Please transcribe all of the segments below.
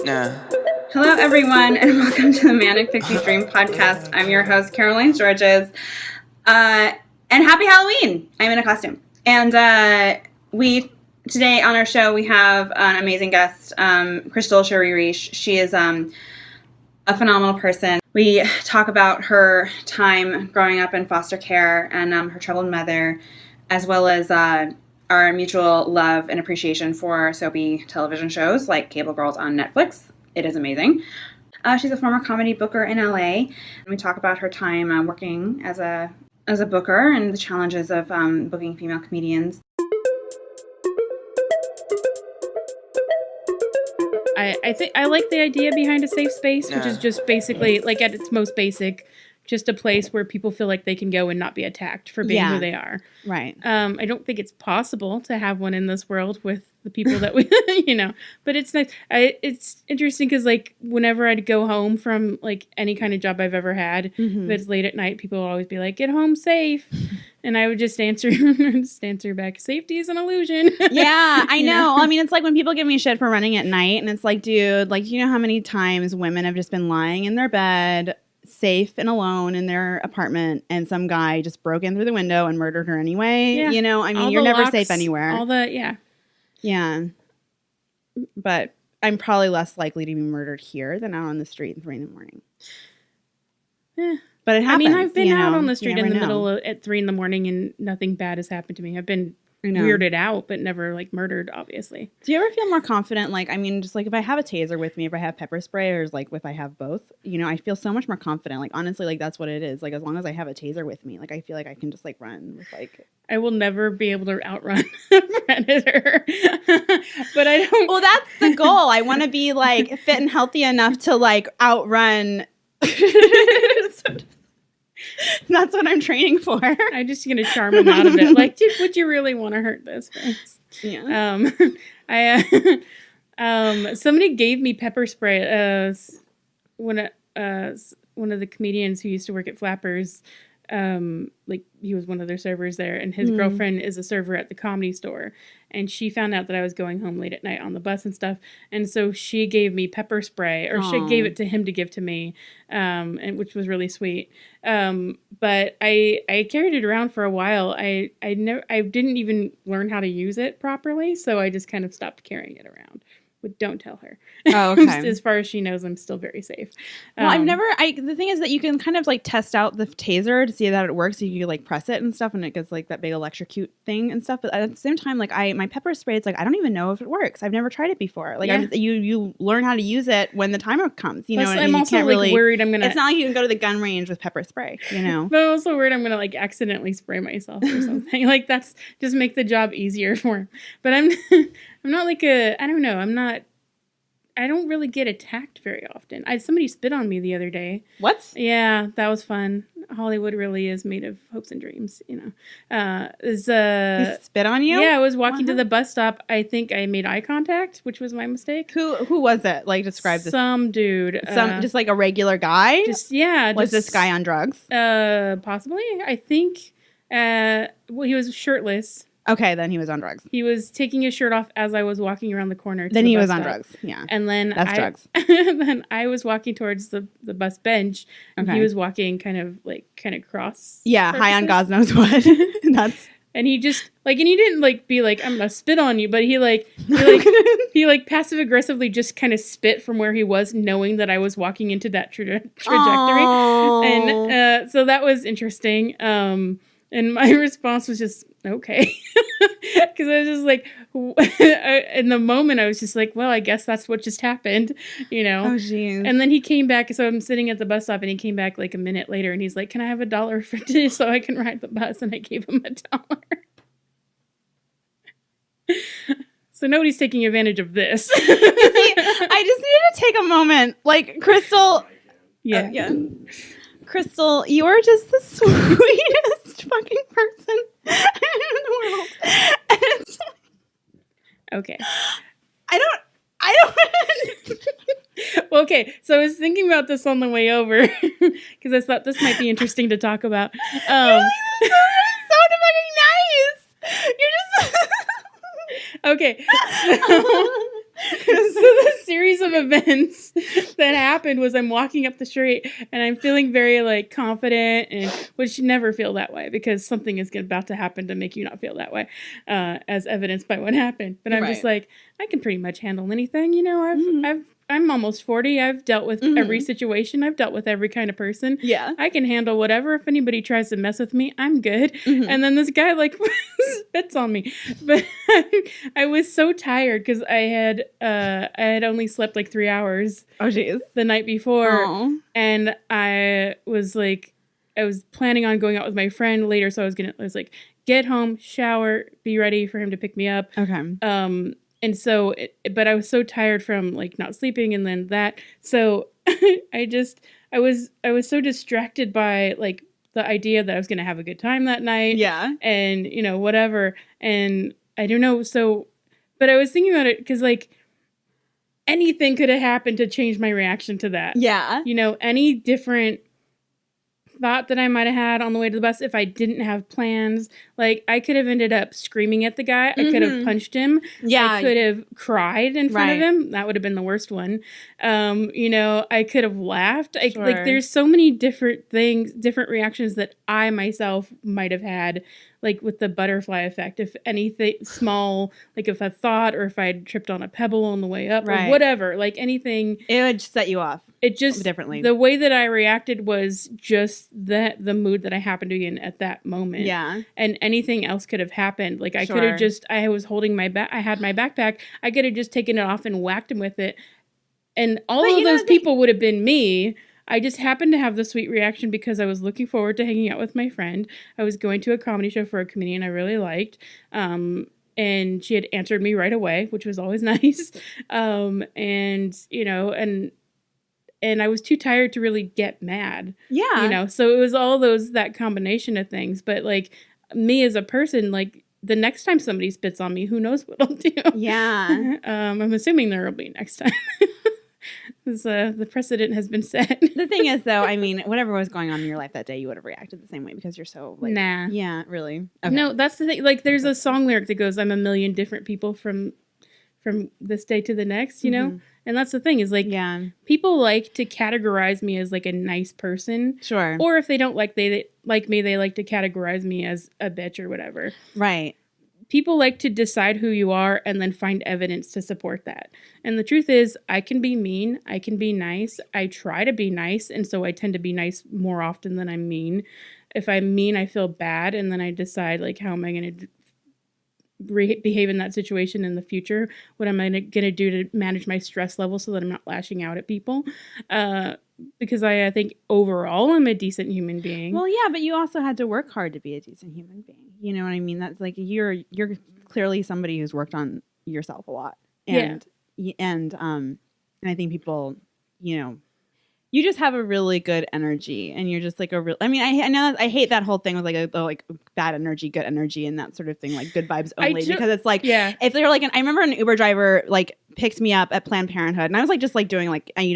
Yeah. Hello, everyone, and welcome to the Manic Pixie Dream Podcast. I'm your host, Caroline Georges. And happy Halloween! I'm in a costume. And today on our show, we have an amazing guest, Crystal Charee Reich. She is a phenomenal person. We talk about her time growing up in foster care and her troubled mother, as well as our mutual love and appreciation for soapy television shows like Cable Girls on Netflix. It is amazing. She's a former comedy booker in LA. And we talk about her time working as a booker and the challenges of booking female comedians. I think I like the idea behind a safe space, which is just basically, like at its most basic, just a place where people feel like they can go and not be attacked for being who they are. Right. I don't think it's possible to have one in this world with the people that we, but it's nice. It's interesting because like whenever I'd go home from like any kind of job I've ever had, if it's late at night, people would always be like, "Get home safe." And I would just answer back, "Safety is an illusion." Yeah, I know. I mean, it's like when people give me shit for running at night, and it's like, dude, like, you know how many times women have just been lying in their bed, safe and alone in their apartment, and some guy just broke in through the window and murdered her anyway. Yeah. You know, I mean, All you're the never locks, safe anywhere. Yeah. But I'm probably less likely to be murdered here than out on the street at 3 a.m. But it happens. I mean, I've been out on the You street never in the know. middle at 3 a.m. and nothing bad has happened to me. I've been weirded out, but never like murdered, obviously. Do you ever feel more confident? Like, I mean, just like if I have a taser with me, if I have pepper spray, or like if I have both, I feel so much more confident. Like, honestly, like that's what it is. Like, as long as I have a taser with me, like I feel like I can just like run with like. I will never be able to outrun a predator, but I don't. Well, that's the goal. I want to be like fit and healthy enough to like outrun. That's what I'm training for. I'm just gonna charm him out of it. Like, dude, would you really want to hurt this face? Yeah. Somebody gave me pepper spray. One of the comedians who used to work at Flappers, like he was one of their servers there, and his girlfriend is a server at the Comedy Store, and she found out that I was going home late at night on the bus and stuff, and so she gave me pepper spray, or she gave it to him to give to me, and which was really sweet. But I carried it around for a while. I didn't even learn how to use it properly, so I just kind of stopped carrying it around. But don't tell her. Oh, okay. As far as she knows, I'm still very safe. Well, the thing is that you can kind of like test out the taser to see that it works. You can like press it and stuff, and it gets like that big electrocute thing and stuff. But at the same time, like my pepper spray, it's like I don't even know if it works. I've never tried it before. Like you learn how to use it when the timer comes. You know, Plus, and I'm you also can't like really, worried I'm gonna. It's not like you can go to the gun range with pepper spray. You know, But I'm also worried I'm gonna like accidentally spray myself or something. Like that's just make the job easier for him. But I'm not like I don't know. I don't really get attacked very often. Somebody spit on me the other day. what? Yeah, that was fun. Hollywood really is made of hopes and dreams, He spit on you? Yeah, I was walking to the bus stop. I think I made eye contact, which was my mistake. Who was it? Like, describe this. Some dude. Just like a regular guy? Was this guy on drugs? Possibly. I think. Well, he was shirtless. Okay, then he was on drugs. He was taking his shirt off as I was walking around the corner. Then he was on drugs. Yeah. And then That's drugs. Then I was walking towards the bus bench, and Okay. he was walking kind of cross. Yeah, high on God knows what. And he just and he didn't like be like, "I'm gonna spit on you," but he passive aggressively just kind of spit from where he was, knowing that I was walking into that trajectory. Aww. And so that was interesting. And my response was just, okay. Because I was just like, in the moment, I was just like, well, I guess that's what just happened, you know? Oh, jeez. And then he came back. So I'm sitting at the bus stop, and he came back like a minute later, and he's like, can I have $1 for this so I can ride the bus? And I gave him $1. So nobody's taking advantage of this. See, I just needed to take a moment. Like, Crystal. Yeah. Crystal, you are just the sweetest fucking person in the world. And it's, Okay. I don't. Well, okay, so I was thinking about this on the way over because I thought this might be interesting to talk about. You're so fucking nice. You're just Okay. So the series of of events that happened was I'm walking up the street and I'm feeling very like confident, and which you never feel that way because something is about to happen to make you not feel that way, as evidenced by what happened. But I'm just like, I can pretty much handle anything. You know, I'm almost 40. I've dealt with every situation. I've dealt with every kind of person. Yeah. I can handle whatever. If anybody tries to mess with me, I'm good. And then this guy like spits on me. But I was so tired because I had only slept like 3 hours the night before. And I was planning on going out with my friend later. So I was like, get home, shower, be ready for him to pick me up. Okay. And so, but I was so tired from like not sleeping and then that. So I was so distracted by like the idea that I was going to have a good time that night. Yeah. And, you know, whatever. And I don't know. So, but I was thinking about it because like anything could have happened to change my reaction to that. Yeah. You know, any different thought that I might have had on the way to the bus if I didn't have plans. Like, I could have ended up screaming at the guy. I could have punched him. Yeah. I could have cried in front of him. That would have been the worst one. You know, I could have laughed. Like, there's so many different things, different reactions that I myself might have had, like with the butterfly effect. If anything small, like if a thought or if I had tripped on a pebble on the way up or whatever, like anything. It would set you off. It just differently. The way that I reacted was just the mood that I happened to be in at that moment. Yeah. And anything else could have happened. Like I could have just, I was holding my I had my backpack. I could have just taken it off and whacked him with it. And all of those people would have been me. I just happened to have the sweet reaction because I was looking forward to hanging out with my friend. I was going to a comedy show for a comedian I really liked. And she had answered me right away, which was always nice. And, you know, and I was too tired to really get mad. Yeah. You know, so it was all that combination of things. But like me as a person, like the next time somebody spits on me, who knows what I'll do? Yeah. I'm assuming there will be next time. Because the precedent has been set. The thing is, though, I mean, whatever was going on in your life that day, you would have reacted the same way because you're so like, nah. Yeah, really. Okay. No, that's the thing. Like, there's a song lyric that goes, "I'm a million different people from this day to the next," you know? And that's the thing is like, people like to categorize me as like a nice person. Sure. Or if they don't like me, they like to categorize me as a bitch or whatever. Right. People like to decide who you are and then find evidence to support that. And the truth is, I can be mean. I can be nice. I try to be nice. And so I tend to be nice more often than I'm mean. If I'm mean, I feel bad. And then I decide, like, how am I going to behave in that situation in the future? What am I going to do to manage my stress level so that I'm not lashing out at people? Because I think overall I'm a decent human being. Well, yeah, but you also had to work hard to be a decent human being. You know what I mean? That's like you're clearly somebody who's worked on yourself a lot. And I think people, you know, you just have a really good energy, and you're just like a real. I mean, I know I hate that whole thing with like bad energy, good energy, and that sort of thing, like good vibes only, because it's like if they're like I remember an Uber driver like picked me up at Planned Parenthood, and I was like just like doing like you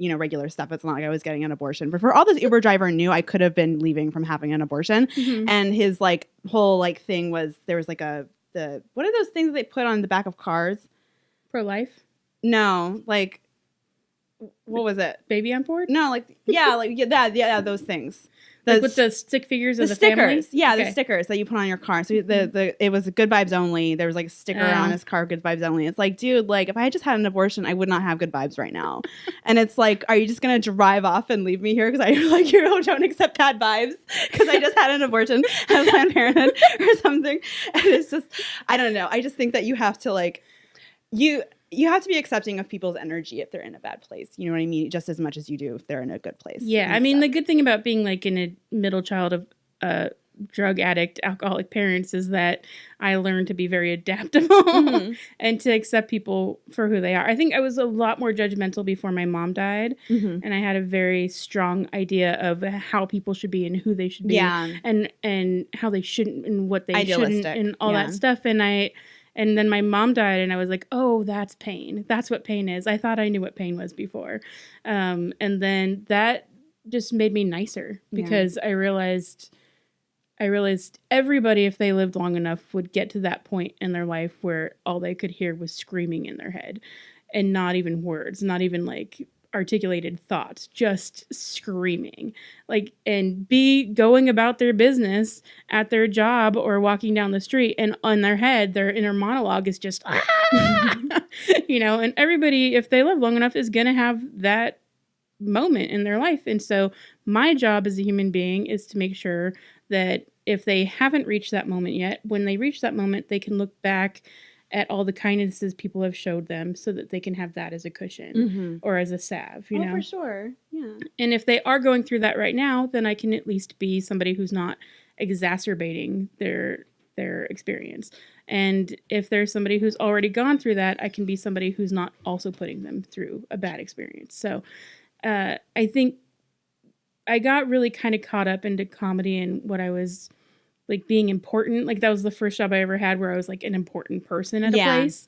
know, regular stuff. It's not like I was getting an abortion. But for all this Uber driver knew, I could have been leaving from having an abortion. And his like whole like thing was there was like what are those things that they put on the back of cars? Pro-life? No, like what was it? Baby on board? No, like those things. Like with the stick figures of the family? Yeah, the stickers that you put on your car. So it was good vibes only. There was like a sticker on his car, good vibes only. It's like, dude, like if I had just had an abortion, I would not have good vibes right now. And it's like, are you just gonna drive off and leave me here because I like you don't accept bad vibes because I just had an abortion at Planned Parenthood or something? And it's just, I don't know. I just think that you have to like you have to be accepting of people's energy if they're in a bad place. You know what I mean? Just as much as you do if they're in a good place. Yeah. I mean, the good thing about being like in a middle child of drug addict, alcoholic parents is that I learned to be very adaptable and to accept people for who they are. I think I was a lot more judgmental before my mom died. And I had a very strong idea of how people should be and who they should be and how they shouldn't and what they shouldn't and all that stuff. And then my mom died, and I was like, oh, that's pain. That's what pain is. I thought I knew what pain was before. And then that just made me nicer because I realized everybody, if they lived long enough, would get to that point in their life where all they could hear was screaming in their head. and not even words, not even like articulated thoughts, just screaming, like, and be going about their business at their job or walking down the street, and on their head their inner monologue is just you know, and everybody, if they live long enough, is gonna have that moment in their life. And so my job as a human being is to make sure that if they haven't reached that moment yet, when they reach that moment, they can look back at all the kindnesses people have showed them so that they can have that as a cushion or as a salve, you know? For sure. Yeah. And if they are going through that right now, then I can at least be somebody who's not exacerbating their experience. And if there's somebody who's already gone through that, I can be somebody who's not also putting them through a bad experience. So I think I got really kind of caught up into comedy and what I was like being important. Like that was the first job I ever had where I was like an important person at a place.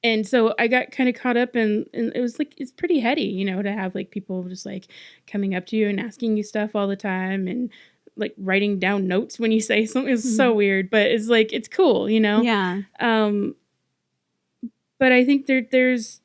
And so I got kind of caught up and it was like, it's pretty heady, you know, to have like people just like coming up to you and asking you stuff all the time and like writing down notes when you say something. Is so weird, but it's like, it's cool, you know? Yeah. But I think there's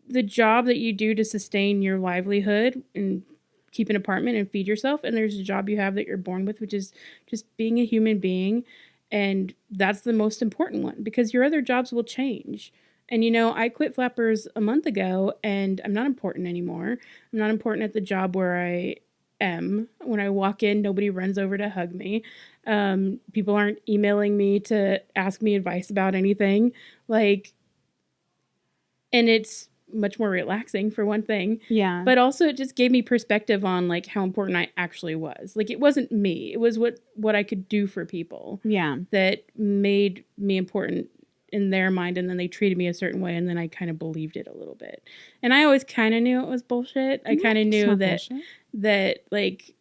the job that you do to sustain your livelihood and keep an apartment and feed yourself. And there's a job you have that you're born with, which is just being a human being. And that's the most important one because your other jobs will change. And, you know, I quit Flappers a month ago and I'm not important anymore. I'm not important at the job where I am. When I walk in, nobody runs over to hug me. People aren't emailing me to ask me advice about anything. Like, and it's much more relaxing for one thing. Yeah. But also it just gave me perspective on like how important I actually was. Like it wasn't me. It was what I could do for people. Yeah. That made me important in their mind, and then they treated me a certain way, and then I kind of believed it a little bit. And I always kind of knew it was bullshit. I kind of knew that like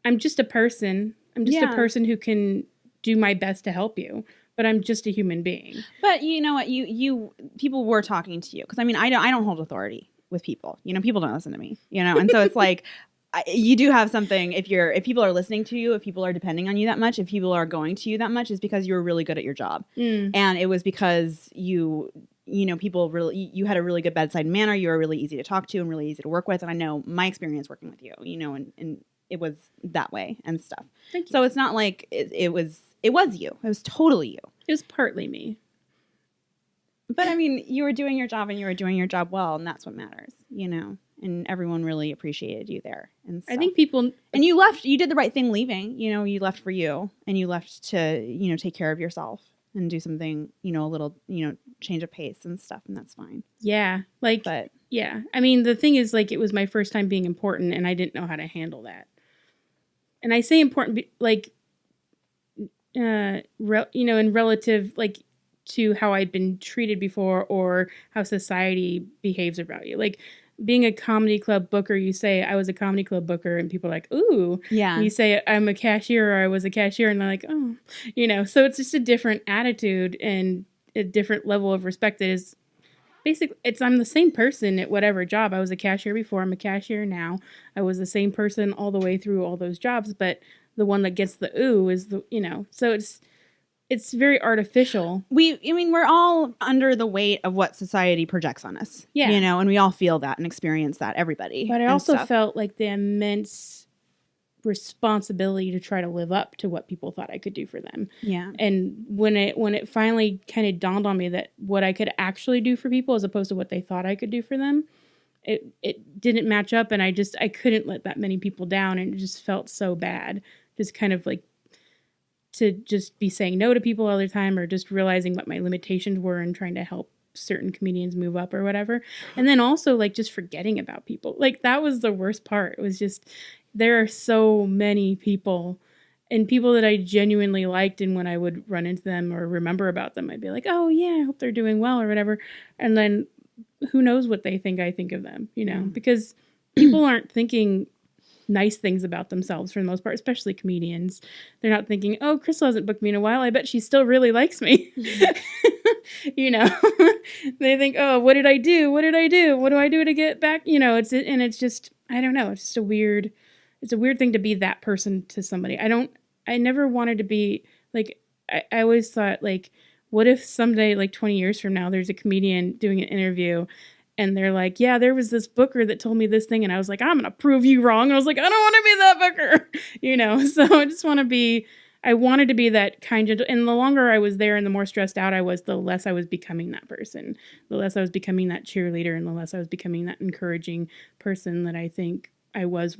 I'm just a person. I'm just a person who can do my best to help you. But I'm just a human being. But you know what? You people were talking to you because I mean I don't hold authority with people. You know, people don't listen to me. You know, and so it's like you do have something. If people are listening to you, if people are depending on you that much, if people are going to you that much, is because you were really good at your job, and it was because you know people really you had a really good bedside manner. You were really easy to talk to and really easy to work with. And I know my experience working with you. You know, and it was that way and stuff. Thank you. So it's not like it was. It was you. It was totally you. It was partly me. But I mean, you were doing your job and you were doing your job well, and that's what matters, you know. And everyone really appreciated you there. And stuff. I think people and you left. You did the right thing leaving. You know, you left for you, and you left to take care of yourself and do something. You know, a little change of pace and stuff, and that's fine. Yeah, like but yeah. I mean, the thing is, like, it was my first time being important, and I didn't know how to handle that. And I say important, like. In relative, like, to how I'd been treated before or how society behaves about you. Like, being a comedy club booker, you say, I was a comedy club booker, and people are like, ooh. Yeah. And you say, I'm a cashier, or I was a cashier, and they're like, oh. You know, so it's just a different attitude and a different level of respect that is basically, I'm the same person at whatever job. I was a cashier before, I'm a cashier now. I was the same person all the way through all those jobs, but the one that gets the ooh is the, so it's very artificial. We're all under the weight of what society projects on us. Yeah. And we all feel that and experience that, everybody. But I also felt like the immense responsibility to try to live up to what people thought I could do for them. Yeah. And when it finally kind of dawned on me that what I could actually do for people as opposed to what they thought I could do for them, it didn't match up, and I couldn't let that many people down, and it just felt so bad. Just kind of like to just be saying no to people all the time, or just realizing what my limitations were and trying to help certain comedians move up or whatever. And then also like just forgetting about people. Like that was the worst part. It was just, there are so many people and people that I genuinely liked. And when I would run into them or remember about them, I'd be like, oh yeah, I hope they're doing well or whatever. And then who knows what they think I think of them, because people aren't thinking nice things about themselves for the most part, especially comedians. They're not thinking, oh, Crystal hasn't booked me in a while, I bet she still really likes me. They think, oh, what did I do? What do I do to get back? It's just, I don't know. It's just a weird thing to be that person to somebody. I never wanted to be like, I always thought like what if someday, like 20 years from now, there's a comedian doing an interview and they're like, yeah, there was this booker that told me this thing. And I was like, I'm going to prove you wrong. And I was like, I don't want to be that booker, So I just want to be, I wanted to be that kind of, and the longer I was there and the more stressed out I was, the less I was becoming that person, the less I was becoming that cheerleader, and the less I was becoming that encouraging person that I think I was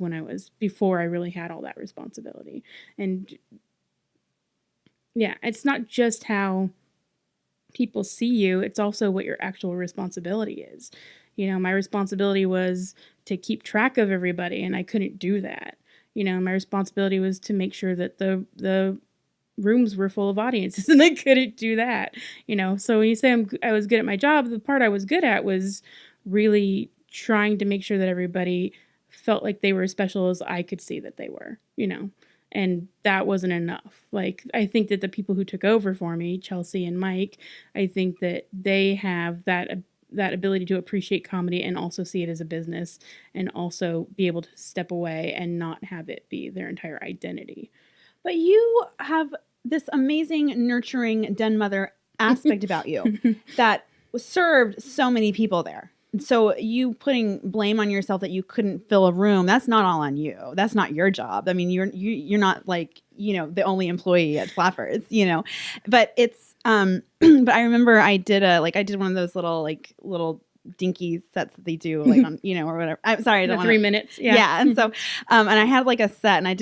before I really had all that responsibility. And yeah, it's not just how people see you, it's also what your actual responsibility is. My responsibility was to keep track of everybody, and I couldn't do that. My responsibility was to make sure that the rooms were full of audiences, and I couldn't do that. So when you say I was good at my job, the part I was good at was really trying to make sure that everybody felt like they were as special as I could see that they were, and that wasn't enough. Like, I think that the people who took over for me, Chelsea and Mike, I think that they have that ability to appreciate comedy and also see it as a business, and also be able to step away and not have it be their entire identity. But you have this amazing, nurturing den mother aspect about you that served so many people there. So you putting blame on yourself that you couldn't fill a room, that's not all on you. That's not your job. I mean, you're not like, the only employee at Flappers, but it's, but I remember I did one of those little dinky sets that they do on, or whatever. I'm sorry. I don't want 3 minutes. Yeah. Yeah. And so, and I had like a set, and I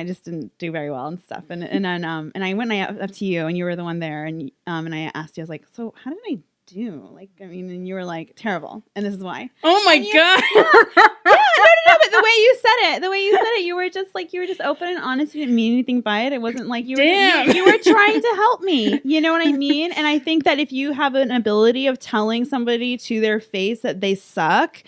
just didn't do very well and stuff. And then, and I went up to you, and you were the one there, and I asked you, I was like, so how did I do? And you were like, terrible. And this is why. Oh my God. No, but the way you said it, you were just open and honest. You didn't mean anything by it. It wasn't like you were trying to help me. You know what I mean? And I think that if you have an ability of telling somebody to their face that they suck,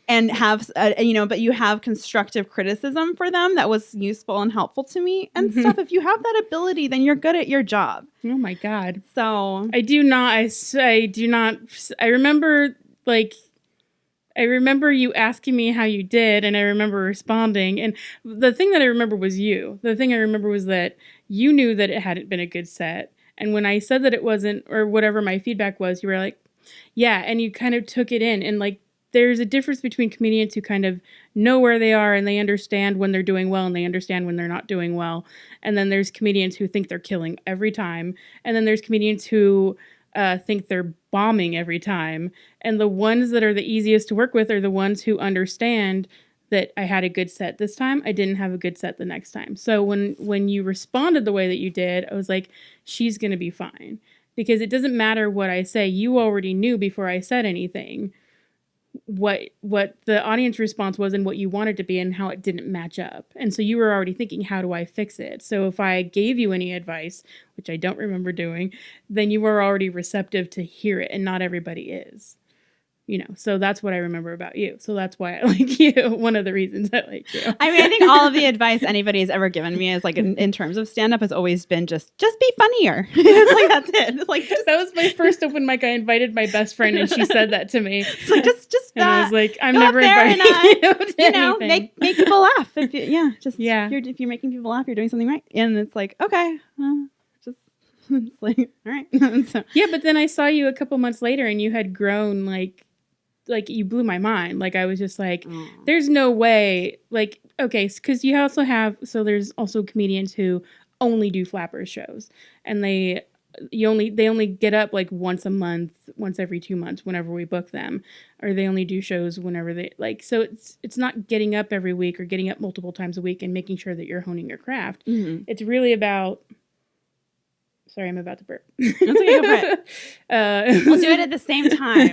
and have, but you have constructive criticism for them that was useful and helpful to me and stuff. If you have that ability, then you're good at your job. Oh my God. So I do not. I remember you asking me how you did, and I remember responding. And the thing that I remember was you. The thing I remember was that you knew that it hadn't been a good set. And when I said that it wasn't, or whatever my feedback was, you were like, yeah. And you kind of took it in, and there's a difference between comedians who kind of know where they are and they understand when they're doing well and they understand when they're not doing well. And then there's comedians who think they're killing every time. And then there's comedians who think they're bombing every time. And the ones that are the easiest to work with are the ones who understand that I had a good set this time. I didn't have a good set the next time. So when you responded the way that you did, I was like, she's going to be fine. Because it doesn't matter what I say. You already knew before I said anything what the audience response was and what you wanted to be and how it didn't match up. And so you were already thinking, how do I fix it? So if I gave you any advice, which I don't remember doing, then you were already receptive to hear it, and not everybody is. So that's what I remember about you. So that's why I like you. One of the reasons I like you. I mean, I think all of the advice anybody has ever given me is in terms of stand up has always been just be funnier. That's it. It's that was my first open mic. I invited my best friend, and she said that to me. It's like just and I was like, I'm never inviting you to anything. Make people laugh. If you're making people laugh, you're doing something right. And it's like, okay, it's like, all right. So. Yeah, but then I saw you a couple months later, and you had grown like you blew my mind. I was just like, there's no way. Okay, because you also have, so there's also comedians who only do Flappers shows, and they only get up once a month, once every 2 months, whenever we book them, or they only do shows whenever they so it's not getting up every week or getting up multiple times a week and making sure that you're honing your craft. Mm-hmm. It's really about. Sorry, I'm about to burp. That's okay, go for it. We'll do it at the same time.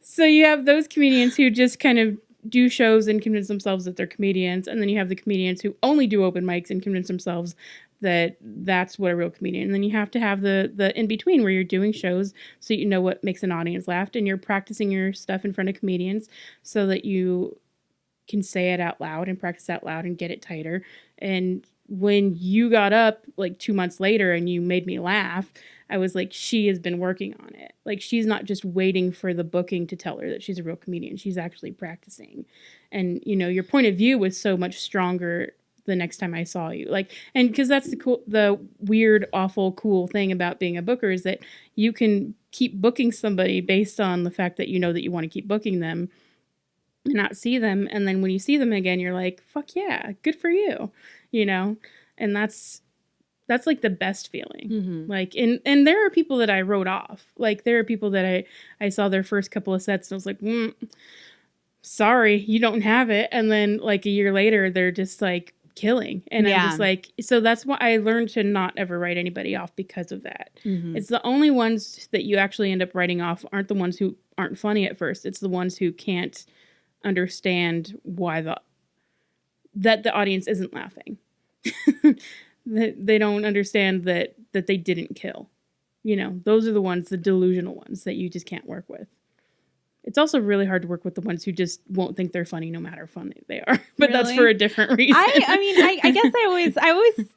So you have those comedians who just kind of do shows and convince themselves that they're comedians, and then you have the comedians who only do open mics and convince themselves that that's what a real comedian. And then you have to have the in between where you're doing shows so you know what makes an audience laugh, and you're practicing your stuff in front of comedians so that you can say it out loud and practice out loud and get it tighter. And when you got up 2 months later and you made me laugh, I was like, she has been working on it. She's not just waiting for the booking to tell her that she's a real comedian. She's actually practicing. And, your point of view was so much stronger the next time I saw you. Like, and because that's the weird, awful, cool thing about being a booker is that you can keep booking somebody based on the fact that you know that you want to keep booking them and not see them. And then when you see them again, you're like, fuck yeah, good for you, you know? And that's like the best feeling. Mm-hmm. Like, and there are people that I wrote off. Like, there are people that I saw their first couple of sets and I was like, sorry, you don't have it. And then like a year later, they're just like killing. And I'm just like, so that's why I learned to not ever write anybody off because of that. Mm-hmm. It's the only ones that you actually end up writing off aren't the ones who aren't funny at first. It's the ones who can't understand why that the audience isn't laughing. That they don't understand that they didn't kill. You know, those are the ones, the delusional ones that you just can't work with. It's also really hard to work with the ones who just won't think they're funny no matter how funny they are. But that's for a different reason. I mean, I guess I always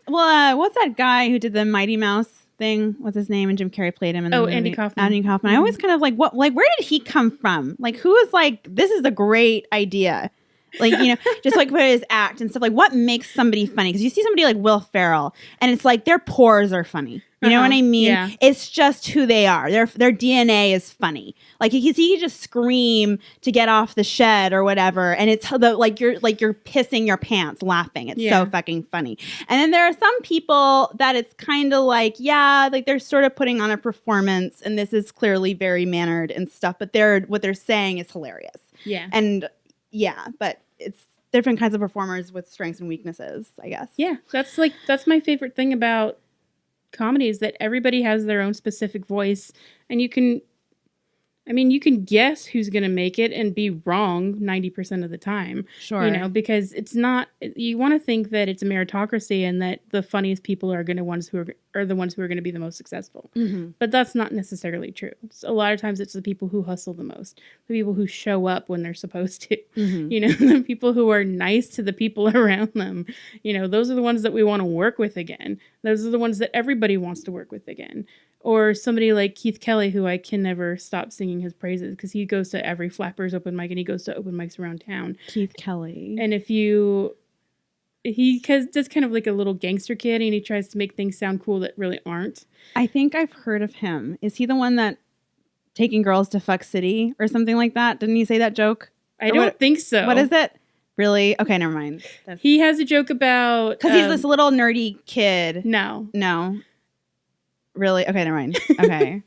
well, what's that guy who did the Mighty Mouse thing? What's his name? And Jim Carrey played him in the movie. Andy Kaufman. Andy Kaufman. I always kind of like, where did he come from? Like, who was like, this is a great idea? Like, you know, just like with his act and stuff. Like, what makes somebody funny? Because you see somebody like Will Ferrell, and it's like their pores are funny. You know what I mean? Yeah. It's just who they are. Their DNA is funny. Like, he could just scream to get off the shed or whatever, and it's like you're pissing your pants laughing. It's so fucking funny. And then there are some people that it's kind of like, yeah, like they're sort of putting on a performance, and this is clearly very mannered and stuff, but what they're saying is hilarious. Yeah. And yeah, but it's different kinds of performers with strengths and weaknesses, I guess. Yeah, that's my favorite thing about comedy is that everybody has their own specific voice, and you can guess who's going to make it and be wrong 90% of the time. Sure. You know, because it's not, you want to think that it's a meritocracy and that the funniest people are the ones who are going to be the most successful. Mm-hmm. But that's not necessarily true. A lot of times it's the people who hustle the most, the people who show up when they're supposed to, Mm-hmm. you know, the people who are nice to the people around them. You know, those are the ones that we want to work with again. Those are the ones that everybody wants to work with again. Or somebody like Keith Kelly, who I can never stop singing his praises because he goes to every Flappers open mic and he goes to open mics around town. Keith Kelly. And he does kind of like a little gangster kid and he tries to make things sound cool that really aren't. I think I've heard of him. Is he the one that taking girls to Fuck City or something like that? Didn't he say that joke? I don't think so. What is it? Really? Okay, never mind. He has a joke about... Because he's this little nerdy kid. No. Really? Okay, never mind. Okay.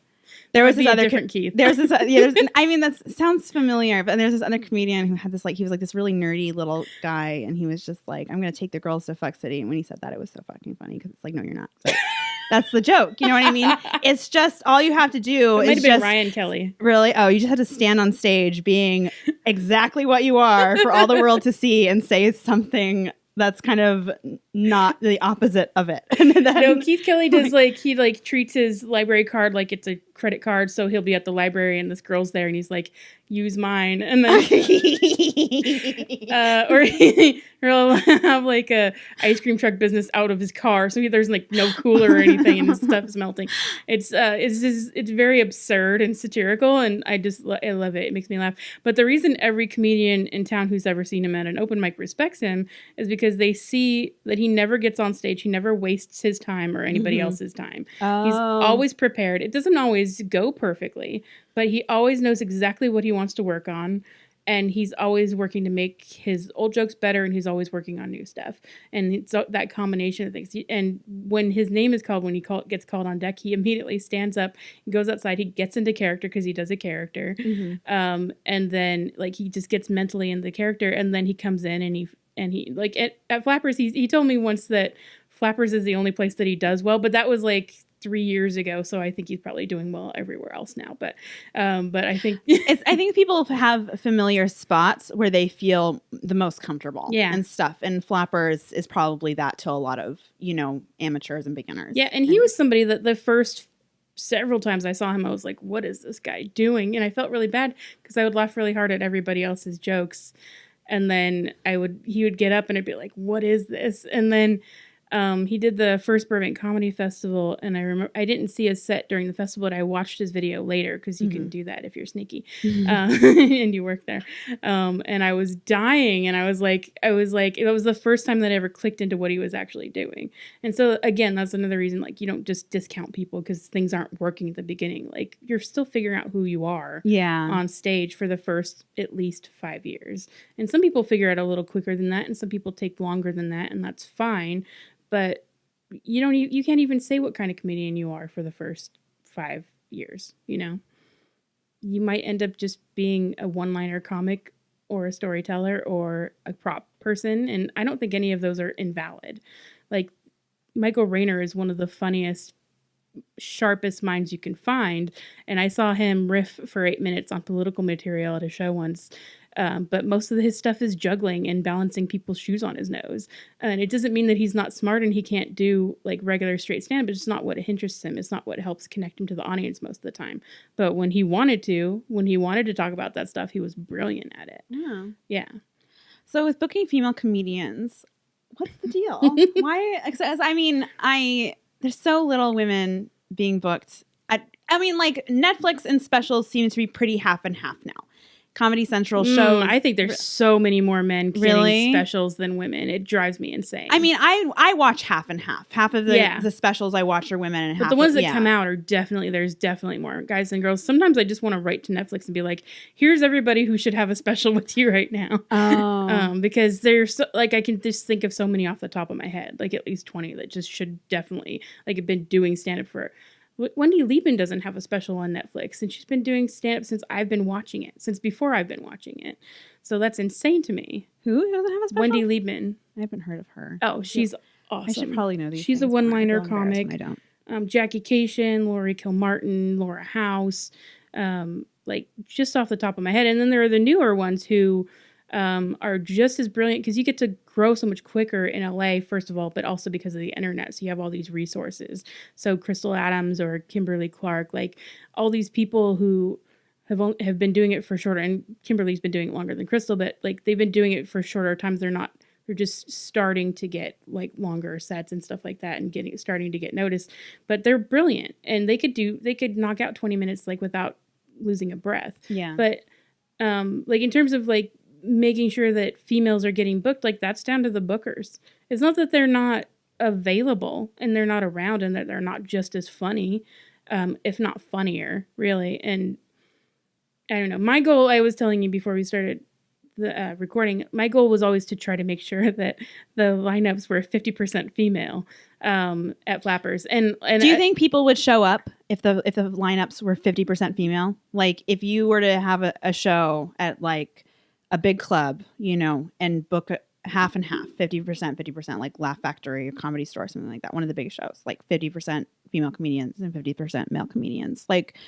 There was this other different Keith. There's this. I mean, that sounds familiar. But there's this other comedian who had this he was like this really nerdy little guy, and he was just like, "I'm gonna take the girls to Fuck City." And when he said that, it was so fucking funny because it's like, no, you're not. But that's the joke. You know what I mean? It's just all you have to do. It might is have been just Ryan Kelly. Really? Oh, you just had to stand on stage being exactly what you are for all the world to see and say something that's kind of not the opposite of it. And then, no, Keith Kelly does he treats his library card like it's a credit card. So he'll be at the library and this girl's there and he's like, use mine. And then, or he'll have like a ice cream truck business out of his car. So there's like no cooler or anything and his stuff is melting. It's very absurd and satirical. And I love it. It makes me laugh. But the reason every comedian in town who's ever seen him at an open mic respects him is because they see that he never gets on stage. He never wastes his time or anybody else's time. Oh. He's always prepared. It doesn't always go perfectly, but he always knows exactly what he wants to work on. And he's always working to make his old jokes better. And he's always working on new stuff. And it's that combination of things. And when his name is called, when he gets called on deck, he immediately stands up and goes outside. He gets into character because he does a character. Mm-hmm. And then he just gets mentally in the character. And then he comes in and he at Flappers, he told me once that Flappers is the only place that he does well, but that was 3 years ago, so I think he's probably doing well everywhere else now. But I think I think people have familiar spots where they feel the most comfortable, and stuff. And Flappers is probably that to a lot of amateurs and beginners. Yeah, and he was somebody that the first several times I saw him, I was like, "What is this guy doing?" And I felt really bad because I would laugh really hard at everybody else's jokes, and then he would get up and I'd be like, "What is this?" And then He did the first Burbank Comedy Festival, and I remember I didn't see his set during the festival, but I watched his video later because you can do that if you're sneaky and you work there. And I was dying, and I was like, it was the first time that I ever clicked into what he was actually doing. And so again, that's another reason, like, you don't just discount people because things aren't working at the beginning. Like, you're still figuring out who you are on stage for the first at least 5 years. And some people figure out a little quicker than that, and some people take longer than that, and that's fine. But you can't even say what kind of comedian you are for the first 5 years, you know? You might end up just being a one-liner comic or a storyteller or a prop person, and I don't think any of those are invalid. Like, Michael Rayner is one of the funniest, sharpest minds you can find, and I saw him riff for 8 minutes on political material at a show once. But most of his stuff is juggling and balancing people's shoes on his nose. And it doesn't mean that he's not smart and he can't do like regular straight stand-up. It's just not what interests him. It's not what helps connect him to the audience most of the time. But when he wanted to talk about that stuff, he was brilliant at it. Yeah. So with booking female comedians, what's the deal? Why? I mean, there's so little women being booked. I mean, like, Netflix and specials seem to be pretty half and half now. Comedy Central shows. I think there's so many more men getting specials than women. It drives me insane. I mean, I watch half and half. Half of the specials I watch are women, and half. But the ones that come out are there's definitely more guys and girls. Sometimes I just want to write to Netflix and be like, here's everybody who should have a special with you right now. Because there's so, like, I can just think of so many off the top of my head, like at least 20 that just should definitely, like, have been doing stand-up for. Wendy Liebman doesn't have a special on Netflix, and she's been doing stand-up since I've been watching it, since before I've been watching it. So that's insane to me. Who doesn't have a special? Wendy Liebman. I haven't heard of her. Oh, she's awesome. I should probably know these. She's a one-liner comic. I don't. Jackie Cation, Laurie Kilmartin, Laura House, like, just off the top of my head. And then there are the newer ones who are just as brilliant because you get to grow so much quicker in LA, first of all, but also because of the internet. So you have all these resources. So Crystal Adams or Kimberly Clark, like, all these people who have been doing it for shorter, and Kimberly's been doing it longer than Crystal, but like, they've been doing it for shorter times. They're just starting to get like longer sets and stuff like that and starting to get noticed, but they're brilliant, and they could knock out 20 minutes like without losing a breath. Yeah. But like, in terms of like making sure that females are getting booked, like, that's down to the bookers. It's not that they're not available and they're not around and that they're not just as funny, if not funnier, really. And I don't know. My goal, I was telling you before we started the recording, my goal was always to try to make sure that the lineups were 50% female at Flappers. And do you think people would show up if the lineups were 50% female? Like, if you were to have a show at like a big club, you know, and book half and half, 50%, like Laugh Factory or Comedy Store, something like that. One of the big shows, like 50% female comedians and 50% male comedians. Like,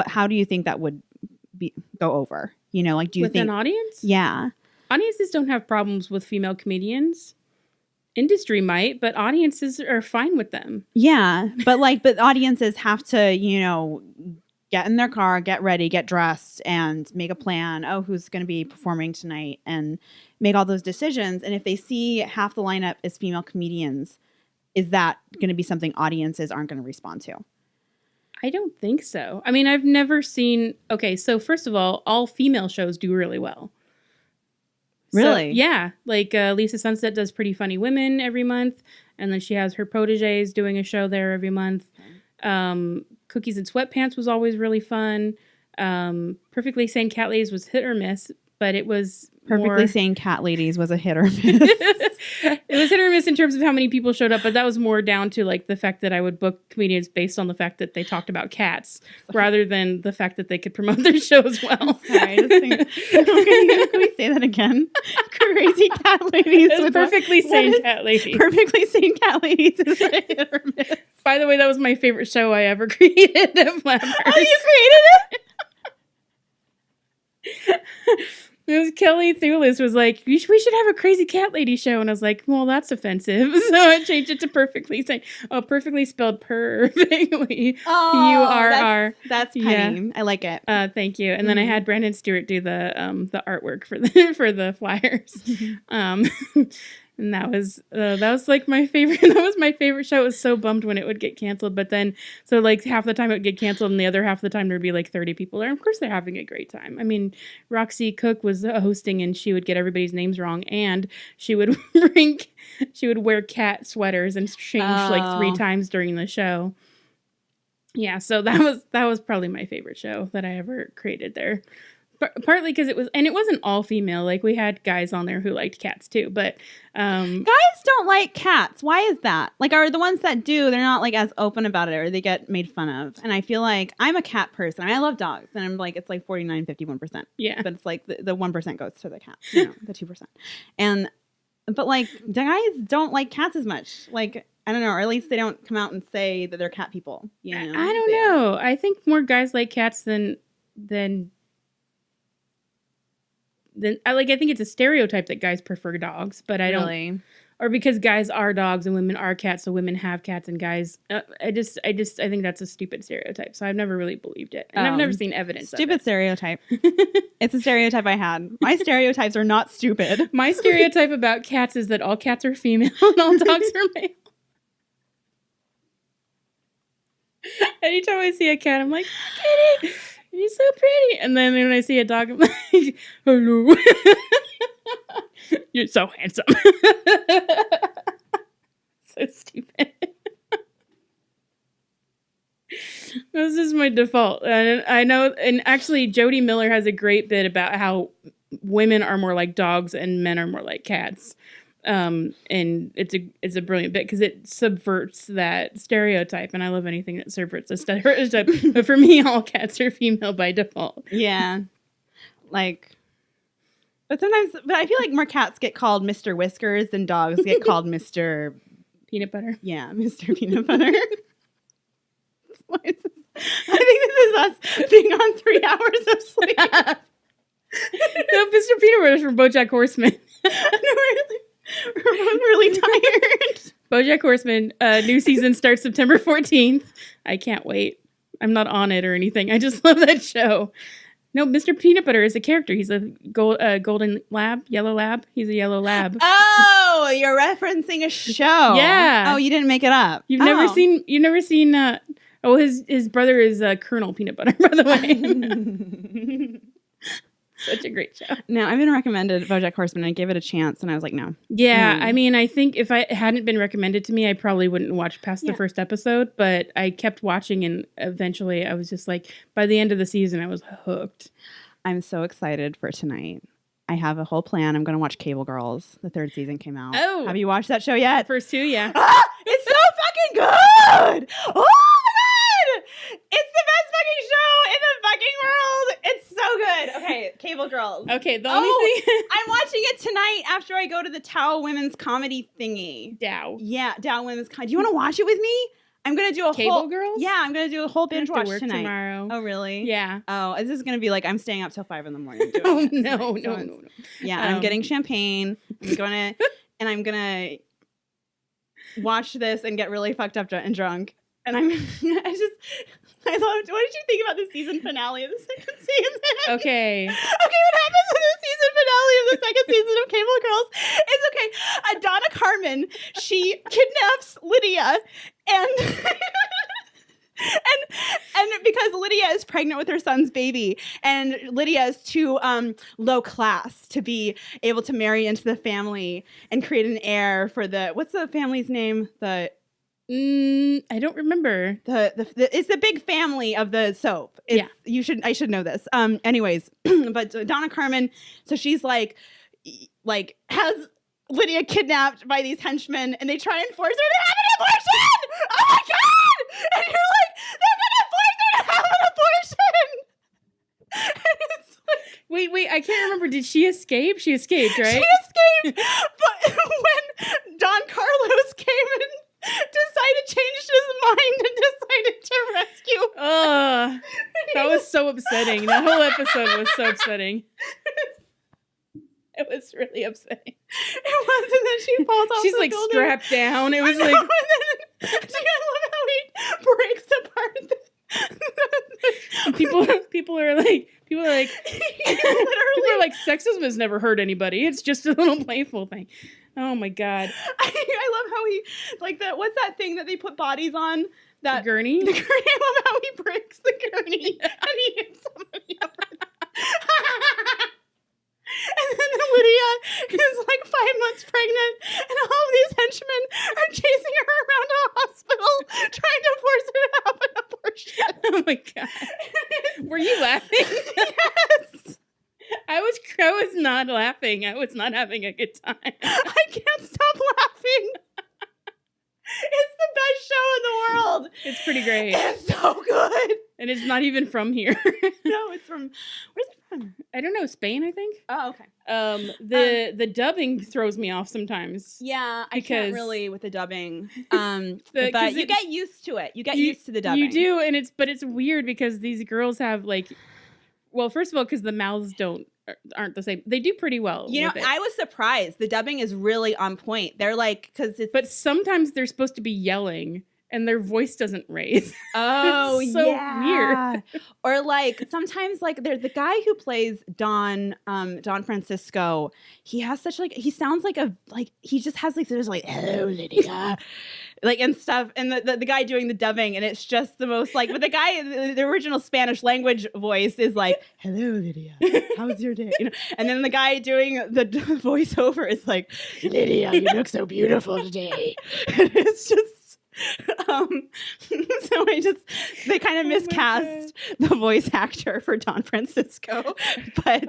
how do you think that would go over? You know, like, do you think an audience? Yeah. Audiences don't have problems with female comedians. Industry might, but audiences are fine with them. Yeah. But audiences have to, you know, get in their car, get ready, get dressed, and make a plan. Oh, who's going to be performing tonight? And make all those decisions. And if they see half the lineup is female comedians, is that going to be something audiences aren't going to respond to? I don't think so. I mean, I've never seen... Okay, so first of all female shows do really well. Really? So, yeah. Like, Lisa Sunset does Pretty Funny Women every month, and then she has her proteges doing a show there every month. Cookies and Sweatpants was always really fun. Perfectly Sane Cat Ladies was hit or miss, but it was Perfectly Sane Cat Ladies was a hit or miss. It was hit or miss in terms of how many people showed up, but that was more down to like the fact that I would book comedians based on the fact that they talked about cats rather than the fact that they could promote their show as well. Sorry, can we say that again? Crazy Cat Ladies. With Perfectly Sane Cat Ladies. Perfectly Sane Cat Ladies is a hit or miss. By the way, that was my favorite show I ever created at Flappers. Oh, you created it? It was Kelly Thulis was like, we should have a Crazy Cat Lady show. And I was like, well, that's offensive. So I changed it to Perfectly Sane. Oh, perfectly spelled perfectly. Oh, P-U-R-R. That's penny. Yeah. I like it. Thank you. And then I had Brandon Stewart do the artwork for the flyers. And that was like my favorite. That was my favorite show. I was so bummed when it would get canceled. But then, so like half the time it would get canceled, and the other half of the time there'd be like 30 people there. Of course, they're having a great time. I mean, Roxy Cook was hosting, and she would get everybody's names wrong, and she would wear cat sweaters and change like 3 times during the show. Yeah, so that was probably my favorite show that I ever created there. Partly because it wasn't all female. Like, we had guys on there who liked cats too, but guys don't like cats. Why is that? Like, are the ones that do, they're not like as open about it, or they get made fun of. And I feel like I'm a cat person. I mean, I love dogs, and I'm like, it's like 49, 51%. Yeah, but it's like the 1% goes to the cats, the 2%. But like, the guys don't like cats as much. Like, I don't know, or at least they don't come out and say that they're cat people. You know? I don't know. I think more guys like cats than I think it's a stereotype that guys prefer dogs, but I don't. Or because guys are dogs and women are cats, so women have cats and guys. I think that's a stupid stereotype. So I've never really believed it, and I've never seen evidence. Stupid stereotype. It's a stereotype I had. My stereotypes are not stupid. My stereotype about cats is that all cats are female and all dogs are male. Anytime I see a cat, I'm like, Kitty, you're so pretty. And then when I see a dog, I'm like, hello. You're so handsome. So stupid. This is my default. And I know, and actually Jody Miller has a great bit about how women are more like dogs and men are more like cats. And it's a brilliant bit because it subverts that stereotype, and I love anything that subverts a stereotype. But for me, all cats are female by default. Yeah, like, but I feel like more cats get called Mr. Whiskers than dogs get called Mr. Peanut Butter. Yeah, Mr. Peanut Butter. I think this is us being on 3 hours of sleep. No, Mr. Peanut Butter is from BoJack Horseman. We're both really tired. BoJack Horseman, new season starts September 14th. I can't wait. I'm not on it or anything. I just love that show. No, Mr. Peanut Butter is a character. He's a golden lab, yellow lab. He's a yellow lab. Oh, you're referencing a show. Yeah. Oh, you didn't make it up. You've never seen. His brother is Colonel Peanut Butter, by the way. Such a great show. No, I've been recommended BoJack Horseman. I gave it a chance, and I was like, no. Yeah, I mean, I think if it hadn't been recommended to me, I probably wouldn't watch past the first episode. But I kept watching, and eventually, I was just like, by the end of the season, I was hooked. I'm so excited for tonight. I have a whole plan. I'm going to watch Cable Girls. The 3rd season came out. Oh, have you watched that show yet? First 2, yeah. Ah, it's so fucking good. Oh my god, it's the best fucking show in the fucking world. It's so good. Okay, Cable Girls. Okay, the only thing I'm watching it tonight after I go to the Tao Women's Comedy thingy. Dow. Yeah, Tao Women's Comedy. Do you want to watch it with me? I'm gonna do a Cable whole Girls. Yeah, I'm gonna do a whole binge watch work tonight. Tomorrow. Oh really? Yeah. Oh, this is gonna be like I'm staying up till 5 a.m. doing Oh it no. Yeah, and I'm getting champagne. I'm gonna watch this and get really fucked up and drunk. And I loved. What did you think about the season finale of the 2nd season? Okay. What happens in the season finale of the 2nd season of Cable Girls? It's okay. Donna Carmen, she kidnaps Lydia, and and because Lydia is pregnant with her son's baby, and Lydia is too low class to be able to marry into the family and create an heir for what's the family's name? I don't remember. It's the big family of the soap. I should know this. Anyways, but Donna Carmen, so she's like has Lydia kidnapped by these henchmen, and they try and force her to have an abortion. Oh my god! And you're like, they're gonna force her to have an abortion. And it's like, wait, I can't remember. Did she escape? She escaped, right? She escaped, but when Don Carlos came and changed his mind and decided to rescue. That was so upsetting. That whole episode was so upsetting. It was really upsetting. It was, and then she falls off. She's like building. Strapped down. It was like. And then, I love how he breaks apart. People are like, sexism has never hurt anybody. It's just a little playful thing. Oh my God. I love how he, like, what's that thing that they put bodies on? That Gurney? The gurney. I love how he breaks the gurney and he hits somebody up. And then Lydia is like 5 months pregnant, and all of these henchmen are chasing her around a hospital, trying to force her to have an abortion. Oh my God. Were you laughing? Yes. I was not laughing. I was not having a good time. I can't stop laughing. It's the best show in the world. It's pretty great. It's so good. And it's not even from here. No, it's from, where's it from? I don't know, Spain, I think. Oh, okay. The dubbing throws me off sometimes. Yeah, I can't really with the dubbing. But you get used to it. You get used to the dubbing. You do, and it's weird because these girls have like, well, first of all, because the mouths aren't the same. They do pretty well. You know, I was surprised. The dubbing is really on point. They're like, but sometimes they're supposed to be yelling and their voice doesn't raise. Oh, it's so weird. Or like sometimes like there's the guy who plays Don Francisco. He has such like, he sounds like he just has like, there's like, hello, Lydia. Like and stuff, and the guy doing the dubbing, and it's just the most like. But the guy, the original Spanish language voice is like, "Hello, Lydia, how's your day?" You know, and then the guy doing the voiceover is like, "Lydia, you look so beautiful today." And it's just. So they kind of miscast the voice actor for Don Francisco, but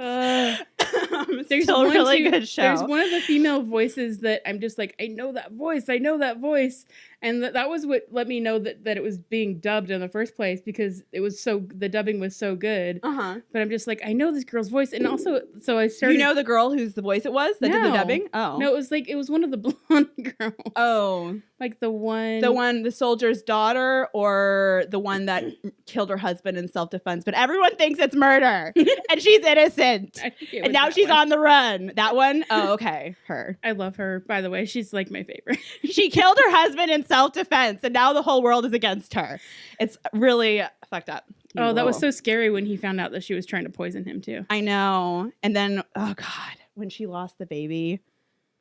there's still a really good show. There's one of the female voices that I'm just like, I know that voice, and that was what let me know that it was being dubbed in the first place because the dubbing was so good. But I'm just like, I know this girl's voice, and also so I started. You know the girl whose the voice it was that did the dubbing? Oh no, it was one of the blonde girls. Oh, like the soldier's daughter, or the one that killed her husband in self-defense. But everyone thinks it's murder, and she's innocent. And now she's on the run. That one? Oh, okay. Her. I love her, by the way. She's like my favorite. She killed her husband in self-defense, and now the whole world is against her. It's really fucked up. Oh, that was so scary when he found out that she was trying to poison him too. I know. And then, oh God, when she lost the baby.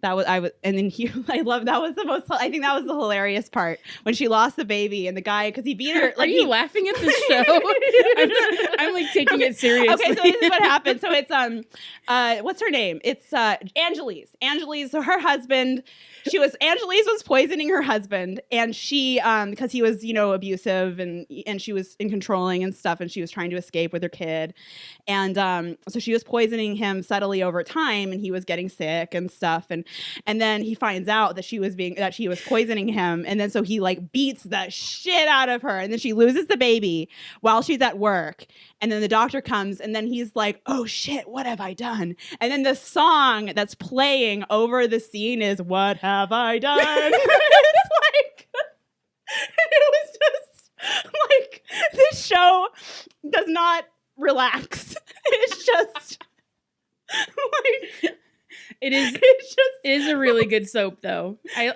That was I think that was the hilarious part when she lost the baby and the guy because he beat her. Are you laughing at this show? I'm like taking it seriously. Okay, so this is what happened. So it's what's her name? It's Angelise. Angelise, so her husband. Angelise was poisoning her husband, and she because he was abusive and she was controlling and stuff, and she was trying to escape with her kid, and so she was poisoning him subtly over time, and he was getting sick and stuff, and then he finds out that she was poisoning him, and then so he like beats the shit out of her, and then she loses the baby while she's at work, and then the doctor comes, and then he's like, oh shit, what have I done? And then the song that's playing over the scene is What Have I Done? It's like, it was just like, this show does not relax. It's just like, it is a really good soap though. I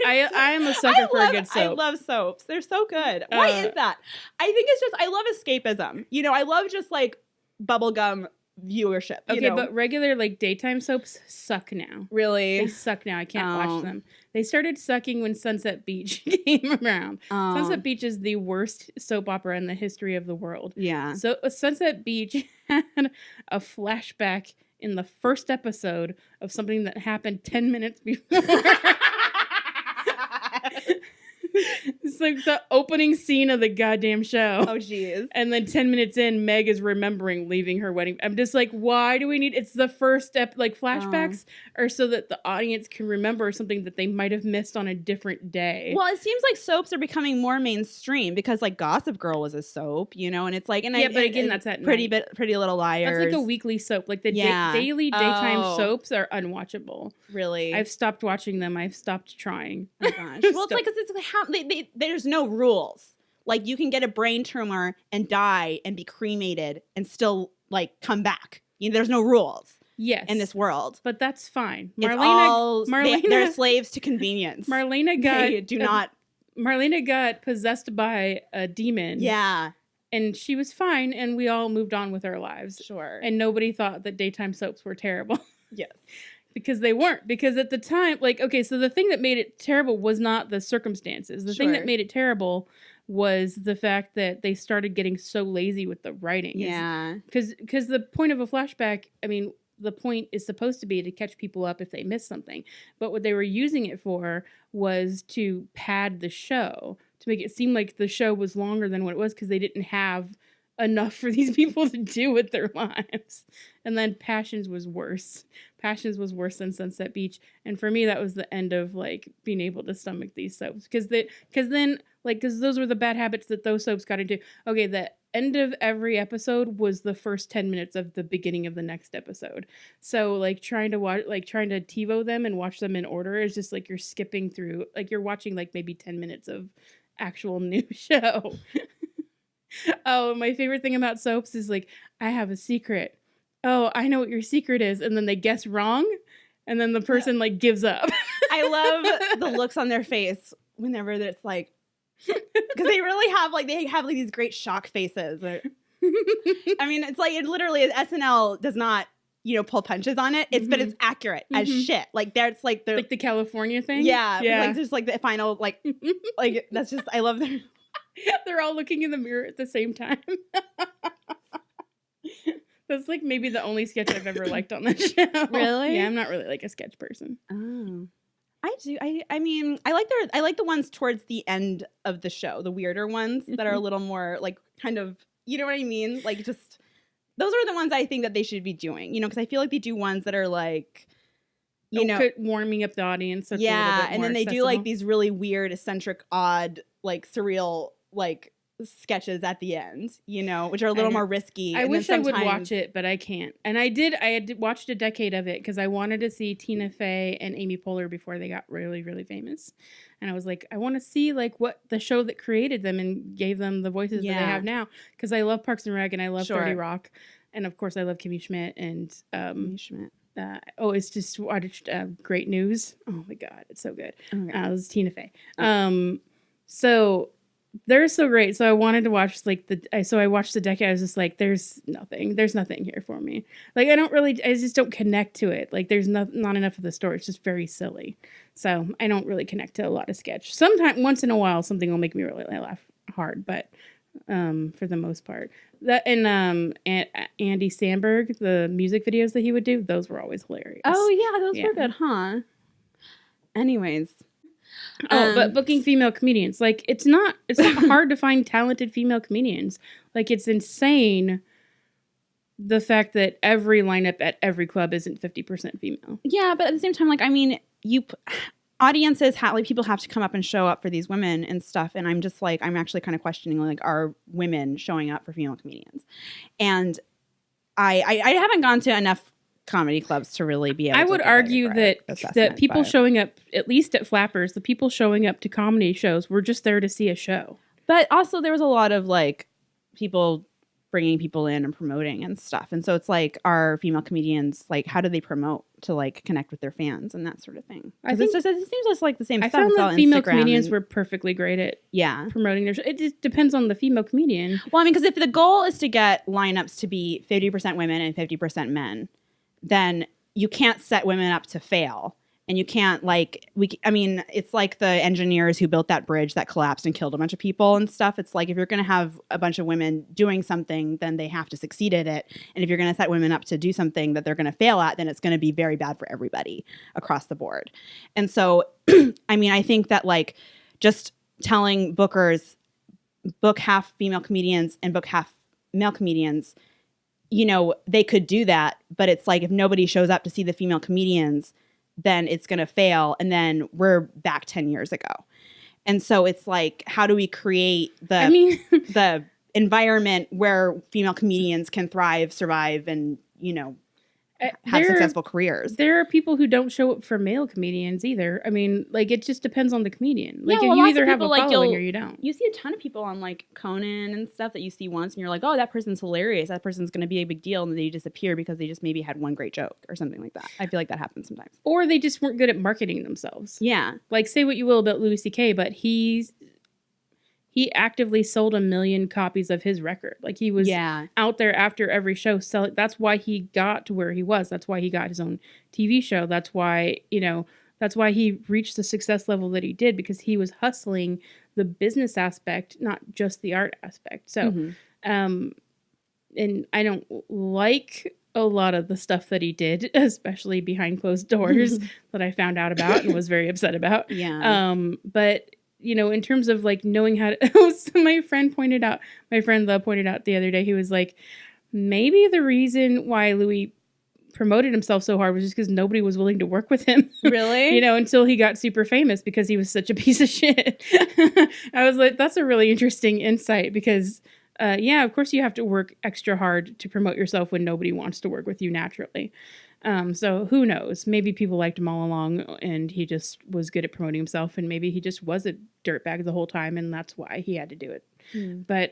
am a sucker for a good soap. I love soaps. They're so good. Why is that? I think it's just I love escapism. I love just like bubblegum viewership. Okay, but regular like daytime soaps suck now. Really? They suck now. I can't watch them. They started sucking when Sunset Beach came around. Sunset Beach is the worst soap opera in the history of the world. Yeah. So Sunset Beach had a flashback in the first episode of something that happened 10 minutes before. It's like the opening scene of the goddamn show. Oh, geez. And then 10 minutes in, Meg is remembering leaving her wedding. I'm just like, why do we need... It's the first step, like flashbacks are so that the audience can remember something that they might have missed on a different day. Well, it seems like soaps are becoming more mainstream because like Gossip Girl was a soap, and it's like... but again, that's at Pretty Little Liars. That's like a weekly soap. Like the daily daytime soaps are unwatchable. Really? I've stopped watching them. I've stopped trying. Oh, gosh. Well, it's like... There's no rules. Like you can get a brain tumor and die and be cremated and still like come back. There's no rules. Yes. In this world. But that's fine. Marlena, they're slaves to convenience. Marlena got possessed by a demon. Yeah. And she was fine, and we all moved on with our lives. Sure. And nobody thought that daytime soaps were terrible. Yes. Because they weren't. Because at the time, like, okay, so the thing that made it terrible was not the circumstances. The thing that made it terrible was the fact that they started getting so lazy with the writing. Yeah. Because the point of a flashback, I mean, the point is supposed to be to catch people up if they miss something. But what they were using it for was to pad the show, to make it seem like the show was longer than what it was, because they didn't have enough for these people to do with their lives. And then Passions was worse. Passions was worse than Sunset Beach. And for me, that was the end of, like, being able to stomach these soaps. Because those were the bad habits that those soaps got into. Okay, the end of every episode was the first 10 minutes of the beginning of the next episode. So, like, trying to TiVo them and watch them in order is just like you're skipping through, like, you're watching, like, maybe 10 minutes of actual new show. Oh, my favorite thing about soaps is, like, I have a secret. Oh, I know what your secret is. And then they guess wrong. And then the person, like, gives up. I love the looks on their face whenever it's like, because they really have, like, these great shock faces. I mean, it's like, it literally, SNL does not, pull punches on it. But it's accurate as shit. Like, there's like the California thing. Yeah. Like, just like the final, like that's just, I love their. They're all looking in the mirror at the same time. That's, like, maybe the only sketch I've ever liked on the show. Really? Yeah, I'm not really, like, a sketch person. Oh. I do. I mean, I like the ones towards the end of the show, the weirder ones that are a little more, like, kind of, you know what I mean? Like, just, those are the ones I think that they should be doing, because I feel like they do ones that are, like, warming up the audience. So yeah, and then they accessible. do, like, these really weird, eccentric, odd, like, surreal, like, sketches at the end, which are a little more risky. I wish I would watch it, but I can't. And I had watched a decade of it because I wanted to see Tina Fey and Amy Poehler before they got really, really famous. And I was like, I want to see, like, what the show that created them and gave them the voices that they have now. Because I love Parks and Rec and I love 30 Rock. And of course I love Kimmy Schmidt and Kimmy Schmidt. It's just watched Great News. Oh my God, it's so good. Okay. It was Tina Fey. So they're so great. So I wanted to watch, like, so I watched the decade. I was just like, there's nothing here for me. Like, I just don't connect to it. Like, there's not enough of the story. It's just very silly. So I don't really connect to a lot of sketch. Sometimes, once in a while, something will make me really laugh hard, but for the most part. That and Andy Samberg, the music videos that he would do, those were always hilarious. Oh yeah, those were good, huh? Anyways. But booking female comedians, like, it's not hard to find talented female comedians. Like, it's insane the fact that every lineup at every club isn't 50% female. Yeah, but at the same time, like, I mean, audiences people have to come up and show up for these women and stuff, and I'm just like, I'm actually kind of questioning, like, are women showing up for female comedians? And I haven't gone to enough comedy clubs to really be able I would argue that people showing up, at least at Flappers, the people showing up to comedy shows were just there to see a show. But also there was a lot of, like, people bringing people in and promoting and stuff. And so it's like, are female comedians, like, how do they promote to, like, connect with their fans and that sort of thing? I think it seems just like the same stuff. I found that female comedians were perfectly great at promoting their show. It just depends on the female comedian. Well, I mean, because if the goal is to get lineups to be 50% women and 50% men, then you can't set women up to fail. And you can't, like, it's like the engineers who built that bridge that collapsed and killed a bunch of people and stuff. It's like, if you're going to have a bunch of women doing something, then they have to succeed at it. And if you're going to set women up to do something that they're going to fail at, then it's going to be very bad for everybody across the board. And so, I mean, I think that, like, just telling bookers, book half female comedians and book half male comedians, they could do that. But it's like, if nobody shows up to see the female comedians, then it's going to fail. And then we're back 10 years ago. And so it's like, how do we create the environment where female comedians can thrive, survive, and, have successful careers? There are people who don't show up for male comedians either. I mean, like, it just depends on the comedian. Like, if you either have a following or you don't. You see a ton of people on, like, Conan and stuff that you see once and you're like, oh, that person's hilarious. That person's going to be a big deal. And then they disappear because they just maybe had one great joke or something like that. I feel like that happens sometimes. Or they just weren't good at marketing themselves. Yeah. Like, say what you will about Louis C.K., but he he actively sold 1 million copies of his record. Like he was out there after every show selling. That's why he got to where he was. That's why he got his own TV show. That's why, that's why he reached the success level that he did, because he was hustling the business aspect, not just the art aspect. So, and I don't like a lot of the stuff that he did, especially behind closed doors that I found out about and was very upset about. But in terms of like knowing how to, so my friend Le pointed out the other day, he was like, maybe the reason why Louis promoted himself so hard was just because nobody was willing to work with him. Really? Until he got super famous, because he was such a piece of shit. I was like, that's a really interesting insight, because of course you have to work extra hard to promote yourself when nobody wants to work with you naturally. So who knows? Maybe people liked him all along and he just was good at promoting himself, and maybe he just was a dirtbag the whole time and that's why he had to do it. But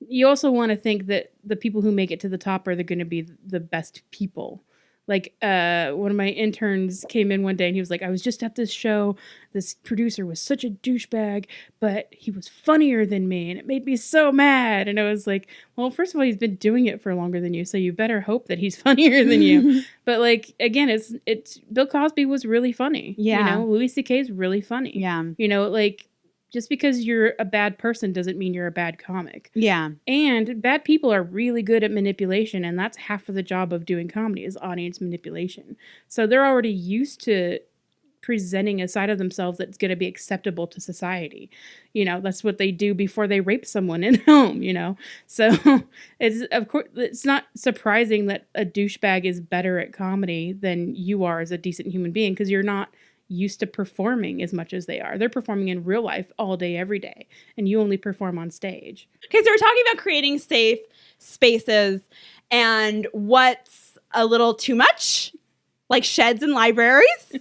you also want to think that the people who make it to the top are going to be the best people. Like one of my interns came in one day and he was like, I was just at this show. This producer was such a douchebag, but he was funnier than me and it made me so mad. And I was like, well, first of all, he's been doing it for longer than you, so you better hope that he's funnier than you. But like, again, it's Bill Cosby was really funny. Louis C.K. is really funny. Like, just because you're a bad person doesn't mean you're a bad comic. And bad people are really good at manipulation, and that's half of the job of doing comedy is audience manipulation. So they're already used to presenting a side of themselves that's going to be acceptable to society. That's what they do before they rape someone in home, So it's not surprising that a douchebag is better at comedy than you are as a decent human being, because you're not used to performing as much as they are. They're performing in real life all day, every day, and you only perform on stage. Okay, so we're talking about creating safe spaces and what's a little too much, like sheds and libraries,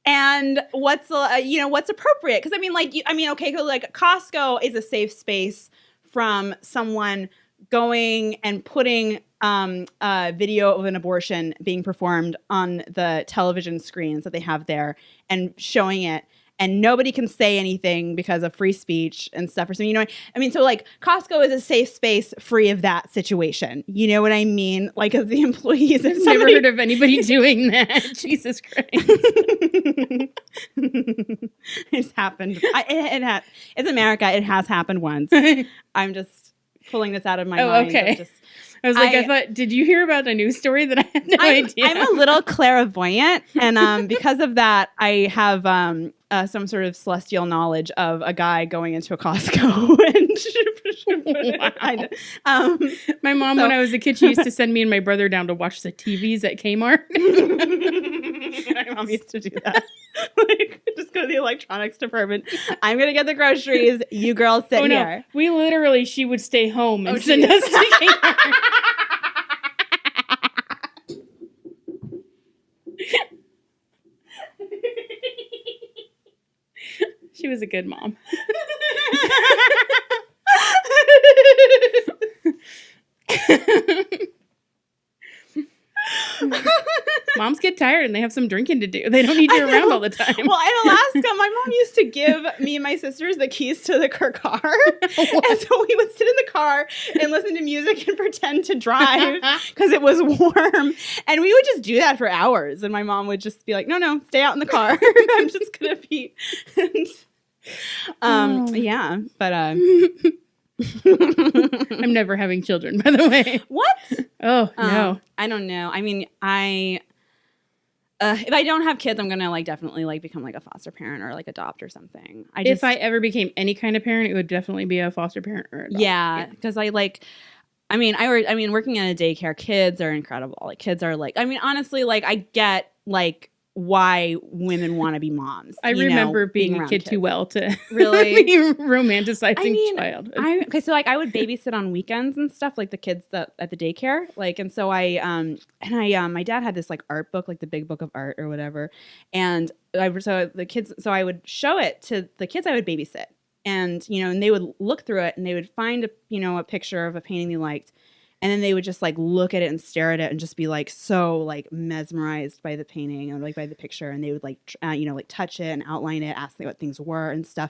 and what's what's appropriate. Because like Costco is a safe space from someone going and putting a video of an abortion being performed on the television screens that they have there and showing it, and nobody can say anything because of free speech and stuff or something. So like Costco is a safe space free of that situation. You know what I mean? Like, as the employees, I've never heard of anybody doing that. Jesus Christ. It's happened. It's America. It has happened once. I'm just pulling this out of my mind. Okay. I was like, I thought, did you hear about the news story that I had no idea? I'm a little clairvoyant, and because of that, I have some sort of celestial knowledge of a guy going into a Costco. Wow. My mom, when I was a kid, she used to send me and my brother down to watch the TVs at Kmart. My mom used to do that. Like, just go to the electronics department. I'm going to get the groceries. You girls sit here. She would stay home and send us to Kmart. She was a good mom. Moms get tired and they have some drinking to do. They don't need you around all the time. Well, in Alaska, my mom used to give me and my sisters the keys to her car. And so we would sit in the car and listen to music and pretend to drive because it was warm. And we would just do that for hours. And my mom would just be like, no, stay out in the car. I'm just going to be... Yeah, but... I'm never having children, by the way. What? Oh, no. I don't know. I mean, if I don't have kids, I'm gonna definitely become a foster parent or adopt or something. If I ever became any kind of parent, it would definitely be a foster parent or adopt. Yeah, because working in a daycare, kids are incredible. Kids are honestly, I get why women want to be moms. I remember being a kid too well to really be romanticizing childhood. I would babysit on weekends and stuff, the kids that at the daycare, and so my dad had this art book, the Big Book of Art or whatever, and I would show it to the kids I would babysit, and and they would look through it and they would find a picture of a painting they liked. And then they would just like look at it and stare at it and just be like so like mesmerized by the painting and like by the picture. And they would like, like touch it and outline it, ask what things were and stuff.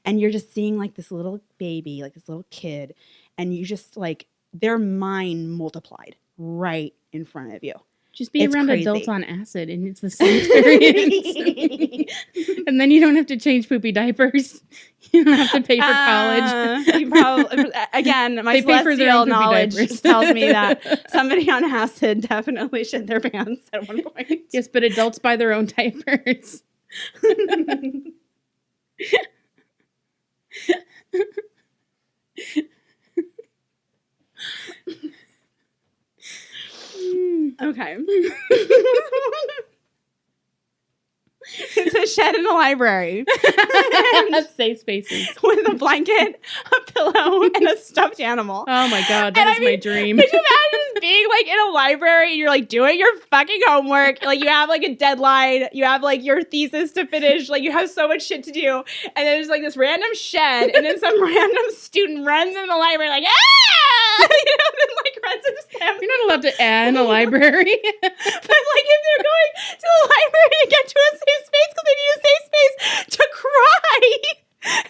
And you're just seeing like this little baby, like this little kid. And you just like their mind multiplied right in front of you. Just be It's around crazy. adults on acid and it's the same experience. And then you don't have to change poopy diapers. You don't have to pay for college. You probably, again, my They pay for their celestial own poopy knowledge diapers. tells me that somebody on acid definitely shit their pants at one point. Yes, but adults buy their own diapers. Okay. It's a shed in a library Safe spaces. with a blanket, a pillow, and a stuffed animal. Oh my god, And that I is my mean, dream. Could you imagine just being like in a library and you're like doing your fucking homework? Like you have like a deadline, you have like your thesis to finish, like you have so much shit to do. And then there's like this random shed, and then some random student runs in the library like, ah! Then like runs into Sam. You're not allowed to in a library. But like if they're going to the library to get to a safe space because they need a safe space to cry,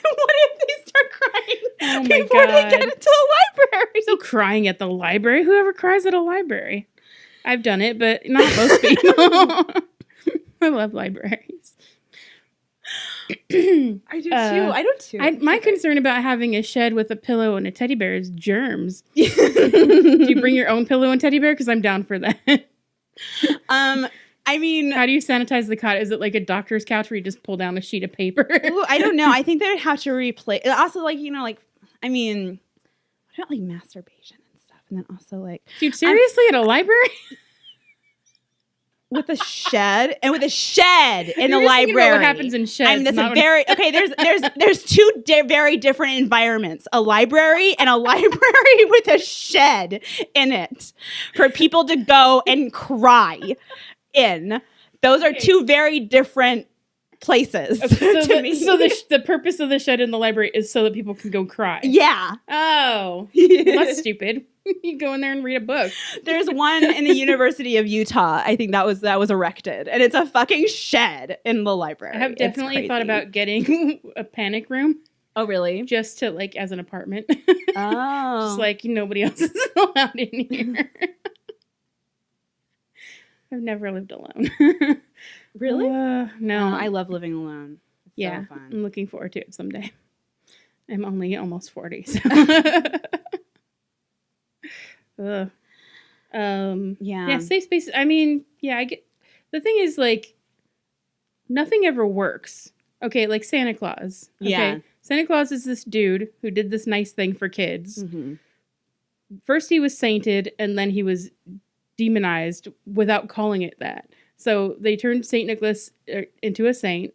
what if they start crying Oh my before they God. get into the library? No crying at the library. Whoever cries at a library? I've done it, but not most people. I love libraries. I do too. I do too. My concern about having a shed with a pillow and a teddy bear is germs. Do you bring your own pillow and teddy bear? Because I'm down for that. I mean, How do you sanitize the cot? Is it like a doctor's couch where you just pull down a sheet of paper? ooh, I don't know. I think they would have to replace. Also, like I mean, what about like masturbation and stuff, and then also like Dude, seriously, at a library? with a shed and with a shed in You're a just thinking about library. what happens in sheds. I mean, that's not a what- very okay. There's two very different environments: a library and a library with a shed in it for people to go and cry in. Those are two very different places to me. So the purpose of the shed in the library is so that people can go cry. Yeah. Oh, well, that's stupid. You go in there and read a book. There's one in the University of Utah. I think that was erected, and it's a fucking shed in the library. I have It's definitely thought crazy. about getting a panic room Oh, really? just to like as an apartment. Oh, Just like nobody else is allowed in here. I've never lived alone. really? No. I love living alone. It's yeah, so fun. I'm looking forward to it someday. I'm only almost 40, so. Ugh. Yeah, safe spaces. I mean, yeah, I get. The thing is, like, nothing ever works. Okay, like Santa Claus. Okay? Yeah. Santa Claus is this dude who did this nice thing for kids. Mhm. First he was sainted, and then he was demonized without calling it that. So they turned Saint Nicholas into a saint,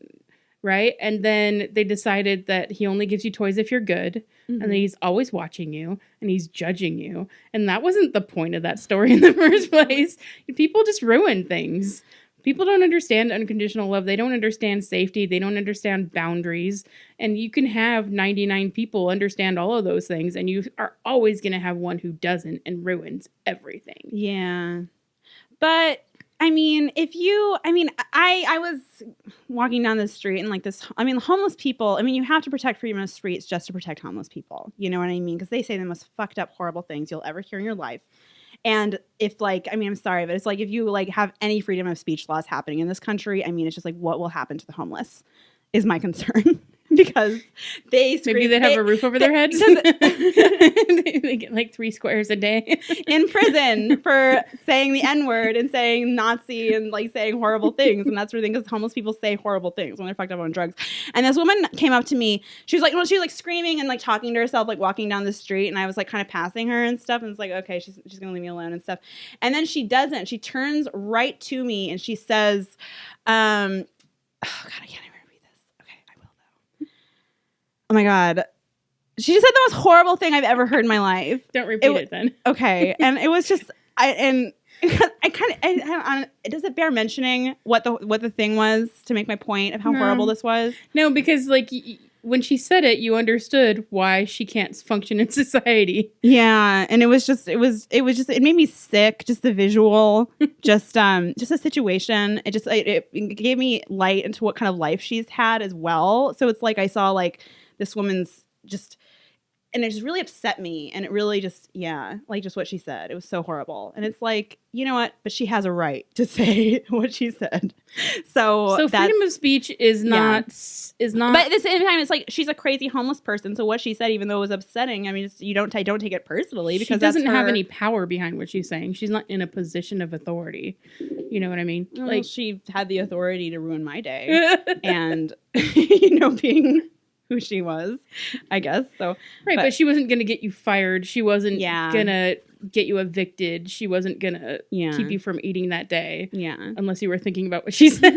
right? And then they decided that he only gives you toys if you're good, and that he's always watching you, and he's judging you. And that wasn't the point of that story in the first place. People just ruin things. People don't understand unconditional love. They don't understand safety. They don't understand boundaries. And you can have 99 people understand all of those things, and you are always going to have one who doesn't and ruins everything. Yeah. But I mean, I was walking down the street and like homeless people, you have to protect freedom of streets just to protect homeless people. You know what I mean? Because they say the most fucked up, horrible things you'll ever hear in your life. And if I'm sorry, but it's like if you like have any freedom of speech laws happening in this country, it's just like what will happen to the homeless is my concern. Because they scream, Maybe they have a roof over their heads. They get like 3 squares a day. in prison for saying the N-word and saying Nazi and like saying horrible things. And that's the thing, because homeless people say horrible things when they're fucked up on drugs. And this woman came up to me. She was like screaming and like talking to herself, like walking down the street. And I was like kind of passing her and stuff. And it's like, okay, she's going to leave me alone and stuff. And then she doesn't. She turns right to me and she says, oh God, I can't even repeat this. Okay, I will though. Oh my God. She just said the most horrible thing I've ever heard in my life. Don't repeat it then. Okay. And it was just, does it bear mentioning what the thing was to make my point of how horrible this was? No, because like when she said it, you understood why she can't function in society. Yeah, and it made me sick. Just the visual, just a situation. It gave me light into what kind of life she's had as well. So it's like I saw like this woman's just. And it just really upset me. And it really just, like just what she said. It was so horrible. And it's like, you know what? But she has a right to say what she said. So freedom of speech is not. But at the same time, it's like she's a crazy homeless person. So what she said, even though it was upsetting, I mean, I don't take it personally because she doesn't have any power behind what she's saying. She's not in a position of authority. You know what I mean? Well, like she had the authority to ruin my day. And, being who she was, I guess. So right, but she wasn't gonna get you fired. She wasn't gonna get you evicted. She wasn't gonna keep you from eating that day. Yeah. Unless you were thinking about what she said.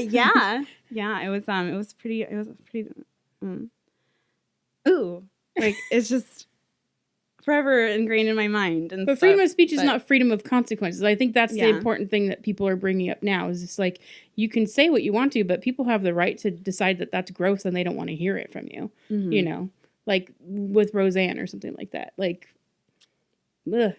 Yeah. It was pretty ooh. Like it's just forever ingrained in my mind. And but freedom of speech is not freedom of consequences. I think that's the important thing that people are bringing up now is just like, you can say what you want to, but people have the right to decide that that's gross and they don't want to hear it from you. Mm-hmm. You know, like with Roseanne or something like that. Like, the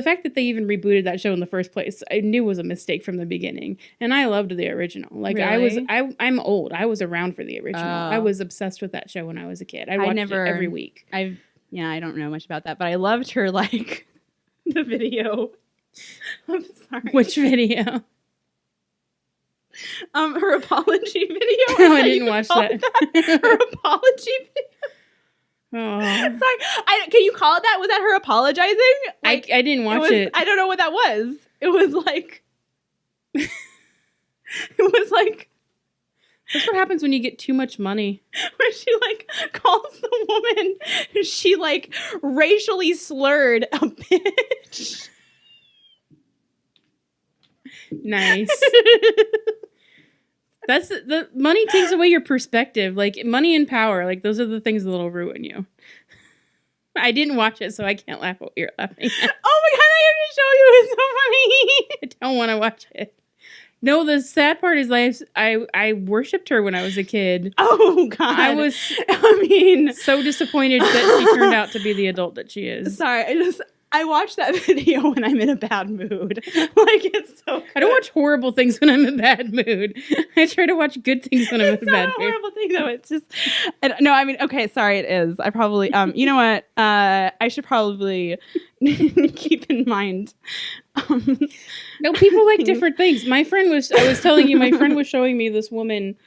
fact that they even rebooted that show in the first place, I knew was a mistake from the beginning. And I loved the original. Like really? I'm old. I was around for the original. I was obsessed with that show when I was a kid. I watched it every week. I don't know much about that, but I loved her, like, the video. I'm sorry. Which video? Her apology video. No, I didn't watch that. Her apology video. Oh. Sorry. Can you call it that? Was that her apologizing? Like, I didn't watch it. I don't know what that was. It was like... it was like... That's what happens when you get too much money. Where she, like, calls the woman, she, like, racially slurred a bitch. Nice. That's the money takes away your perspective. Like, money and power, like, those are the things that'll ruin you. I didn't watch it, so I can't laugh at what you're laughing at. Oh my god, I have to show you. It's so funny. I don't want to watch it. No, the sad part is I worshipped her when I was a kid. Oh, God. I was so disappointed that she turned out to be the adult that she is. Sorry, I watch that video when I'm in a bad mood. Like, it's so good. I don't watch horrible things when I'm in a bad mood. I try to watch good things when I'm in a bad mood. It's not a horrible thing, though. It's just... No, I mean, okay, sorry, it is. I probably... you know what? I should probably keep in mind... No, people like different things. I was telling you, my friend was showing me this woman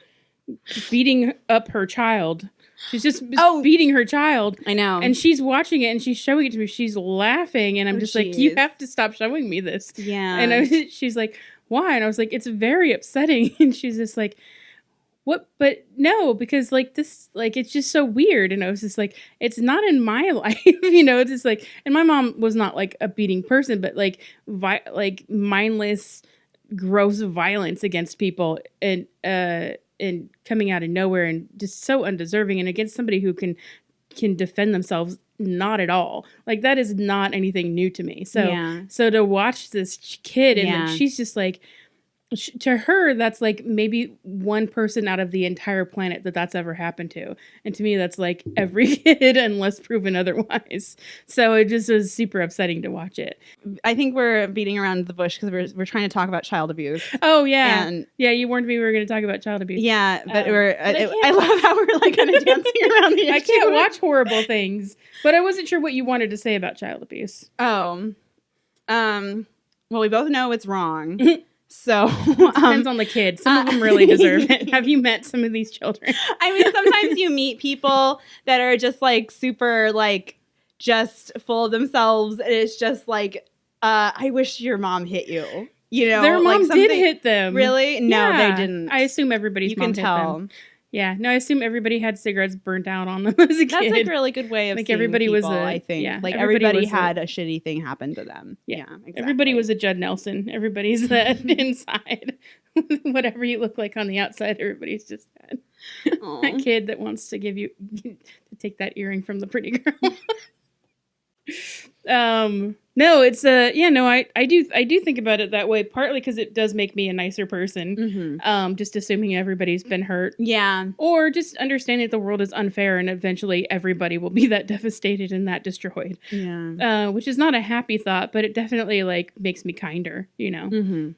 beating up her child. She's just beating her child. I know. And she's watching it and she's showing it to me. She's laughing. And I'm just like, you have to stop showing me this. Yeah. And she's like, why? And I was like, it's very upsetting. And she's just like, what? But no, because like this, like, it's just so weird. And I was just like, it's not in my life. You know, it's just like, and my mom was not like a beating person, but like, mindless, gross violence against people. And coming out of nowhere and just so undeserving and against somebody who can defend themselves, not at all. Like, that is not anything new to me. So to watch this kid and then she's just like, to her, that's like maybe one person out of the entire planet that's ever happened to. And to me, that's like every kid unless proven otherwise. So it just was super upsetting to watch it. I think we're beating around the bush because we're trying to talk about child abuse. Oh, yeah. And you warned me we were going to talk about child abuse. Yeah, but I love how we're like kind of dancing around the issue. I can't watch horrible things, but I wasn't sure what you wanted to say about child abuse. Oh. Well, we both know it's wrong. So depends on the kid. Some of them really deserve it. Have you met some of these children? I mean, sometimes you meet people that are just like super like just full of themselves, and it's just like, I wish your mom hit you. You know, their mom did hit them. Really? No, they didn't. I assume everybody's mom hit them. Yeah, no, I assume everybody had cigarettes burnt out on them as a kid. That's like a really good way of like everybody people, was I think. Like everybody had a shitty thing happen to them. Yeah, exactly. Everybody was a Judd Nelson. Everybody's that inside. Whatever you look like on the outside, everybody's just that. That kid that wants to take that earring from the pretty girl. No, it's I do think about it that way, partly because it does make me a nicer person. Just assuming everybody's been hurt. Yeah. Or just understanding that the world is unfair and eventually everybody will be that devastated and that destroyed. Yeah. Which is not a happy thought, but it definitely like makes me kinder, you know.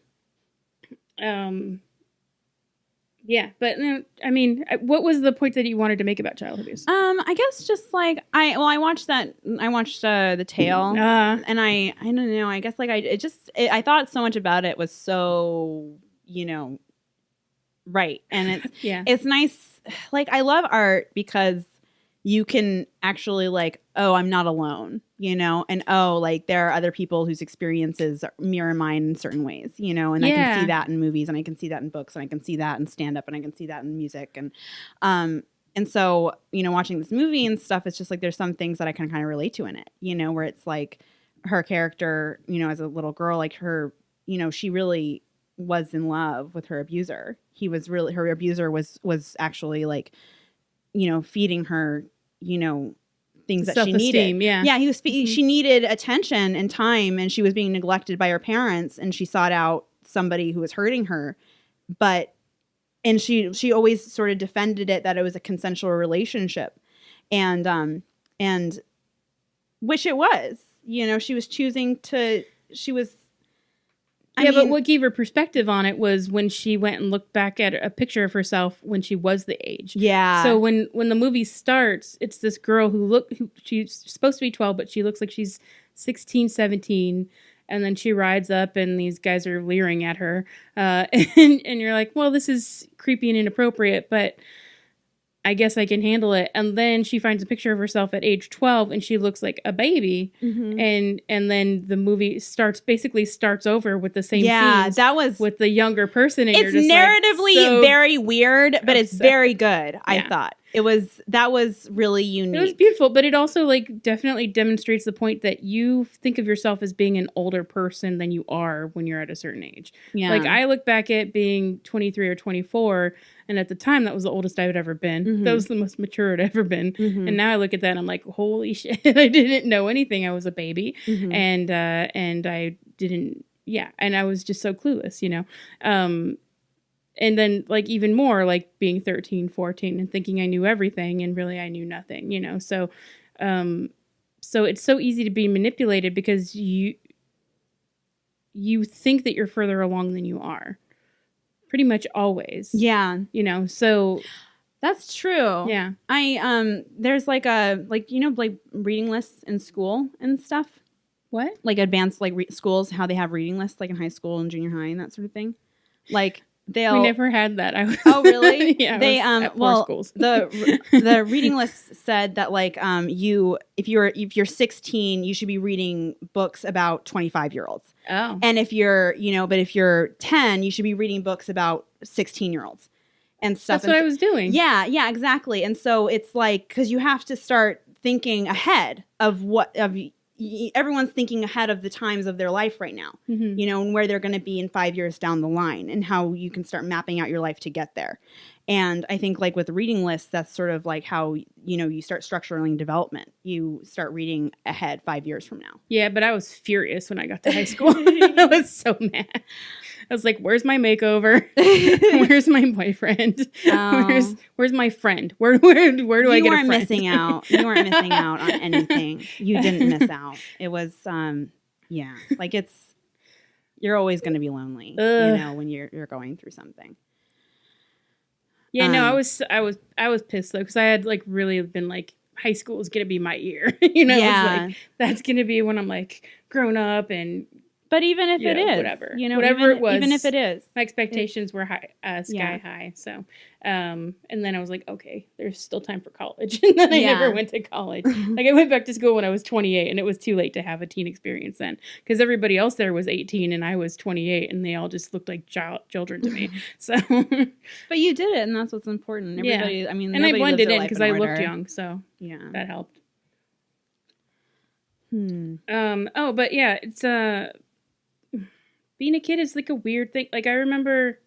Yeah, but I mean, what was the point that you wanted to make about child abuse? I guess just like I watched The Tale, and I don't know. I guess like I thought so much about it was so, you know, right, and it's it's nice. Like I love art because you can actually like, oh, I'm not alone, you know, and oh, like there are other people whose experiences mirror mine in certain ways, you know, and I can see that in movies, and I can see that in books, and I can see that in stand up, and I can see that in music, and so, you know, watching this movie and stuff, it's just like there's some things that I can kind of relate to in it, you know, where it's like her character, you know, as a little girl, like her, you know, she really was in love with her abuser. Her abuser was actually like, you know, feeding her, you know, things that she needed. Yeah, he was. She needed attention and time, and she was being neglected by her parents, and she sought out somebody who was hurting her, and she always sort of defended it that it was a consensual relationship, and which it was. You know, she was choosing to. She was. But what gave her perspective on it was when she went and looked back at a picture of herself when she was the age. Yeah. So when the movie starts, it's this girl who she's supposed to be 12, but she looks like she's 16, 17. And then she rides up and these guys are leering at her. And you're like, well, this is creepy and inappropriate, but I guess I can handle it. And then she finds a picture of herself at age 12 and she looks like a baby. And then the movie starts over with the same scenes that was with the younger person. And it's narratively very weird, but it's very good. I thought that was really unique. It was beautiful, but it also like definitely demonstrates the point that you think of yourself as being an older person than you are when you're at a certain age. Yeah. Like I look back at being 23 or 24, and at the time that was the oldest I had ever been. That was the most mature I'd ever been. And now I look at that and I'm like, holy shit, I didn't know anything. I was a baby. And I didn't, and I was just so clueless, you know? And then, like, even more, like, being 13, 14 and thinking I knew everything and really I knew nothing, you know? So it's so easy to be manipulated because you think that you're further along than you are. Pretty much always. Yeah. You know, so... That's true. Yeah. There's, like, you know, like, reading lists in school and stuff. What? Like, advanced, like, schools, how they have reading lists, like, in high school and junior high and that sort of thing. Like... We never had that. Oh, really? Yeah. They at poor schools. the reading list said that like if you're 16, you should be reading books about 25-year-olds. Oh. And if you're 10, you should be reading books about 16-year-olds and stuff. That's what I was doing. Yeah, exactly. And so it's like because you have to start thinking ahead of everyone's thinking ahead of the times of their life right now, you know, and where they're going to be in 5 years down the line and how you can start mapping out your life to get there. And I think like with reading lists, that's sort of like how, you know, you start structuring development. You start reading ahead 5 years from now. Yeah, but I was furious when I got to high school. I was so mad. I was like, where's my makeover? Where's my boyfriend? Oh. Where's my friend? Where do I get a friend? You weren't missing out. You weren't missing out on anything. You didn't miss out. It was, like you're always going to be lonely, you know, when you're going through something. Yeah, no, I was pissed though because I had like really been like high school is going to be my year. You know, yeah. It was like that's going to be when I'm like grown up and. But even if it is, whatever, you know, whatever it was, even if it is, my expectations were high, sky high. So, and then I was like, okay, there's still time for college. And then I never went to college. Like I went back to school when I was 28 and it was too late to have a teen experience then because everybody else there was 18 and I was 28 and they all just looked like children to me. So, but you did it and that's what's important. Everybody, I mean, and I blended in because I looked young. So that helped. But yeah, it's, being a kid is like a weird thing. Like I remember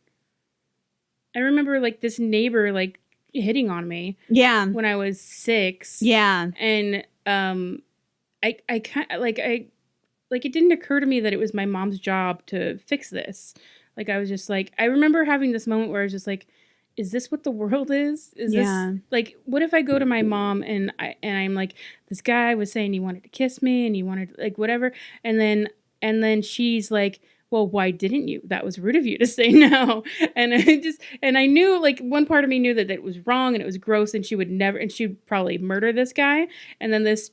like this neighbor like hitting on me. Yeah. When I was 6. Yeah. And I I kind of like it didn't occur to me that it was my mom's job to fix this. Like I was just like, I remember having this moment where I was just like, is this what the world is? Is this like, what if I go to my mom and I'm like, this guy was saying he wanted to kiss me and he wanted like whatever, and then she's like, well, why didn't you? That was rude of you to say no. And I knew, like, one part of me knew that it was wrong and it was gross and she'd probably murder this guy. And then this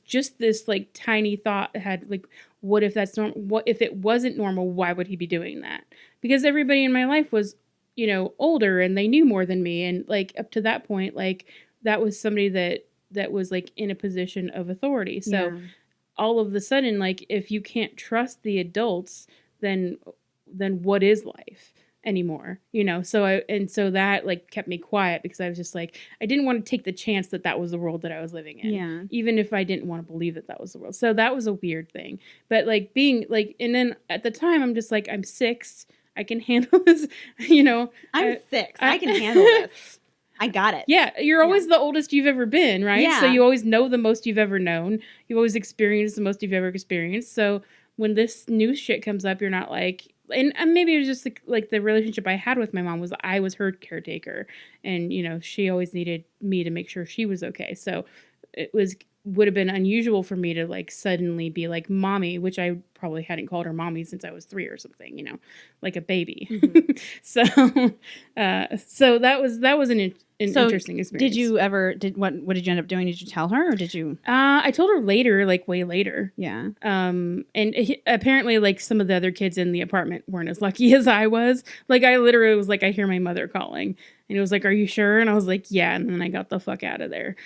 like tiny thought had like, what if that's normal? What if it wasn't normal? Why would he be doing that? Because everybody in my life was, you know, older and they knew more than me. And like up to that point, like that was somebody that was like in a position of authority. So all of a sudden, like if you can't trust the adults, then what is life anymore, you know? So that like kept me quiet because I was just like, I didn't want to take the chance that was the world that I was living in, even if I didn't want to believe that was the world. So that was a weird thing. But like being like, and then at the time I'm just like, I'm 6, I can handle this, you know. I'm 6, I can handle this. I got it. Yeah, you're always the oldest you've ever been, right? Yeah. So you always know the most you've ever known. You've always experienced the most you've ever experienced. So when this new shit comes up, you're not like, and maybe it was just like the relationship I had with my mom was I was her caretaker, and you know she always needed me to make sure she was okay. So it would have been unusual for me to like suddenly be like mommy, which I probably hadn't called her mommy since I was 3 or something, you know, like a baby. Mm-hmm. so that was an interesting experience. Did you ever what did you end up doing? Did you tell her or did you? I told her later, like way later. Yeah. And apparently like some of the other kids in the apartment weren't as lucky as I was. Like I literally was like, I hear my mother calling, and it was like, are you sure? And I was like, yeah. And then I got the fuck out of there.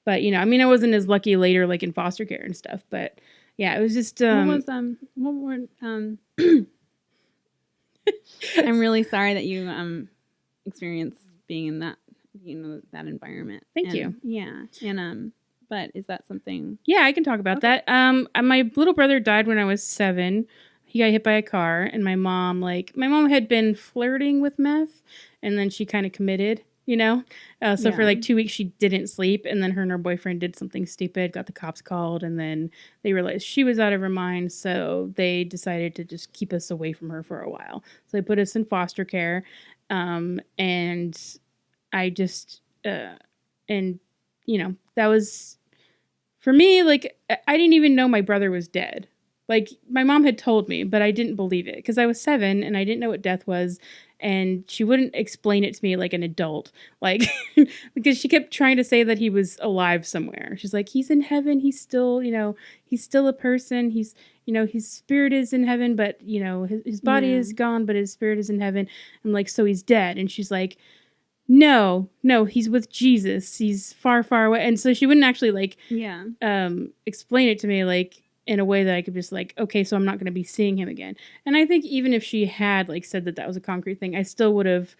But you know, I mean, I wasn't as lucky later, like in foster care and stuff. But yeah, it was just. I'm really sorry that you experienced being in that, you know, that environment. Thank you. Yeah, and but is that something? Yeah, I can talk about that. My little brother died when I was 7. He got hit by a car, and my mom had been flirting with meth, and then she kind of committed. You know, for like 2 weeks she didn't sleep, and then her and her boyfriend did something stupid, got the cops called, and then they realized she was out of her mind, so they decided to just keep us away from her for a while. So they put us in foster care, and I just and you know, that was for me, like I didn't even know my brother was dead. Like my mom had told me, but I didn't believe it because I was 7 and I didn't know what death was. And she wouldn't explain it to me like an adult, like, because she kept trying to say that he was alive somewhere. She's like, he's in heaven. He's still, you know, he's still a person. He's, you know, his spirit is in heaven, but, you know, his body is gone, but his spirit is in heaven. I'm like, so he's dead. And she's like, no, he's with Jesus. He's far, far away. And so she wouldn't actually like, explain it to me like, in a way that I could just like, okay, so I'm not going to be seeing him again. And I think even if she had like said that was a concrete thing, I still would have,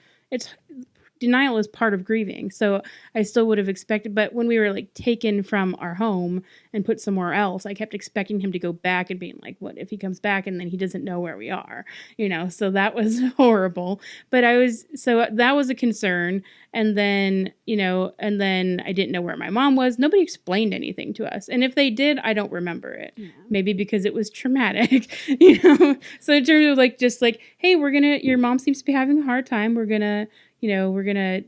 denial is part of grieving. So I still would have expected, but when we were like taken from our home and put somewhere else, I kept expecting him to go back and being like, what if he comes back and then he doesn't know where we are, you know? So that was horrible, but that was a concern. And then, you know, I didn't know where my mom was. Nobody explained anything to us. And if they did, I don't remember it. Yeah. Maybe because it was traumatic, you know? So in terms of like, just like, hey, your mom seems to be having a hard time. We're going to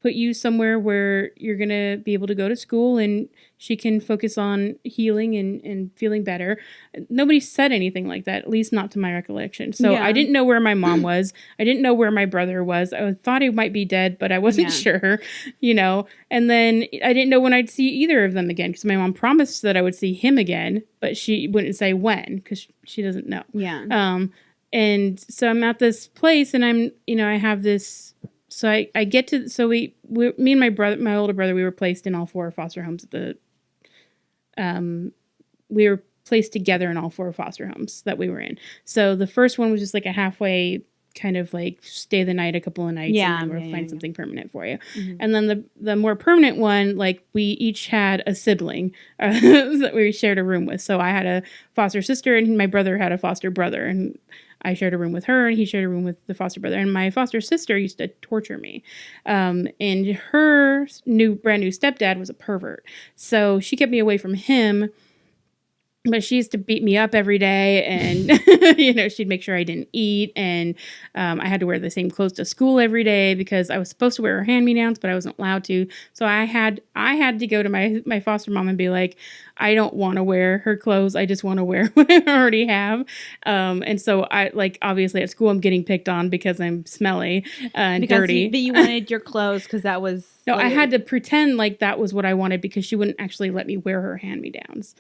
put you somewhere where you're going to be able to go to school and she can focus on healing and feeling better. Nobody said anything like that, at least not to my recollection. So I didn't know where my mom was. I didn't know where my brother was. I thought he might be dead, but I wasn't sure, you know. And then I didn't know when I'd see either of them again because my mom promised that I would see him again, but she wouldn't say when because she doesn't know. Yeah. And so I'm at this place and I'm, you know, I have this, so I get to, so me and my older brother, we were placed in all 4 foster homes we were placed together in all 4 foster homes that we were in. So the first one was just like a halfway kind of like stay the night, a couple of nights, and then we'll find something permanent for you. Mm-hmm. And then the more permanent one, like we each had a sibling that we shared a room with. So I had a foster sister and my brother had a foster brother, and I shared a room with her and he shared a room with the foster brother. And my foster sister used to torture me. And her brand new stepdad was a pervert. So she kept me away from him. But she used to beat me up every day, and she'd make sure I didn't eat, and I had to wear the same clothes to school every day because I was supposed to wear her hand-me-downs, but I wasn't allowed to. So I had to go to my foster mom and be like, I don't want to wear her clothes. I just want to wear what I already have. And so I obviously at school I'm getting picked on because I'm smelly and dirty. But you wanted your clothes because that was no. I had to pretend like that was what I wanted because she wouldn't actually let me wear her hand-me-downs.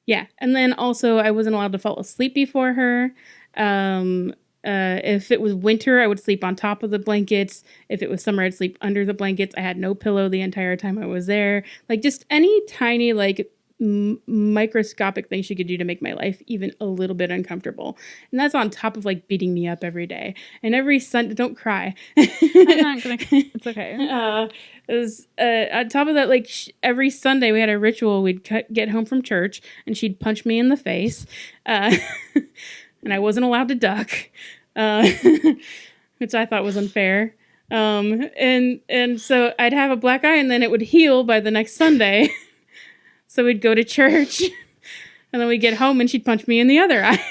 Yeah, and then also I wasn't allowed to fall asleep before her. If it was winter, I would sleep on top of the blankets. If it was summer, I'd sleep under the blankets. I had no pillow the entire time I was there. Just any tiny, microscopic thing she could do to make my life even a little bit uncomfortable. And that's on top of, beating me up every day. And every Sunday, don't cry. I'm not gonna. It's okay. On top of that, every Sunday we had a ritual. We'd get home from church, and she'd punch me in the face. And I wasn't allowed to duck. Which I thought was unfair. And so I'd have a black eye and then it would heal by the next Sunday. So we'd go to church and then we'd get home and she'd punch me in the other eye.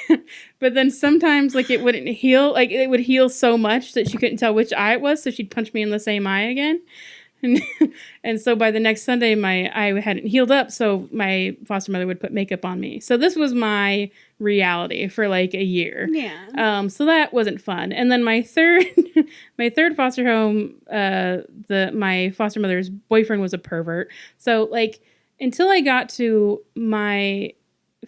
But then sometimes it wouldn't heal. It would heal so much that she couldn't tell which eye it was. So she'd punch me in the same eye again. And so by the next Sunday, my eye hadn't healed up, so my foster mother would put makeup on me. So this was my reality for a year. Yeah. So that wasn't fun. And then my third foster home, my foster mother's boyfriend was a pervert. So until I got to my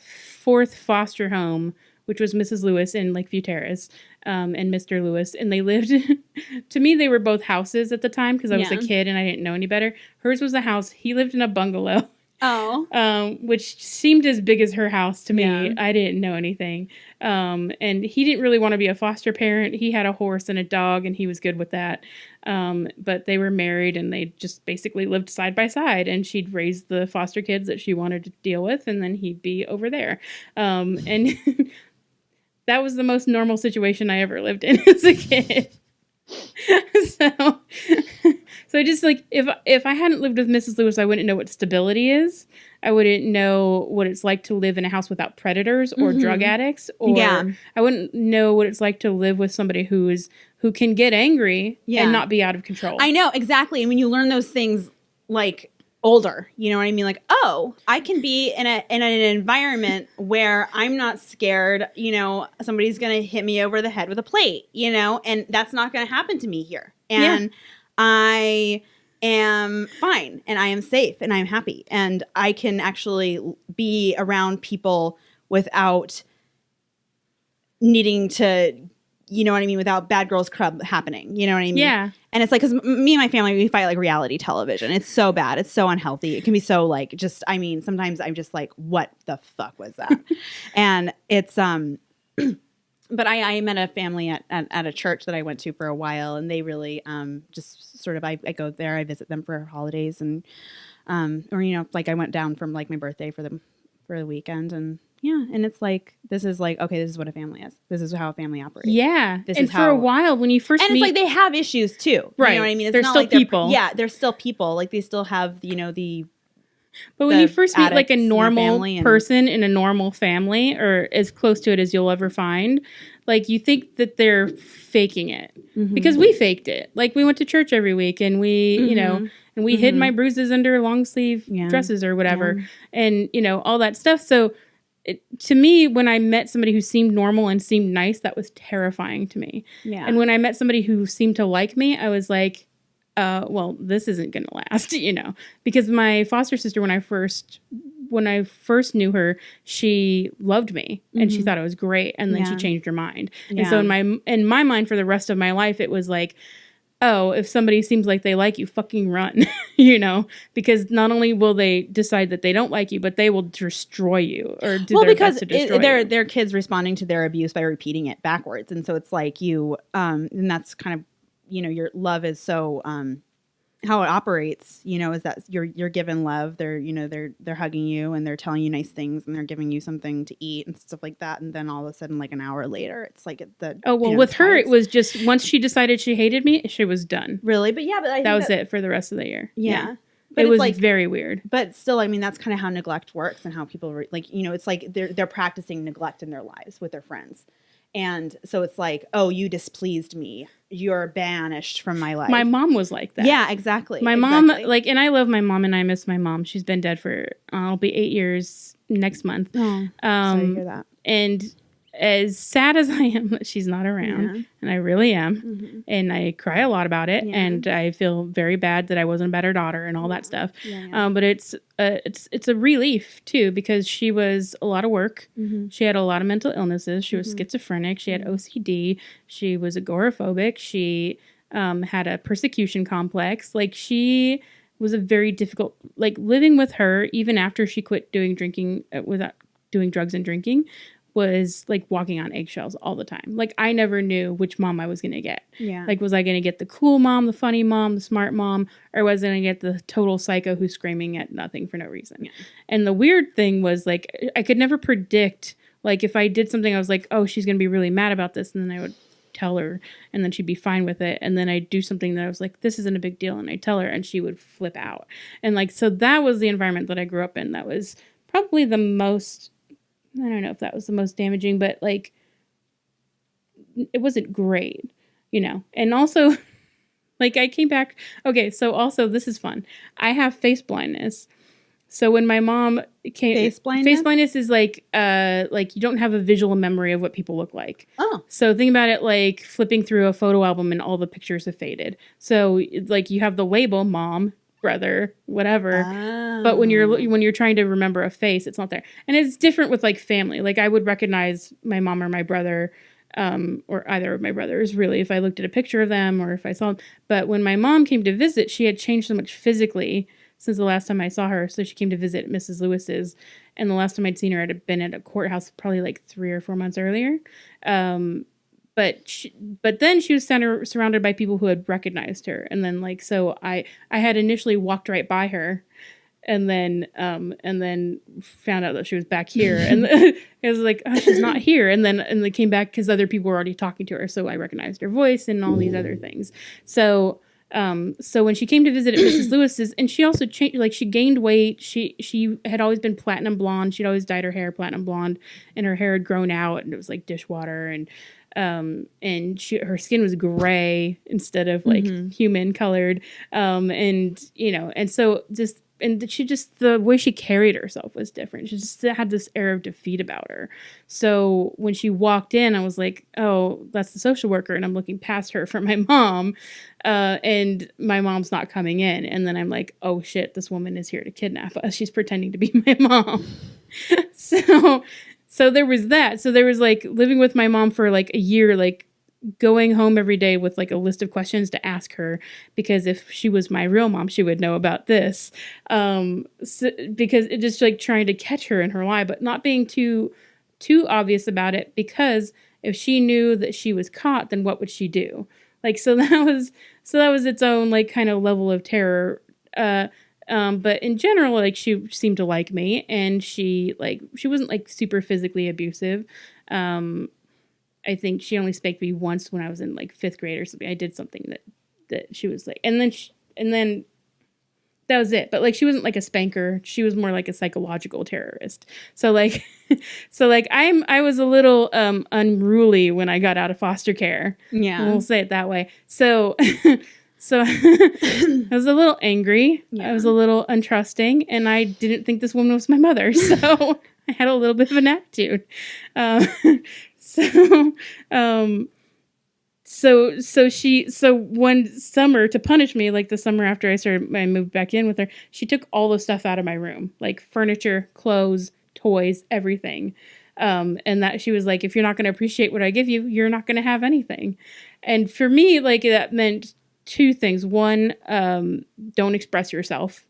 fourth foster home, which was Mrs. Lewis in Lakeview Terrace, and Mr. Lewis. And they lived, to me, they were both houses at the time because I was a kid and I didn't know any better. Hers was a house. He lived in a bungalow. Oh. Which seemed as big as her house to me. Yeah. I didn't know anything. And he didn't really want to be a foster parent. He had a horse and a dog and he was good with that. But they were married and they just basically lived side by side, and she'd raise the foster kids that she wanted to deal with, and then he'd be over there. And that was the most normal situation I ever lived in as a kid. So just if I hadn't lived with Mrs. Lewis, I wouldn't know what stability is. I wouldn't know what it's like to live in a house without predators or drug addicts, or I wouldn't know what it's like to live with somebody who can get angry and not be out of control. I know, exactly. And when you learn those things older, you know what I mean? I can be in an environment where I'm not scared, somebody's going to hit me over the head with a plate, and that's not going to happen to me here. And I am fine and I am safe and I'm happy and I can actually be around people without needing to, without bad girls club happening, you know what I mean? Yeah. And it's because me and my family, we fight reality television. It's so bad. It's so unhealthy. It can be so sometimes I'm just what the fuck was that? And it's, but I met a family at a church that I went to for a while, and they really just sort of, I go there, I visit them for holidays, and I went down from my birthday for the weekend, and and it's this is okay, this is what a family is. This is how a family operates. Yeah, for a while when you first meet, it's they have issues too, right? You know what I mean? It's they're not still people. They're still people. They still have the. But when you first meet a normal person in a normal family, or as close to it as you'll ever find, you think that they're faking it because we faked it. We went to church every week and we, and we hid my bruises under long sleeve dresses or whatever, and all that stuff. So to me, when I met somebody who seemed normal and seemed nice, that was terrifying to me. Yeah. And when I met somebody who seemed to like me, I was like, well, this isn't going to last, because my foster sister, when I first knew her, she loved me and she thought it was great. And then she changed her mind. Yeah. And so in my mind for the rest of my life, it was oh, if somebody seems like they like you, fucking run, because not only will they decide that they don't like you, but they will destroy you or do their best to destroy you. They're kids responding to their abuse by repeating it backwards. And so it's and that's kind of, your love is so, how it operates, is that you're given love. They're hugging you and they're telling you nice things and they're giving you something to eat and stuff like that. And then all of a sudden, an hour later, it's with her, it was just once she decided she hated me, she was done. Really? But I think that was it for the rest of the year. Yeah. But it it's was very weird. But still, I mean, that's kind of how neglect works and how people like, you know, it's like they're practicing neglect in their lives with their friends. And so it's like, oh, you displeased me. You're banished from my life. My mom was like that. Yeah, exactly. My mom, like, and I love my mom and I miss my mom. She's been dead for, I'll be 8 years next month. Oh, sorry to hear that. And as sad as I am that she's not around, and I really am, and I cry a lot about it, and I feel very bad that I wasn't a better daughter and all that stuff. But it's a relief too, because she was a lot of work. She had a lot of mental illnesses. She was schizophrenic. She had OCD. She was agoraphobic. She had a persecution complex. Like, she was a very difficult, like, living with her, even after she quit doing drinking, without doing drugs and drinking, was like walking on eggshells all the time. Like, I never knew which mom I was going to get. Yeah. Like, was I going to get the cool mom, the funny mom, the smart mom, or was I going to get the total psycho who's screaming at nothing for no reason? Yeah. And the weird thing was, like, I could never predict, like, if I did something, I was like, oh, she's going to be really mad about this. And then I would tell her, and then she'd be fine with it. And then I'd do something that I was like, this isn't a big deal. And I'd tell her, and she would flip out. And, like, so that was the environment that I grew up in. That was probably the most, I don't know if that was the most damaging, but, like, it wasn't great, you know? And also, like, I came back. Okay, so also, this is fun. I have face blindness. So when my mom came, face blindness is like you don't have a visual memory of what people look like. Oh. So think about it like flipping through a photo album and all the pictures have faded. So, like, you have the label mom, brother, whatever. Oh. But when you're trying to remember a face, it's not there. And it's different with, like, family. Like, I would recognize my mom or my brother, or either of my brothers, really, if I looked at a picture of them or if I saw them. But when my mom came to visit, she had changed so much physically since the last time I saw her. So she came to visit Mrs. Lewis's, and the last time I'd seen her, had been at a courthouse probably like 3 or 4 months earlier. But then she was surrounded by people who had recognized her. And then, like, so I had initially walked right by her, and then found out that she was back here. And it was like, oh, she's not here. And they came back because other people were already talking to her. So I recognized her voice and all these other things. So when she came to visit at Mrs. Lewis's, and she also changed, like, she gained weight. She had always been platinum blonde. She'd always dyed her hair platinum blonde, and her hair had grown out, and it was like dishwater. And her skin was gray instead of, like, human colored. And, you know, and so the way she carried herself was different. She just had this air of defeat about her. So when she walked in, I was like, oh, that's the social worker. And I'm looking past her for my mom. And my mom's not coming in. And then I'm like, oh shit, this woman is here to kidnap us. She's pretending to be my mom. So there was that. So there was, like, living with my mom for, like, a year, like, going home every day with, like, a list of questions to ask her, because if she was my real mom, she would know about this. Because it just, like, trying to catch her in her lie, but not being too obvious about it, because if she knew that she was caught, then what would she do? Like, so that was its own, like, kind of level of terror. But in general, like, she seemed to like me, and she wasn't, like, super physically abusive. I think she only spanked me once when I was in, like, 5th grade or something. I did something that she was like, and then that was it. But, like, she wasn't, like, a spanker. She was more like a psychological terrorist. So, like, I was a little unruly when I got out of foster care. Yeah, we'll say it that way. So I was a little angry. Yeah. I was a little untrusting, and I didn't think this woman was my mother. So I had a little bit of an attitude. So one summer, to punish me, like the summer after I moved back in with her, she took all the stuff out of my room, like furniture, clothes, toys, everything. And that she was like, if you're not going to appreciate what I give you, you're not going to have anything. And for me, like, that meant 2 things. One, don't express yourself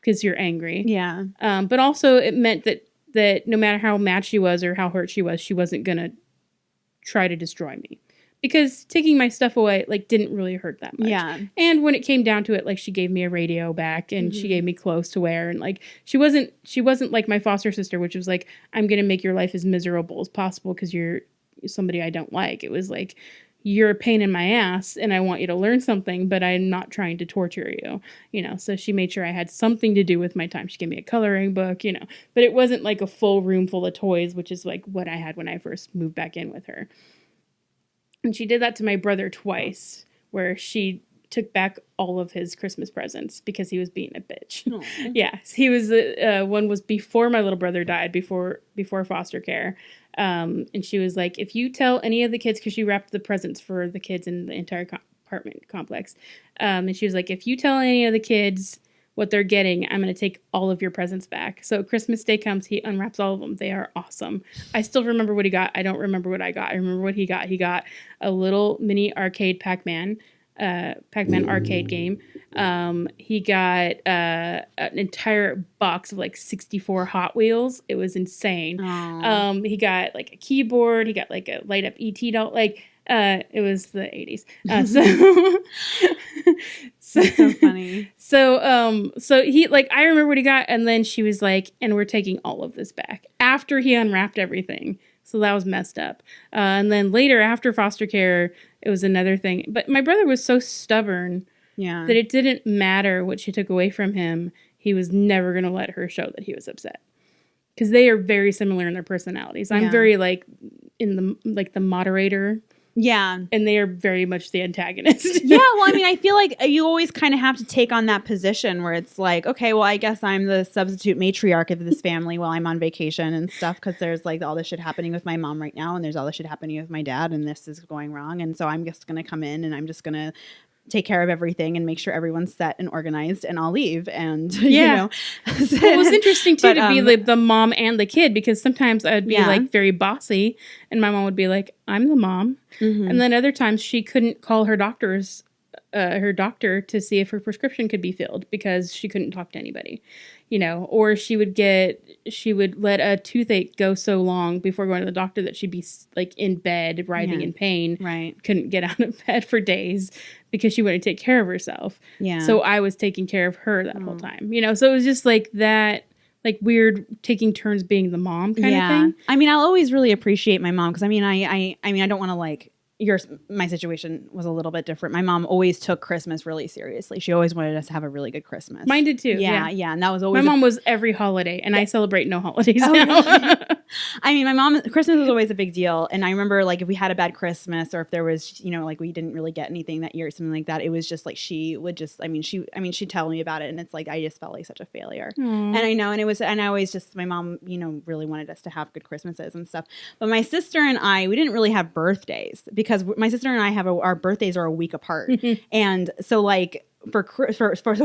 because you're angry. Yeah. But also it meant that no matter how mad she was or how hurt she wasn't going to try to destroy me, because taking my stuff away, like, didn't really hurt that much. Yeah. And when it came down to it, like, she gave me a radio back, and she gave me clothes to wear, and, like, she wasn't like my foster sister, which was like, I'm going to make your life as miserable as possible because you're somebody I don't like. It was like, you're a pain in my ass and I want you to learn something, but I'm not trying to torture you, so she made sure I had something to do with my time. She gave me a coloring book, but it wasn't like a full room full of toys, which is like what I had when I first moved back in with her. And she did that to my brother twice, where she took back all of his Christmas presents because he was being a bitch. Yeah, he was one was before my little brother died, before foster care. And she was like, if you tell any of the kids, because she wrapped the presents for the kids in the entire apartment complex. And she was like, if you tell any of the kids what they're getting, I'm going to take all of your presents back. So Christmas Day comes, he unwraps all of them. They are awesome. I still remember what he got. I don't remember what I got. I remember what he got. He got a little mini arcade Pac-Man arcade game. He got an entire box of like 64 Hot Wheels. It was insane. He got like a keyboard. He got like a light up ET doll. Like it was the 80s. So That's so funny. So he, like, I remember what he got, and then she was like, and we're taking all of this back after he unwrapped everything. So that was messed up. And then later, after foster care, it was another thing. But my brother was so stubborn that it didn't matter what she took away from him. He was never going to let her show that he was upset. Because they are very similar in their personalities. I'm very, like, the moderator. Yeah. And they are very much the antagonist. Yeah, well, I mean, I feel like you always kind of have to take on that position where it's like, okay, well, I guess I'm the substitute matriarch of this family while I'm on vacation and stuff, because there's like all this shit happening with my mom right now, and there's all this shit happening with my dad, and this is going wrong. And so I'm just going to come in and I'm just going to take care of everything and make sure everyone's set and organized, and I'll leave. And, you know. Well, it was interesting, too, to be like the mom and the kid, because sometimes I'd be like very bossy, and my mom would be like, I'm the mom. Mm-hmm. And then other times she couldn't call her doctor to see if her prescription could be filled because she couldn't talk to anybody, or she would let a toothache go so long before going to the doctor that she'd be like in bed writhing in pain. Right. Couldn't get out of bed for days because she wouldn't take care of herself. Yeah. So I was taking care of her that whole time, so it was just like that, like weird taking turns being the mom kind of thing. I mean, I'll always really appreciate my mom, because I mean, I don't want to like, my situation was a little bit different. My mom always took Christmas really seriously. She always wanted us to have a really good Christmas. Mine did too. Yeah. And that was always my mom was every holiday, and I celebrate no holidays now. I mean, Christmas was always a big deal. And I remember like if we had a bad Christmas, or if there was, like we didn't really get anything that year or something like that, it was just like she would just, she'd tell me about it, and it's like I just felt like such a failure. And I know, and I always just, my mom, really wanted us to have good Christmases and stuff. But my sister and I, we didn't really have birthdays, because my sister and I our birthdays are a week apart. And so like for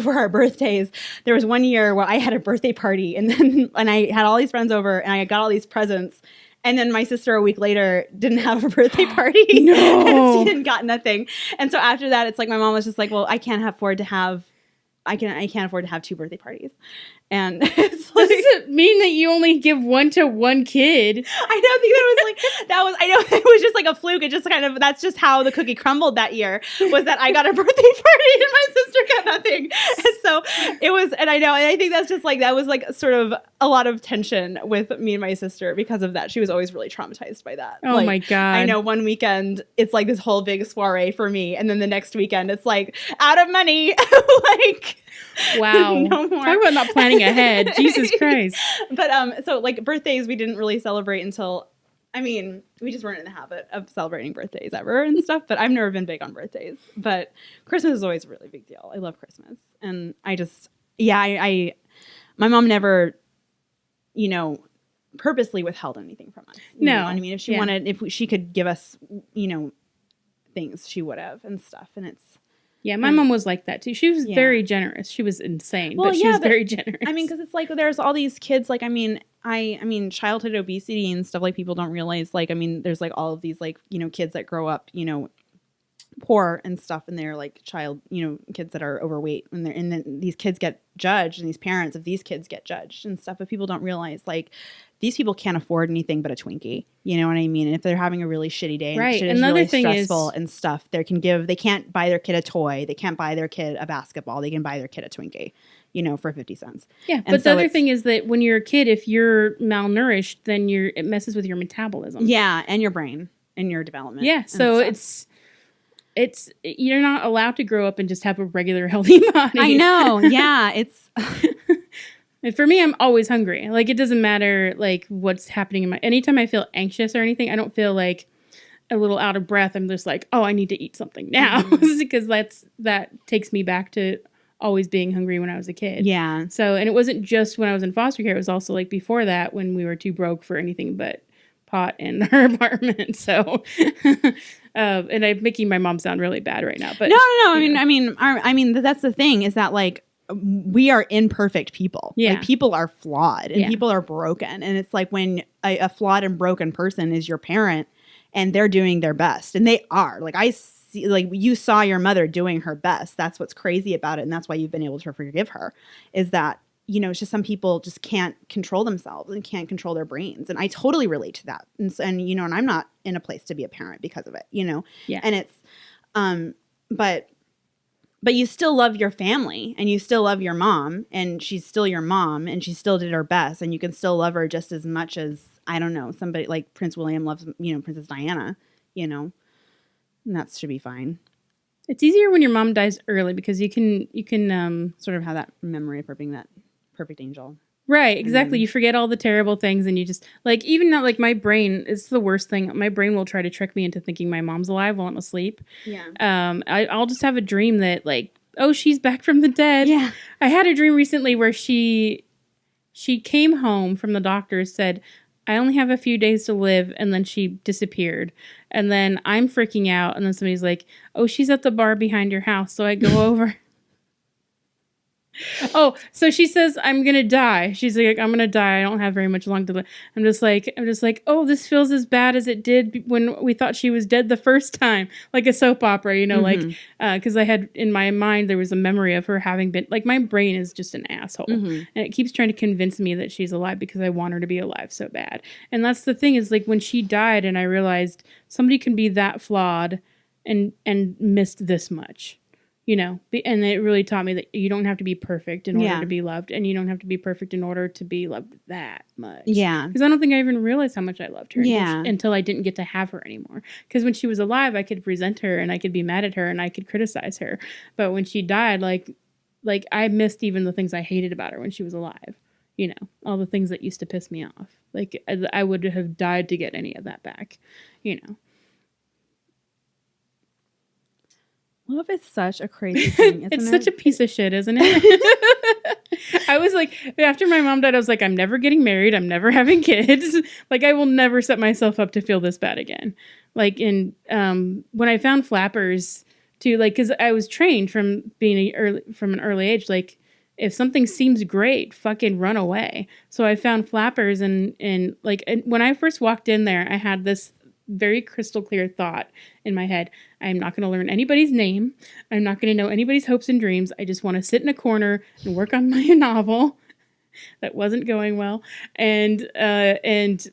our birthdays, there was one year where I had a birthday party, and I had all these friends over, and I got all these presents. And then my sister a week later didn't have a birthday party. No. She didn't got nothing. And so after that, it's like my mom was just like, well, I can't afford to have 2 birthday parties. And it's like, does it mean that you only give one to one kid? I don't think I know it was just like a fluke. It just kind of, that's just how the cookie crumbled that year, was that I got a birthday party and my sister got nothing. And so it was, and I know, and I think that's just like, that was like sort of a lot of tension with me and my sister because of that. She was always really traumatized by that. Oh, like, my God. I know one weekend it's like this whole big soiree for me, and then the next weekend it's like out of money. Like, wow. No more. Talk about not planning ahead. Jesus Christ. But so like birthdays, we didn't really celebrate until, we just weren't in the habit of celebrating birthdays ever and stuff. But I've never been big on birthdays. But Christmas is always a really big deal. I love Christmas. And I just, my mom never, purposely withheld anything from us. You know what I mean? If she wanted, if she could give us, things, she would have and stuff. And it's, yeah, my mom was like that too. She was very generous. She was insane, but she was very generous. Because it's like there's all these kids. Like, childhood obesity and stuff. Like, people don't realize. Like, there's like all of these like kids that grow up poor and stuff, and they're like kids that are overweight, and then these kids get judged, and these parents of these kids get judged and stuff. But people don't realize like these people can't afford anything but a Twinkie. You know what I mean? And if they're having a really shitty day, and shit is really stressful and stuff, they can't buy their kid a toy. They can't buy their kid a basketball. They can buy their kid a Twinkie, for 50 cents. Yeah. But the other thing is that when you're a kid, if you're malnourished, then it messes with your metabolism. Yeah. And your brain and your development. Yeah. So it's you're not allowed to grow up and just have a regular healthy body. I know. Yeah. It's. And for me, I'm always hungry. Like, it doesn't matter, like, what's happening in anytime I feel anxious or anything, I don't feel like a little out of breath. I'm just like, oh, I need to eat something now. Because that takes me back to always being hungry when I was a kid. Yeah. So, and it wasn't just when I was in foster care. It was also, like, before that when we were too broke for anything but pot in our apartment. So, and I'm making my mom sound really bad right now. But no. I mean, that's the thing is that, like, we are imperfect people. Yeah. Like, people are flawed and people are broken. And it's like when a flawed and broken person is your parent and they're doing their best, and they are. Like, I see, like, you saw your mother doing her best. That's what's crazy about it. And that's why you've been able to forgive her, is that, you know, it's just some people just can't control themselves and can't control their brains. And I totally relate to that. And you know, and I'm not in a place to be a parent because of it, you know? Yeah. And it's, but you still love your family and you still love your mom, and she's still your mom and she still did her best, and you can still love her just as much as, I don't know, somebody like Prince William loves, you know, Princess Diana, you know, and that should be fine. It's easier when your mom dies early because you can sort of have that memory of her being that perfect angel. Right, exactly. You forget all the terrible things, and you just, like, even not, like, my brain, it's the worst thing. My brain will try to trick me into thinking my mom's alive while I'm asleep. Yeah. I'll just have a dream that, like, oh, she's back from the dead. Yeah. I had a dream recently where she came home from the doctor, said, I only have a few days to live, and then she disappeared. And then I'm freaking out, and then somebody's like, oh, she's at the bar behind your house. So I go over. Oh, so she says, I'm going to die. She's like, I'm going to die. I don't have very much long to live. I'm just like, oh, this feels as bad as it did when we thought she was dead the first time. Like a soap opera, you know, like, because I had in my mind, there was a memory of her having been, like, my brain is just an asshole. And it keeps trying to convince me that she's alive because I want her to be alive so bad. And that's the thing, is like when she died and I realized somebody can be that flawed and missed this much. You know, and it really taught me that you don't have to be perfect in order to be loved, and you don't have to be perfect in order to be loved that much. Yeah. Because I don't think I even realized how much I loved her until I didn't get to have her anymore. Because when she was alive, I could resent her, and I could be mad at her, and I could criticize her. But when she died, like I missed even the things I hated about her when she was alive. You know, all the things that used to piss me off. Like, I would have died to get any of that back, you know. Love is such a crazy thing, isn't It's it? such a piece of shit, isn't it? I was like, after my mom died, I was like, I'm never getting married. I'm never having kids. Like, I will never set myself up to feel this bad again. Like, when I found Flappers, too, like, because I was trained from from an early age, like, if something seems great, fucking run away. So I found Flappers, and when I first walked in there, I had this very crystal clear thought in my head. I'm not going to learn anybody's name. I'm not going to know anybody's hopes and dreams. I just want to sit in a corner and work on my novel that wasn't going well, and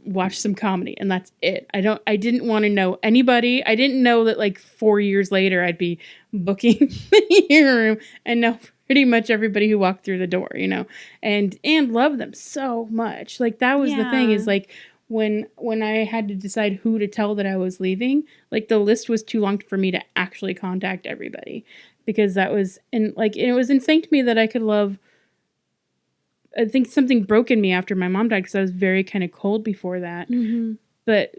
watch some comedy, and that's it. I didn't want to know anybody. I didn't know that, like, 4 years later I'd be booking the room and know pretty much everybody who walked through the door, you know, and love them so much. Like, that was the thing, is like, when I had to decide who to tell that I was leaving, like, the list was too long for me to actually contact everybody, because that was, and it was insane to me that I could love. I think something broke in me after my mom died, because I was very kind of cold before that. But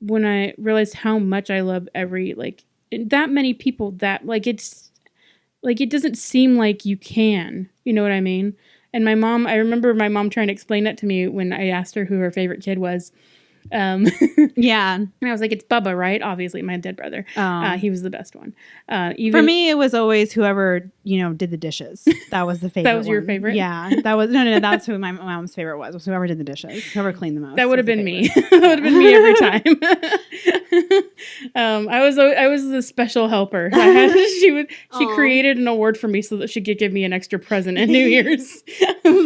when I realized how much I love that many people, that, like, it's like, it doesn't seem like you can, you know what I mean? And my mom, I remember my mom trying to explain that to me when I asked her who her favorite kid was. Yeah. And I was like, it's Bubba, right? Obviously, my dead brother. He was the best one. For me, it was always whoever, you know, did the dishes. That was the favorite. That was your favorite? Yeah. That was, no. That's who my mom's favorite was whoever did the dishes. Whoever cleaned the most. That would have been me. That would have been me every time. I was the special helper. She created an award for me so that she could give me an extra present at New Year's.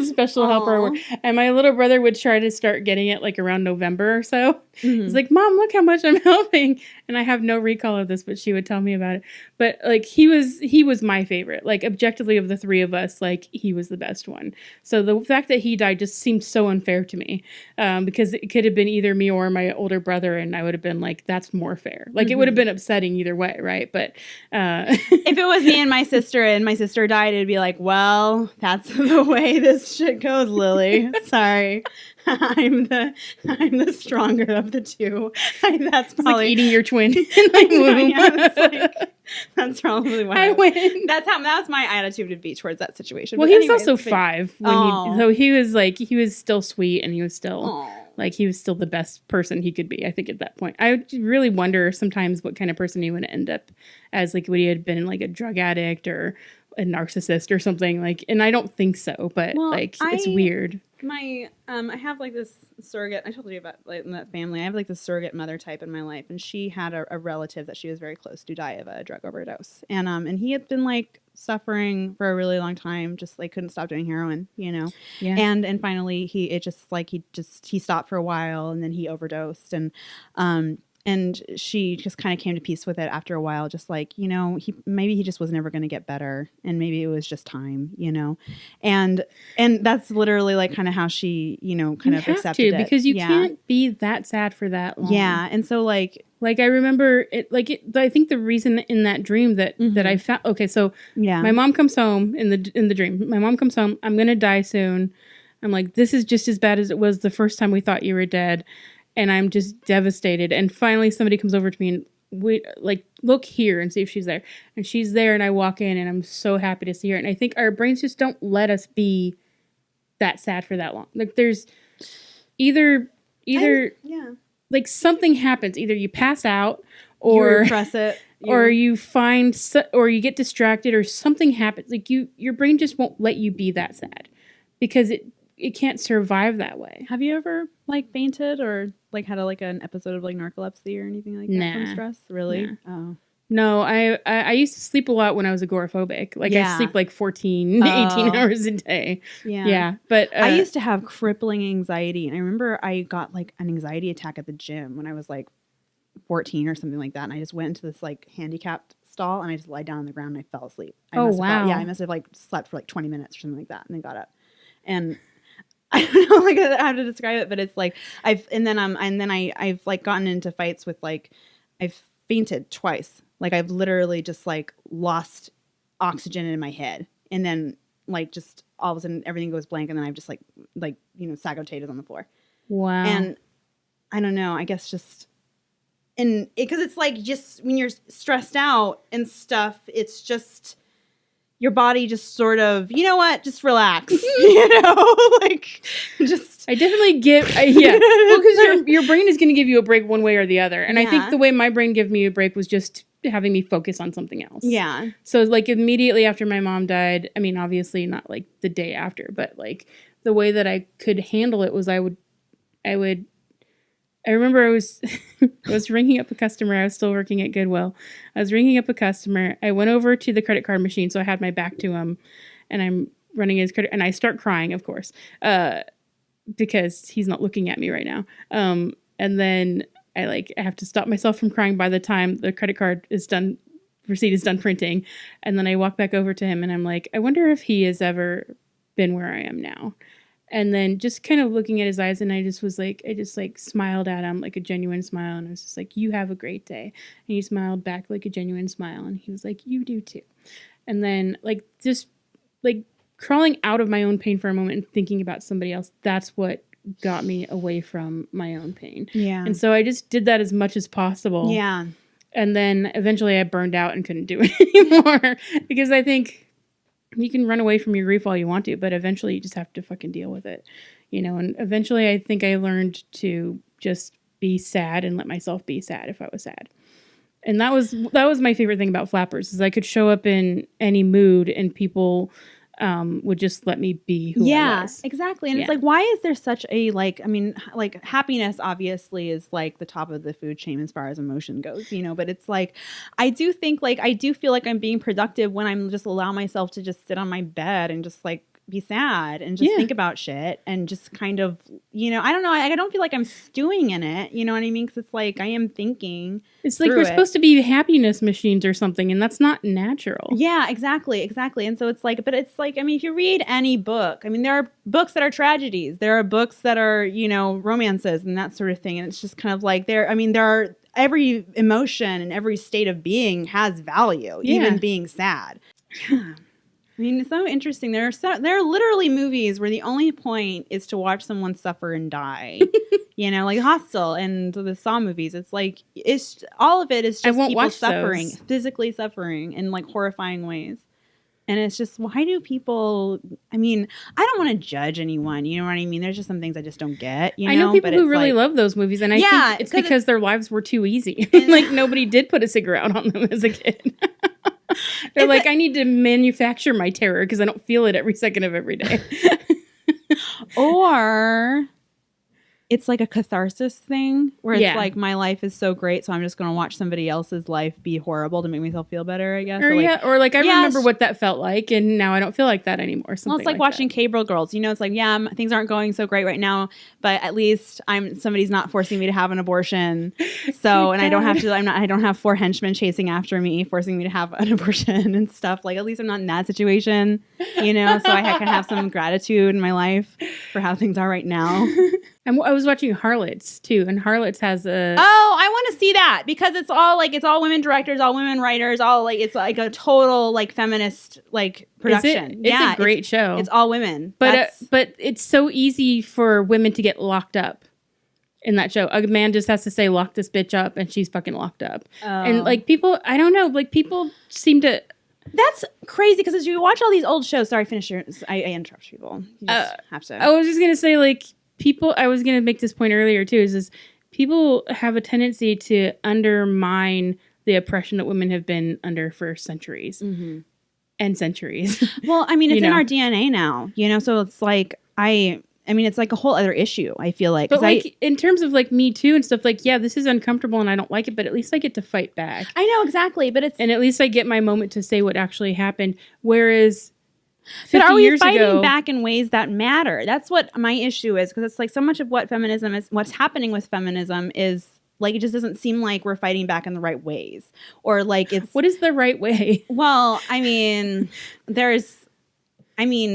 Special helper award. And my little brother would try to start getting it, like, around November or so. He's like, Mom, look how much I'm helping. And I have no recall of this, but she would tell me about it. But like he was my favorite. Like objectively of the three of us, like he was the best one. So the fact that he died just seemed so unfair to me. Because it could have been either me or my older brother, and I would have been like, that's more fair. Like it would have been upsetting either way, right? But if it was me and my sister died, it'd be like, well, that's the way this shit goes, Lily. Sorry. I'm the stronger of the two. That's probably like eating your twin in my womb. That's probably why I win. That's my attitude would be towards that situation. Well, But he was anyways, also 5 so he was still sweet, and he was still Aww. like he was still the best person he could be. I think at that point, I really wonder sometimes what kind of person he would end up as. Like, would he have been like a drug addict or a narcissist or something? Like, and I don't think so, but it's weird. I have like this surrogate. I told you about like in that family. I have like this surrogate mother type in my life, and she had a relative that she was very close to die of a drug overdose, and he had been like suffering for a really long time, just like couldn't stop doing heroin, you know. Yeah. And finally he stopped for a while, and then he overdosed, and she just kind of came to peace with it after a while, just like, you know, maybe he just was never going to get better, and maybe it was just time, you know. And that's literally like kind of how she, you know, kind of accepted it. Because you can't be that sad for that long. Yeah. And so like I remember it, I think the reason in that dream that I found, okay, so my mom comes home in the dream. My mom comes home. I'm going to die soon. I'm like, this is just as bad as it was the first time we thought you were dead. And I'm just devastated. And finally somebody comes over to me and we like, look here and see if she's there. And she's there, and I walk in, and I'm so happy to see her. And I think our brains just don't let us be that sad for that long. Like there's either like something happens. Either you pass out, or you repress it, or you or you get distracted, or something happens. Like your brain just won't let you be that sad because it can't survive that way. Have you ever like fainted or like had an episode of like narcolepsy or anything like that from stress? Really? Nah. Oh. No, I used to sleep a lot when I was agoraphobic. Like I sleep like 14, 18 hours a day. Yeah. Yeah. But I used to have crippling anxiety. And I remember I got like an anxiety attack at the gym when I was like 14 or something like that. And I just went into this like handicapped stall, and I just lied down on the ground and I fell asleep. Wow. I must have like slept for like 20 minutes or something like that, and then got up. And I don't know like how to describe it, but it's like I've like gotten into fights with like I've fainted twice. Like I've literally just like lost oxygen in my head, and then like just all of a sudden everything goes blank, and then I've just like you know, sack of potatoes on the floor. Wow. And I don't know, I guess just because it's like just when you're stressed out and stuff, it's just your body just sort of, you know what, just relax, you know, like just. I definitely yeah. Well, because your brain is going to give you a break one way or the other. And I think the way my brain gave me a break was just having me focus on something else. Yeah. So like immediately after my mom died, I mean, obviously not like the day after, but like the way that I could handle it was I remember I was ringing up a customer. I was still working at Goodwill. I was ringing up a customer. I went over to the credit card machine, so I had my back to him, and I'm running his credit, and I start crying, of course, because he's not looking at me right now. And then I have to stop myself from crying by the time the credit card is done, receipt is done printing, and then I walk back over to him, and I'm like, I wonder if he has ever been where I am now. And then just kind of looking at his eyes, and I just smiled at him like a genuine smile. And I was just like, you have a great day. And he smiled back like a genuine smile. And he was like, you do too. And then like, just like crawling out of my own pain for a moment and thinking about somebody else. That's what got me away from my own pain. Yeah. And so I just did that as much as possible. Yeah. And then eventually I burned out and couldn't do it anymore because I think you can run away from your grief all you want to, but eventually you just have to fucking deal with it, you know? And eventually I think I learned to just be sad and let myself be sad if I was sad. And that was my favorite thing about Flappers is I could show up in any mood and people would just let me be who I was. Yeah, exactly. And it's like, why is there such a, like, I mean, like happiness obviously is like the top of the food chain as far as emotion goes, you know, but it's like, I do think like, I do feel like I'm being productive when I'm just allow myself to just sit on my bed and just like be sad and just think about shit and just kind of, I don't know. I don't feel like I'm stewing in it. You know what I mean? Because it's like I am thinking. It's like we're supposed to be happiness machines or something, and that's not natural. Yeah, exactly. And so it's like, but it's like, I mean, if you read any book, I mean, there are books that are tragedies. There are books that are, romances and that sort of thing. And it's just kind of like there are every emotion and every state of being has value, even being sad. Yeah. I mean, it's so interesting. There are literally movies where the only point is to watch someone suffer and die. Like Hostel and the Saw movies. It's like all of it is just people suffering, physically suffering in like horrifying ways. And it's just, why do people? I mean, I don't want to judge anyone. You know what I mean? There's just some things I just don't get. I know people who really love those movies, and I think it's because their lives were too easy. Like nobody did put a cigarette on them as a kid. They're like, I need to manufacture my terror because I don't feel it every second of every day. Or it's like a catharsis thing where it's like, my life is so great, so I'm just going to watch somebody else's life be horrible to make myself feel better, I guess. Or like I remember what that felt like, and now I don't feel like that anymore. Well, it's like watching Cable Girls. It's like, things aren't going so great right now, but at least somebody's not forcing me to have an abortion. So, and I don't have 4 henchmen chasing after me, forcing me to have an abortion and stuff. Like, at least I'm not in that situation, so I can have some gratitude in my life for how things are right now. And I was watching Harlots too, and Harlots has a. Oh, I want to see that because it's all women directors, all women writers, it's like a total like feminist like production. It's a great show. It's all women, but it's so easy for women to get locked up in that show. A man just has to say, "Lock this bitch up," and she's fucking locked up. Oh. And like people, I don't know, like people seem to. That's crazy because as you watch all these old shows, sorry, finish your. I interrupt people. You just have to. I was just gonna say like. I was going to make this point earlier too, is people have a tendency to undermine the oppression that women have been under for centuries and centuries. Well, I mean, it's in our DNA now, so it's like, it's like a whole other issue, I feel like. But like in terms of like Me Too and stuff, like, yeah, this is uncomfortable and I don't like it, but at least I get to fight back. I know, exactly. And at least I get my moment to say what actually happened. Whereas... But are we fighting back in ways that matter? That's what my issue is, because it's like so much of what feminism is, what's happening with feminism is like, it just doesn't seem like we're fighting back in the right ways, or like it's. What is the right way? Well, there's. Okay,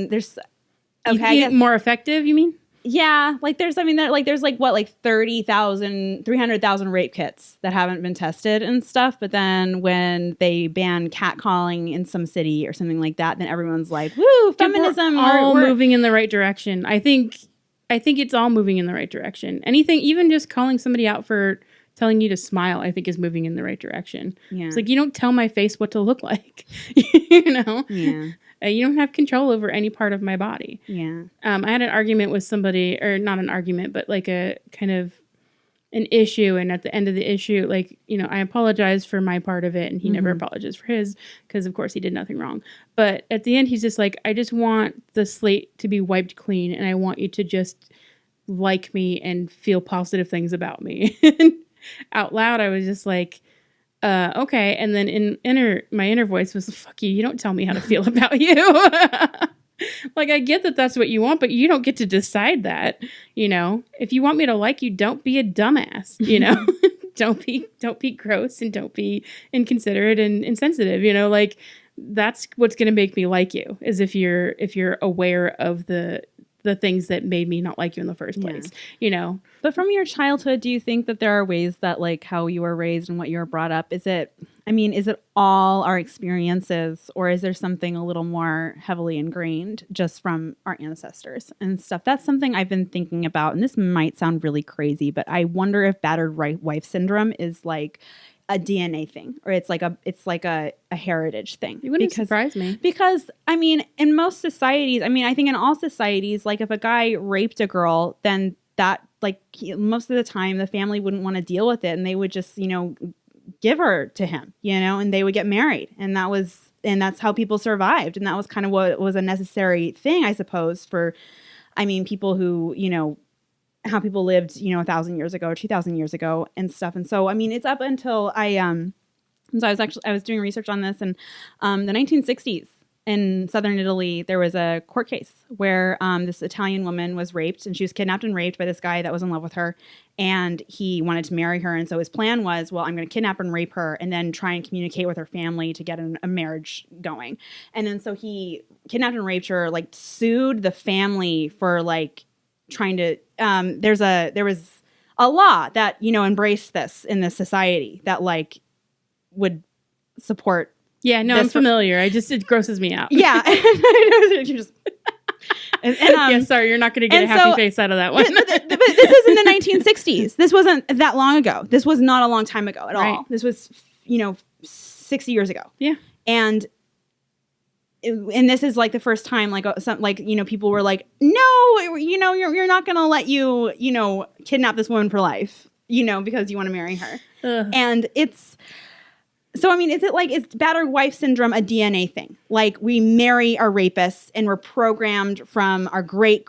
I guess more effective. You mean? Yeah, like there's 300,000 rape kits that haven't been tested and stuff. But then when they ban catcalling in some city or something like that, then everyone's like, "Woo, feminism!" We're moving in the right direction. I think it's all moving in the right direction. Anything, even just calling somebody out for telling you to smile, I think is moving in the right direction. Yeah. It's like, you don't tell my face what to look like, Yeah. You don't have control over any part of my body. Yeah. I had an argument with somebody, or not an argument, but like a kind of an issue. And at the end of the issue, like, I apologized for my part of it. And he never apologized for his, because of course he did nothing wrong. But at the end, he's just like, I just want the slate to be wiped clean. And I want you to just like me and feel positive things about me. Out loud, I was just like, okay. And then my inner voice was, fuck you don't tell me how to feel about you. Like, I get that that's what you want, but you don't get to decide that. If you want me to like you, don't be a dumbass. Don't be gross, and don't be inconsiderate and insensitive. Like, that's what's going to make me like you, is if you're aware of the things that made me not like you in the first place, But from your childhood, do you think that there are ways that, like, how you were raised and what you were brought up, is it all our experiences, or is there something a little more heavily ingrained just from our ancestors and stuff? That's something I've been thinking about, and this might sound really crazy, but I wonder if battered wife syndrome is like a DNA thing, or it's like a heritage thing. It wouldn't surprise me. Because, in most societies, I think in all societies, like, if a guy raped a girl, then that, like, most of the time the family wouldn't want to deal with it, and they would just, give her to him, and they would get married. And that's how people survived. And that was kind of what was a necessary thing, I suppose, for, people who, how people lived, 1,000 years ago or 2,000 years ago and stuff. And so, it's up until I was doing research on this, and the 1960s, in southern Italy, there was a court case where this Italian woman was raped, and she was kidnapped and raped by this guy that was in love with her, and he wanted to marry her. And so his plan was, well, I'm going to kidnap and rape her and then try and communicate with her family to get a marriage going. And then so he kidnapped and raped her, like sued the family for like trying to there was a law that, you know, embraced this in this society that like would support. Yeah, no, I'm familiar. It grosses me out. Yeah. Yeah, sorry, you're not going to get a happy face out of that one. But this is in the 1960s. This wasn't that long ago. This was not a long time ago at all. This was, you know, 60 years ago. Yeah. And this is like the first time, like, you know, people were like, no, you know, you're not going to let you, you know, kidnap this woman for life, you know, because you want to marry her. Ugh. And so, I mean, is it like, is battered wife syndrome a DNA thing? Like, we marry our rapists and we're programmed from our great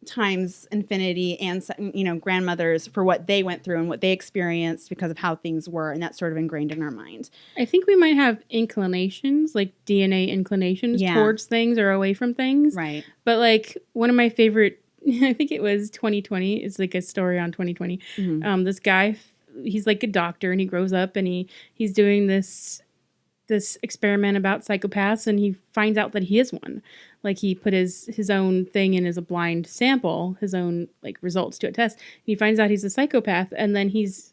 times infinity and, you know, grandmothers for what they went through and what they experienced because of how things were. And that's sort of ingrained in our mind. I think we might have inclinations, like DNA inclinations towards things or away from things. Right. But like one of my favorite, I think it was 2020. It's like a story on 2020. Mm-hmm. This guy, he's like a doctor and he grows up and he's doing this experiment about psychopaths, and he finds out that he is one. Like he put his own thing in as a blind sample, his own like results to a test. And he finds out he's a psychopath, and then he's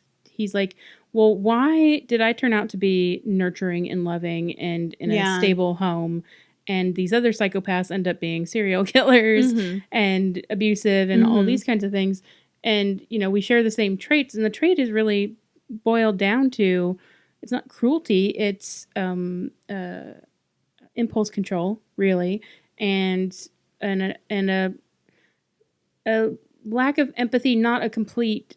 like, well, why did I turn out to be nurturing and loving and in a stable home? And these other psychopaths end up being serial killers and abusive and all these kinds of things. And, you know, we share the same traits, and the trait is really boiled down to, it's not cruelty, it's impulse control, really, and a lack of empathy, not a complete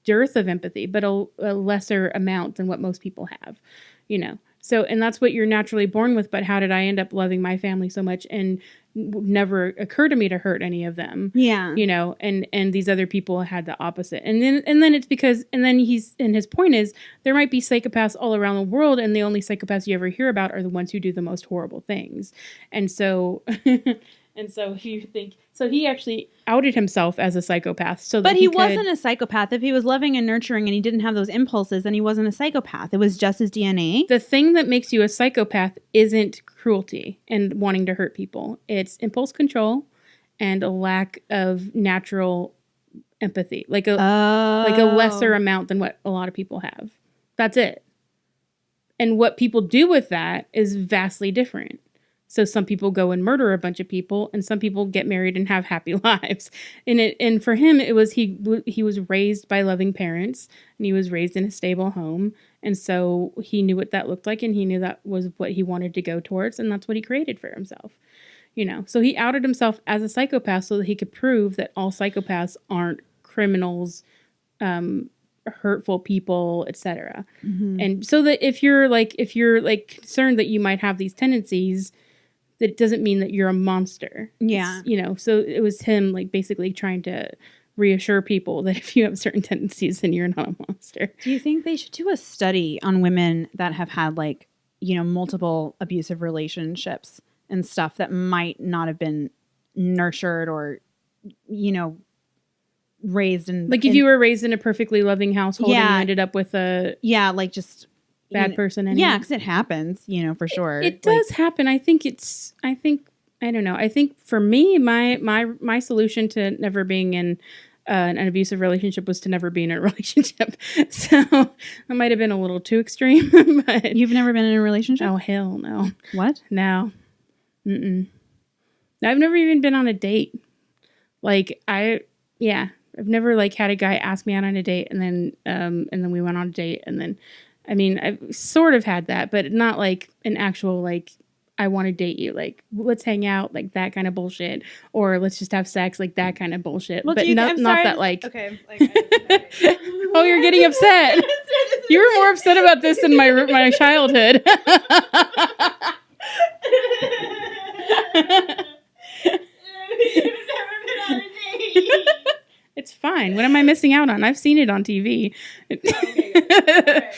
dearth of empathy, but a lesser amount than what most people have, you know. So, and that's what you're naturally born with. But how did I end up loving my family so much and never occurred to me to hurt any of them? Yeah. You know, and these other people had the opposite. And then it's because, and then his point is there might be psychopaths all around the world, and the only psychopaths you ever hear about are the ones who do the most horrible things. And so, if you think, so he actually outed himself as a psychopath. But he wasn't a psychopath. If he was loving and nurturing and he didn't have those impulses, then he wasn't a psychopath. It was just his DNA. The thing that makes you a psychopath isn't cruelty and wanting to hurt people. It's impulse control and a lack of natural empathy, like a lesser amount than what a lot of people have. That's it. And what people do with that is vastly different. So some people go and murder a bunch of people, and some people get married and have happy lives. And for him, it was he was raised by loving parents, and he was raised in a stable home, and so he knew what that looked like, and he knew that was what he wanted to go towards, and that's what he created for himself. You know, so he outed himself as a psychopath so that he could prove that all psychopaths aren't criminals, hurtful people, etc. Mm-hmm. And so that if you're concerned that you might have these tendencies, that doesn't mean that you're a monster. Yeah. You know, so it was him like basically trying to reassure people that if you have certain tendencies, then you're not a monster. Do you think they should do a study on women that have had like, you know, multiple abusive relationships and stuff that might not have been nurtured or, you know, raised in... Like if you were raised in a perfectly loving household and you ended up with a... Yeah, like just... bad person. Anyway. Yeah, because it happens, you know, for sure. It does happen. I don't know. I think for me, my solution to never being in an abusive relationship was to never be in a relationship. So that might have been a little too extreme. But you've never been in a relationship? Oh, hell no. What? No. Mm-mm. I've never even been on a date. Like I've never like had a guy ask me out on a date and then we went on a date and then, I mean, I've sort of had that, but not like an actual, like, I want to date you. Like, let's hang out, like that kind of bullshit. Or let's just have sex, like that kind of bullshit. Well, but not that, like... Okay. Oh, you're getting upset. You were more upset about this than my childhood. It's fine. What am I missing out on? I've seen it on TV. Okay.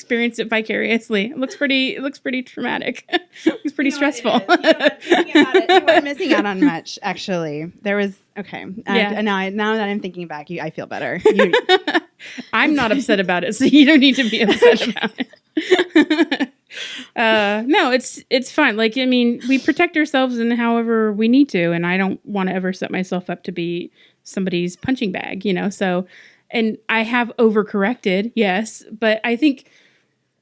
experienced it vicariously. It looks pretty traumatic. It looks pretty stressful. You weren't missing out on much, actually. There was now that I'm thinking back, I feel better. I'm not upset about it, so you don't need to be upset about it. No, it's fine. Like, I mean, we protect ourselves in however we need to, and I don't want to ever set myself up to be somebody's punching bag, so, and I have overcorrected, yes, but I think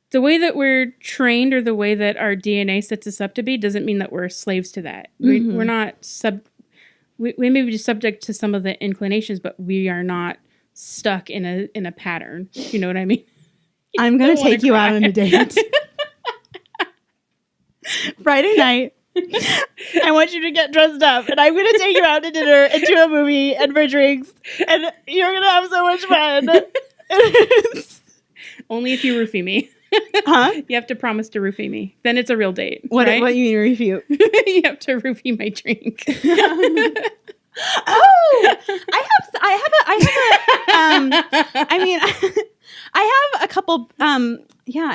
the way that we're trained or the way that our DNA sets us up to be doesn't mean that we're slaves to that. Mm-hmm. We're not we may be just subject to some of the inclinations, but we are not stuck in a pattern. You know what I mean? I'm going to take you out on a date. Friday night. I want you to get dressed up, and I'm going to take you out to dinner and to a movie and for drinks, and you're going to have so much fun. Only if you roofie me. Huh? You have to promise to roofie me. Then it's a real date. What right? you mean refute? You have to roofie my drink. I have a couple. I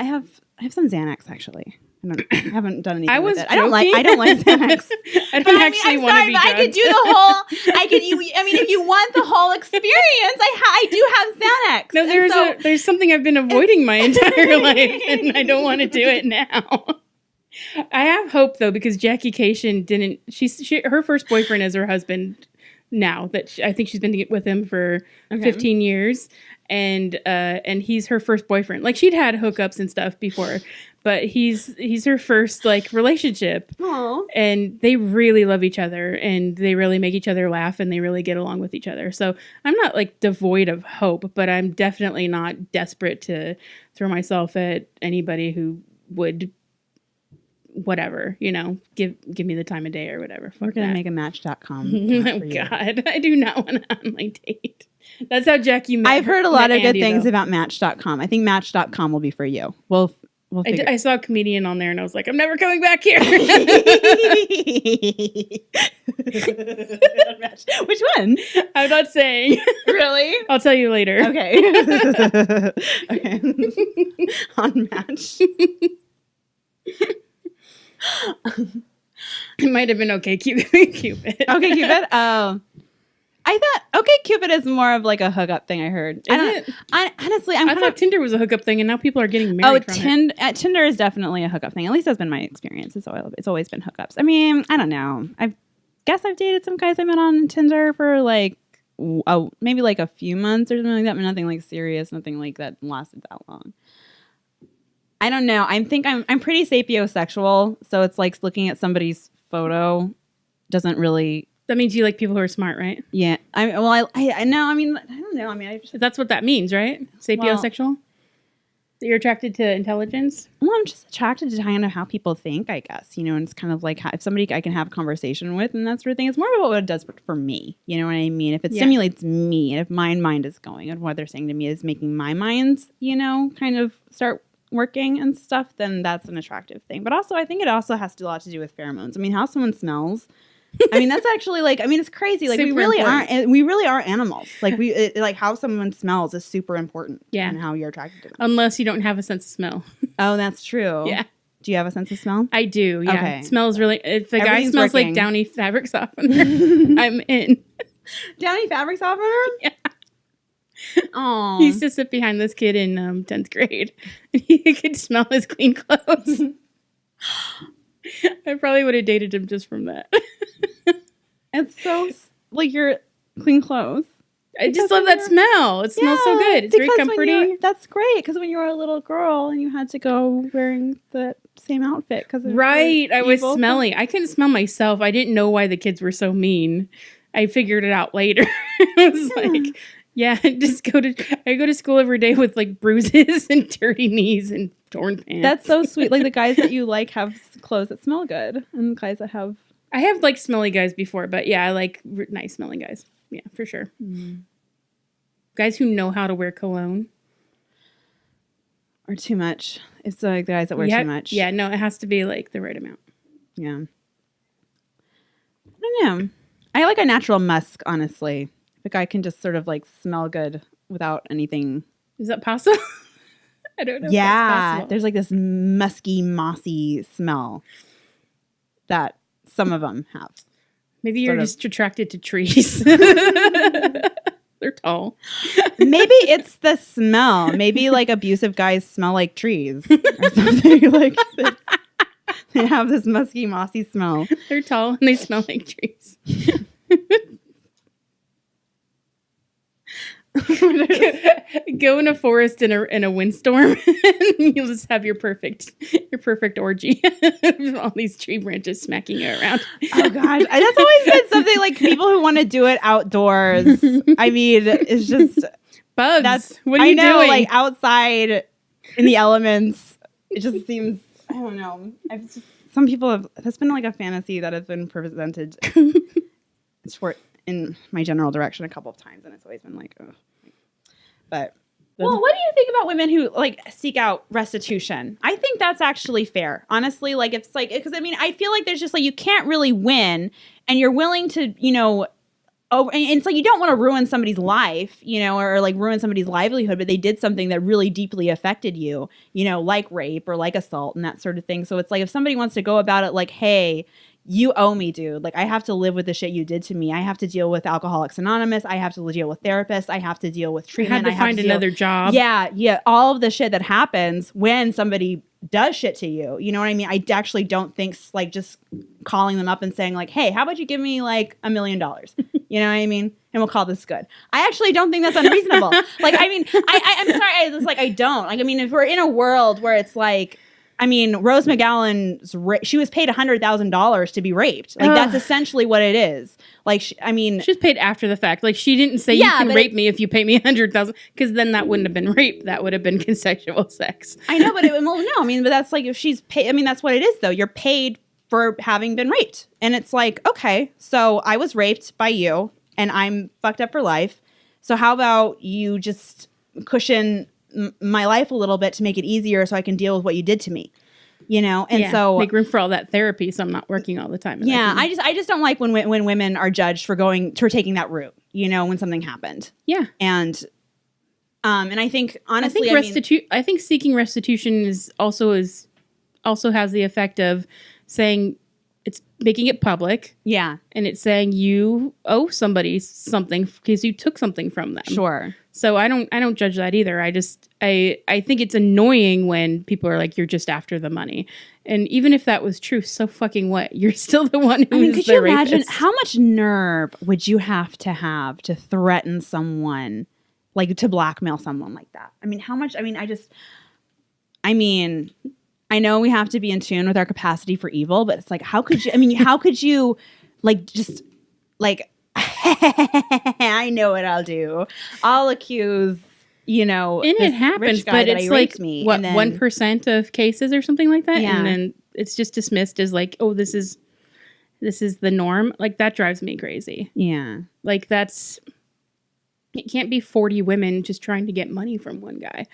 have some Xanax actually. I haven't done anything with it. I don't like Xanax. I don't actually want to be drugged. I could do the whole. If you want the whole experience, I do have Xanax. No, there's something I've been avoiding my entire life, and I don't want to do it now. I have hope though, because Jackie Cation didn't. Her first boyfriend is her husband now. I think she's been with him for 15 years, and he's her first boyfriend. Like, she'd had hookups and stuff before, but he's her first like relationship. Aww. And they really love each other, and they really make each other laugh, and they really get along with each other. So I'm not like devoid of hope, but I'm definitely not desperate to throw myself at anybody who would, whatever, give me the time of day or whatever. We're going to make a Match.com. Oh, God. I do not want to on my date. That's how Jackie met. I've heard a lot of good things though. about Match.com. I think Match.com will be for you. We'll I saw a comedian on there, and I was like, I'm never coming back here. Which one? I'm not saying. Really? I'll tell you later. Okay. Okay. On Match. It might have been Okay Cupid. Okay Cupid? Oh. I thought Okay Cupid is more of like a hookup thing, I heard. Honestly, I thought Tinder was a hookup thing, and now people are getting married from it. Tinder is definitely a hookup thing. At least that's been my experience. It's always been hookups. I mean, I don't know. I guess I've dated some guys I met on Tinder for like maybe like a few months or something like that, but nothing like serious, nothing like that lasted that long. I don't know. I think I'm pretty sapiosexual, so it's like looking at somebody's photo doesn't really. That means you like people who are smart, right? Yeah. I know. I don't know. I mean, that's what that means, right? Sapiosexual. That you're attracted to intelligence. Well, I'm just attracted to kind of how people think, I guess. And it's kind of like if somebody I can have a conversation with and that sort of thing. It's more about what it does for me. You know what I mean? If it stimulates me, and if my mind is going, and what they're saying to me is making my mind, kind of start working and stuff, then that's an attractive thing. But also, I think it also has a lot to do with pheromones. I mean, how someone smells. I mean, that's actually it's crazy. Like, we really are animals. Like, how someone smells is super important. Yeah. And how you're attracted to them. Unless you don't have a sense of smell. Oh, that's true. Yeah. Do you have a sense of smell? I do. Yeah. Okay. It smells really. If a guy smells like Downy fabric softener, I'm in. Downy fabric softener? Yeah. Oh. He used to sit behind this kid in 10th grade, and he could smell his clean clothes. I probably would have dated him just from that. It's so like your clean clothes. I just love that smell. It smells so good. It's very comforting. That's great, because when you were a little girl and you had to go wearing the same outfit because right, I was smelly. I couldn't smell myself. I didn't know why the kids were so mean. I figured it out later. I was like, yeah, I go to school every day with like bruises and dirty knees and torn pants. That's so sweet. Like, the guys that you like have clothes that smell good, and the guys that have. I have like smelly guys before, but yeah, I like nice smelling guys. Yeah, for sure. Mm. Guys who know how to wear cologne. Or too much. It's like the guys that wear too much. Yeah, no, it has to be like the right amount. Yeah. I don't know. I like a natural musk, honestly. The guy can just sort of like smell good without anything. Is that possible? I don't know. Yeah, if that's possible. there's like this musky, mossy smell that some of them have. Maybe you're just attracted to trees. They're tall. Maybe it's the smell. Maybe like abusive guys smell like trees or something. Like they have this musky, mossy smell. They're tall and they smell like trees. Go in a forest in a windstorm, and you'll just have your perfect orgy. All these tree branches smacking you around. Oh gosh, that's always been something like people who want to do it outdoors. I mean, it's just bugs. What are you doing? Like outside in the elements. It just seems. I don't know. Some people have. That's been like a fantasy that has been presented in my general direction a couple of times, and it's always been like, oh. But well, what do you think about women who like seek out restitution? I think that's actually fair, honestly. Like it's like because I mean I feel like there's just like you can't really win, and you're willing to and it's like you don't want to ruin somebody's life, or like ruin somebody's livelihood, but they did something that really deeply affected you, like rape or like assault and that sort of thing. So it's like if somebody wants to go about it like, hey, you owe me, dude. Like, I have to live with the shit you did to me. I have to deal with Alcoholics Anonymous. I have to deal with therapists. I have to deal with treatment. I had to find another job. Yeah. All of the shit that happens when somebody does shit to you. You know what I mean? I actually don't think like just calling them up and saying like, hey, how about you give me like $1 million? You know what I mean? And we'll call this good. I actually don't think that's unreasonable. Like, I mean, I'm sorry. I don't. Like, I mean, if we're in a world where it's like, I mean, Rose McGowan's she was paid $100,000 to be raped. Like that's essentially what it is. Like, she was paid after the fact. Like she didn't say you can rape me if you pay me $100,000 because then that wouldn't have been rape. That would have been consensual sex. I know, but but that's like if she's paid. I mean, that's what it is though. You're paid for having been raped, and it's like okay, so I was raped by you, and I'm fucked up for life. So how about you just cushion my life a little bit to make it easier so I can deal with what you did to me, and so make room for all that therapy so I'm not working all the time. Yeah, I just don't like when women are judged for taking that route, when something happened. Yeah. And I think honestly I think seeking restitution also has the effect of saying it's making it public. Yeah. And it's saying you owe somebody something because you took something from them. Sure. So I don't judge that either. I think it's annoying when people are like, you're just after the money. And even if that was true, so fucking what? You're still the one who is the rapist. Could you imagine how much nerve would you have to threaten someone, like to blackmail someone like that? I mean, how much? I know we have to be in tune with our capacity for evil, but it's like, how could you like just like, I know what I'll do. I'll accuse, and it happens, but it's like what 1% of cases or something like that, yeah. And then it's just dismissed as like, oh, this is the norm. Like that drives me crazy. Yeah, like it can't be 40 women just trying to get money from one guy,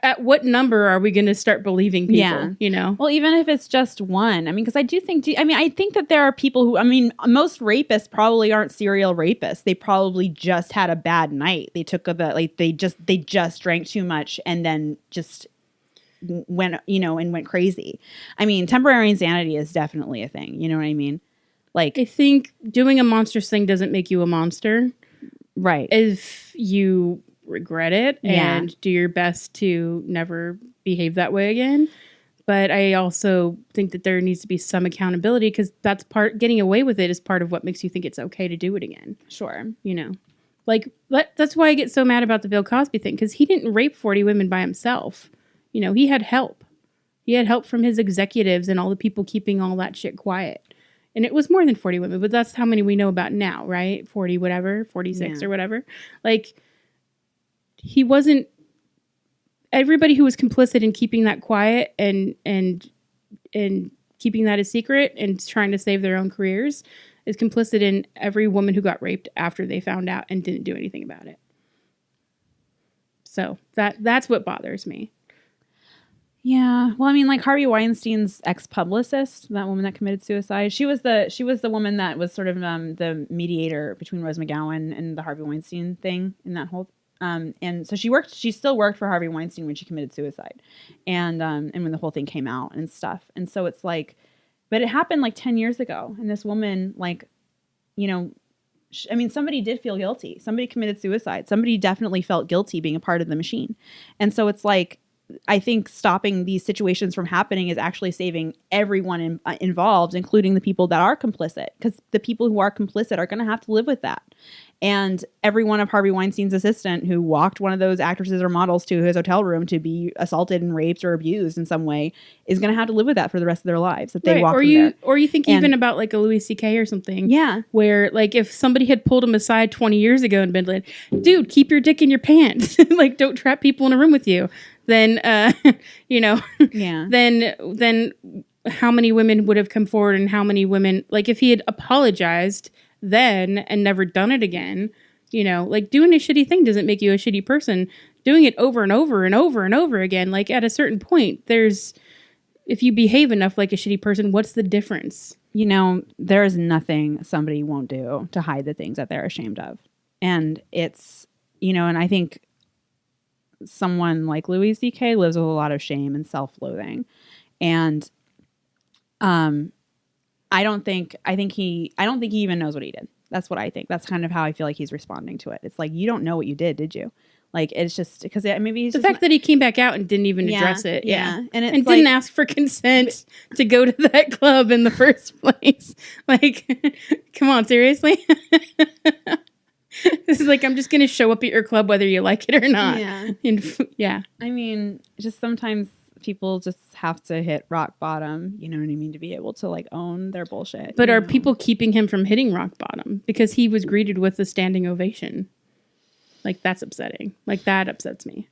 At what number are we going to start believing people, Well, even if it's just one. I mean, because I think that there are people who, most rapists probably aren't serial rapists. They probably just had a bad night. They they just drank too much and then just went crazy. I mean, temporary insanity is definitely a thing. You know what I mean? Like, I think doing a monstrous thing doesn't make you a monster. Right. If you regret it and do your best to never behave that way again. But I also think that there needs to be some accountability because getting away with it is part of what makes you think it's okay to do it again. Sure. Like that's why I get so mad about the Bill Cosby thing because he didn't rape 40 women by himself. He had help. He had help from his executives and all the people keeping all that shit quiet. And it was more than 40 women, but that's how many we know about now, right? 40 whatever, 46 or whatever. Like he wasn't everybody who was complicit in keeping that quiet and keeping that a secret and trying to save their own careers is complicit in every woman who got raped after they found out and didn't do anything about it. So that's what bothers me. Yeah. Well, like Harvey Weinstein's ex-publicist, that woman that committed suicide, she was the woman that was sort of the mediator between Rose McGowan and the Harvey Weinstein thing in that whole And so she still worked for Harvey Weinstein when she committed suicide, and when the whole thing came out and stuff. And so it's like, but it happened like 10 years ago, and this woman, like, you know, I mean, somebody did feel guilty. Somebody committed suicide. Somebody definitely felt guilty being a part of the machine. And so it's like, I think stopping these situations from happening is actually saving everyone involved, including the people that are complicit, because the people who are complicit are going to have to live with that. And every one of Harvey Weinstein's assistant who walked one of those actresses or models to his hotel room to be assaulted and raped or abused in some way is going to have to live with that for the rest of their lives. That they walk there. Or you think even about like a Louis C.K. or something. Yeah. Where like if somebody had pulled him aside 20 years ago and been like, dude, keep your dick in your pants. Like, don't trap people in a room with you. Then, you know, yeah. Then how many women would have come forward, and how many women, like if he had apologized then and never done it again, you know, like doing a shitty thing doesn't make you a shitty person. Doing it over and over and over and over again, like at a certain point, if you behave enough like a shitty person, what's the difference? You know, there is nothing somebody won't do to hide the things that they're ashamed of. And it's, you know, and I think someone like Louis C.K. lives with a lot of shame and self-loathing. And I don't think he even knows what he did. That's what I think. That's kind of how I feel like he's responding to it. It's like, you don't know what you did you? Like, it's just because maybe he's the fact that he came back out and didn't even address it. Yeah. And didn't ask for consent to go to that club in the first place. Like, come on, seriously? This is like, I'm just going to show up at your club whether you like it or not. Yeah. Yeah. I mean, just sometimes people just have to hit rock bottom, you know what I mean, to be able to like own their bullshit. But are people keeping him from hitting rock bottom? Because he was greeted with a standing ovation. Like, that's upsetting. Like, that upsets me.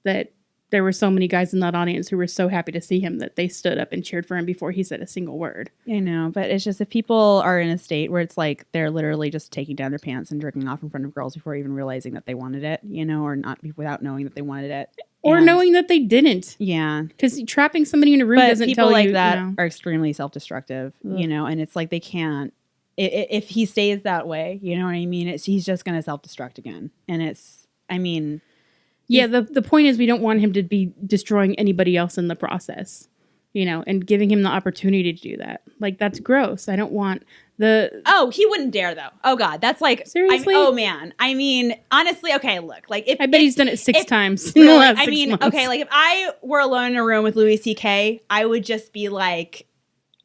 That there were so many guys in that audience who were so happy to see him that they stood up and cheered for him before he said a single word. I know, but it's just if people are in a state where it's like they're literally just taking down their pants and jerking off in front of girls before even realizing that they wanted it, you know, or not without knowing that they wanted it. Or knowing that they didn't. Yeah. Because trapping somebody in a room doesn't tell you. People like that, you know, are extremely self-destructive, you know, and it's like they can't, if he stays that way, you know what I mean? He's just going to self-destruct again. And it's, I mean. Yeah, the point is we don't want him to be destroying anybody else in the process, you know, and giving him the opportunity to do that. Like, that's gross. I don't want Oh, he wouldn't dare, though. Oh, God. That's like. Seriously? Oh, man. I mean, honestly, okay, look. Like, I bet he's done it six times in the last 6 months. Okay, like, if I were alone in a room with Louis C.K., I would just be like,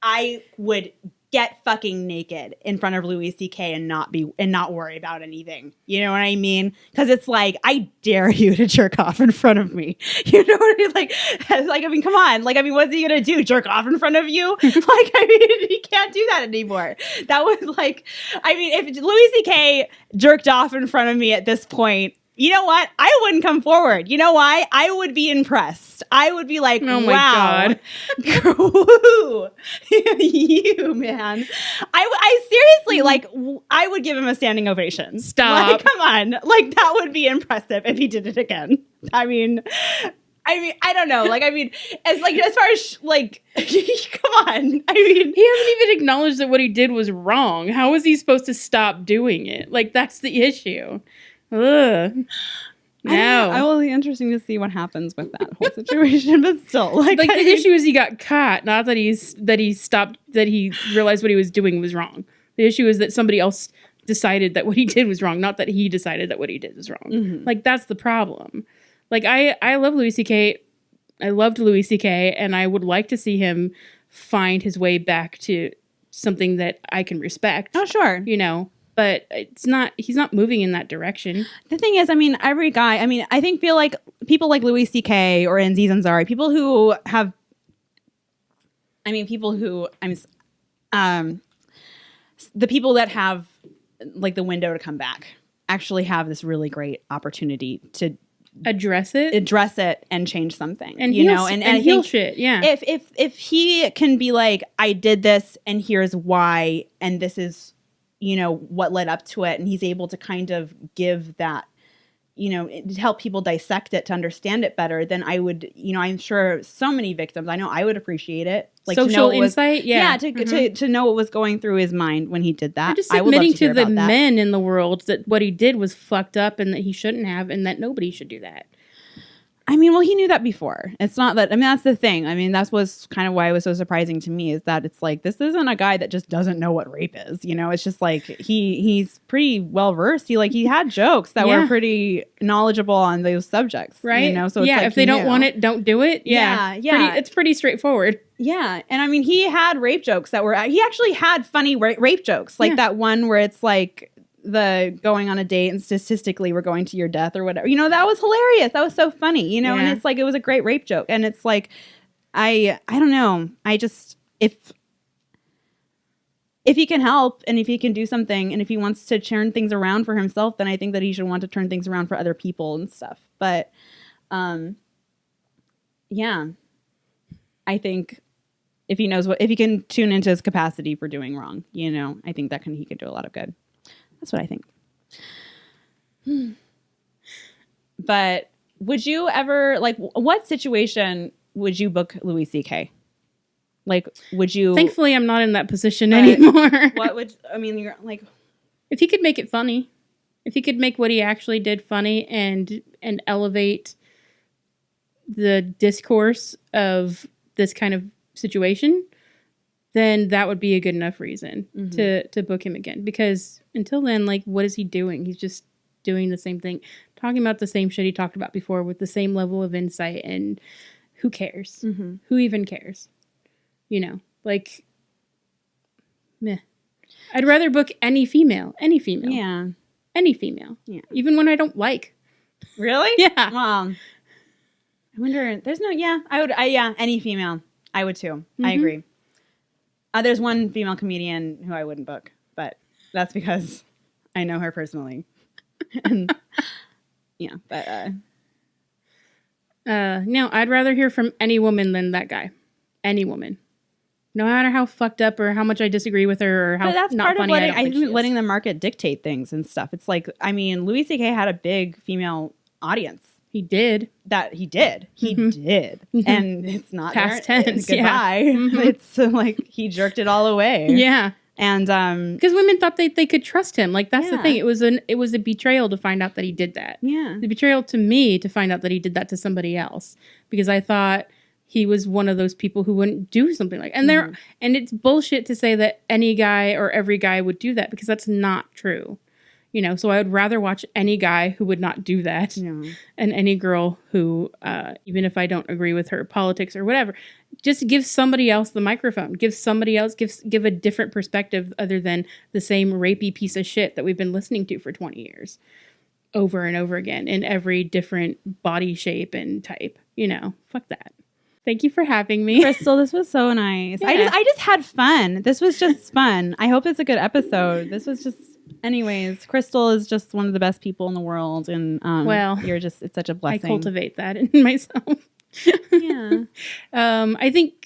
I would get fucking naked in front of Louis C.K. and not worry about anything. You know what I mean? Because it's like, I dare you to jerk off in front of me. You know what I mean? Like, I mean, come on. Like, I mean, what's he gonna do? Jerk off in front of you? Like, I mean, he can't do that anymore. That was like, I mean, if Louis C.K. jerked off in front of me at this point, you know what? I wouldn't come forward. You know why? I would be impressed. I would be like, oh my wow. God. Woo. You, man. I seriously, like, I would give him a standing ovation. Stop. Like, come on. Like, that would be impressive if he did it again. I mean, I don't know. Like, I mean, as far as, like, come on. I mean. He hasn't even acknowledged that what he did was wrong. How is he supposed to stop doing it? Like, that's the issue. Ugh. No. I will be interesting to see what happens with that whole situation, but still, like the issue is he got caught, not that he stopped, that he realized what he was doing was wrong. The issue is that somebody else decided that what he did was wrong, not that he decided that what he did was wrong. Mm-hmm. Like, that's the problem. Like, I love Louis C.K. I loved Louis C.K. and I would like to see him find his way back to something that I can respect. Oh, sure. You know. But he's not moving in that direction. The thing is, I mean, every guy, I mean, I feel like people like Louis C.K. or Aziz Ansari, people who have, I mean, people who, the people that have like the window to come back actually have this really great opportunity to address it and change something, and you heal, know, and heal shit. Yeah. If he can be like, I did this and here's why, and this is, you know, what led up to it, and he's able to kind of give that, help people dissect it to understand it better, then I would, I'm sure so many victims, I know I would appreciate it. Like social to know insight, to know what was going through his mind when he did that. Or just I would love admitting to hear to the about that. men in the world that what he did was fucked up and that he shouldn't have, and that nobody should do that. I mean, well, he knew that before. It's not that, that's the thing. I mean, that was kind of why it was so surprising to me, is that it's like, this isn't a guy that just doesn't know what rape is. It's just like, he's pretty well versed. He had jokes that were pretty knowledgeable on those subjects. Right. So it's like if they don't want it, don't do it. Yeah. It's pretty straightforward. Yeah. And I mean, he had rape jokes he actually had funny rape jokes. Like that one where it's like, the going on a date and statistically we're going to your death or whatever, that was hilarious. That was so funny, and it's like, it was a great rape joke. And it's like, I don't know. I just, if he can help and if he can do something and if he wants to turn things around for himself, then I think that he should want to turn things around for other people and stuff. But, yeah, I think if he can tune into his capacity for doing wrong, I think he could do a lot of good. That's what I think. But would you ever, like, what situation would you book Louis C.K.? Like, would you? Thankfully, I'm not in that position anymore. You're like, if he could make it funny, if he could make what he actually did funny and elevate the discourse of this kind of situation, then that would be a good enough reason to book him again. Because until then, like, what is he doing? He's just doing the same thing, talking about the same shit he talked about before with the same level of insight. And who cares? Mm-hmm. Who even cares? Like, meh. I'd rather book any female. Yeah. Any female. Yeah. Even when I don't like. Really? Yeah. Well, I wonder, any female. I would too. Mm-hmm. I agree. There's one female comedian who I wouldn't book, but that's because I know her personally. And, no, I'd rather hear from any woman than that guy. Any woman. No matter how fucked up or how much I disagree with her or how that's not part funny of I don't think she is. letting the market dictate things and stuff. It's like, Louis C.K. had a big female audience. He did. He did. Mm-hmm. And it's not past tense. Goodbye. Yeah. Mm-hmm. It's like he jerked it all away. Yeah. And because women thought they could trust him. Like, that's the thing. It was a betrayal to find out that he did that. Yeah. The betrayal to me to find out that he did that to somebody else, because I thought he was one of those people who wouldn't do something like, and and it's bullshit to say that any guy or every guy would do that, because that's not true. So I would rather watch any guy who would not do that, and any girl who, even if I don't agree with her politics or whatever, just give somebody else the microphone. Give somebody else, give a different perspective other than the same rapey piece of shit that we've been listening to for 20 years, over and over again in every different body shape and type. Fuck that. Thank you for having me, Crystal. This was so nice. Yeah. I just had fun. This was just fun. I hope it's a good episode. This was just. Anyways, Crystal is just one of the best people in the world, and it's such a blessing. I cultivate that in myself. Yeah. I think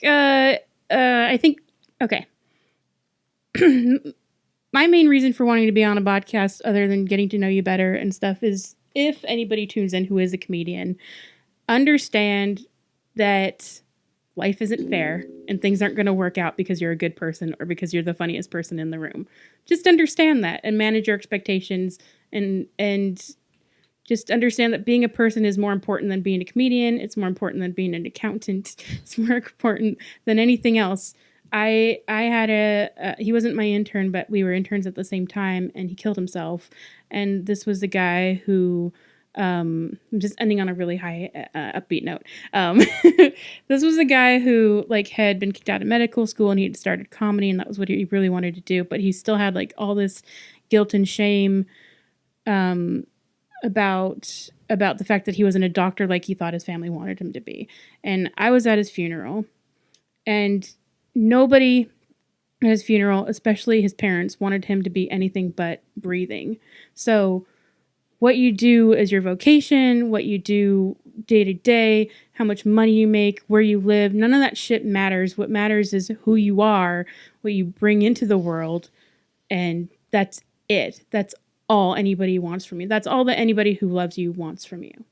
okay. My main reason for wanting to be on a podcast, other than getting to know you better and stuff, is if anybody tunes in who is a comedian, understand that life isn't fair and things aren't going to work out because you're a good person or because you're the funniest person in the room. Just understand that and manage your expectations, and just understand that being a person is more important than being a comedian. It's more important than being an accountant. It's more important than anything else. I had he wasn't my intern, but we were interns at the same time, and he killed himself. And this was the guy who, I'm just ending on a really high upbeat note. This was a guy who had been kicked out of medical school, and he had started comedy, and that was what he really wanted to do. But he still had all this guilt and shame about the fact that he wasn't a doctor like he thought his family wanted him to be. And I was at his funeral, and nobody at his funeral, especially his parents, wanted him to be anything but breathing. So what you do as your vocation, what you do day to day, how much money you make, where you live, none of that shit matters. What matters is who you are, what you bring into the world, and that's it. That's all anybody wants from you. That's all that anybody who loves you wants from you.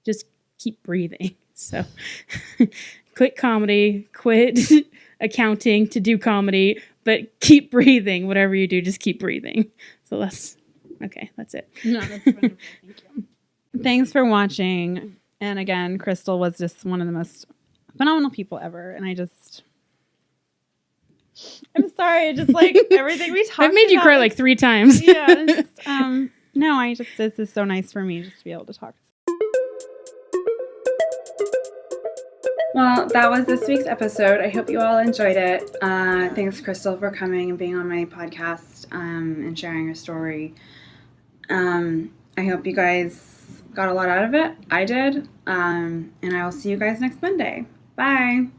Just keep breathing. So quit comedy, quit accounting to do comedy, but keep breathing. Whatever you do, just keep breathing. So that's it. No, that's wonderful. Thank you. Thanks for watching. And again, Crystal was just one of the most phenomenal people ever. And I'm sorry, just like everything we talked about. I've made you cry like 3 times. Yeah. This is so nice for me just to be able to talk. Well, that was this week's episode. I hope you all enjoyed it. Thanks, Crystal, for coming and being on my podcast and sharing your story. I hope you guys got a lot out of it. I did. And I will see you guys next Monday. Bye.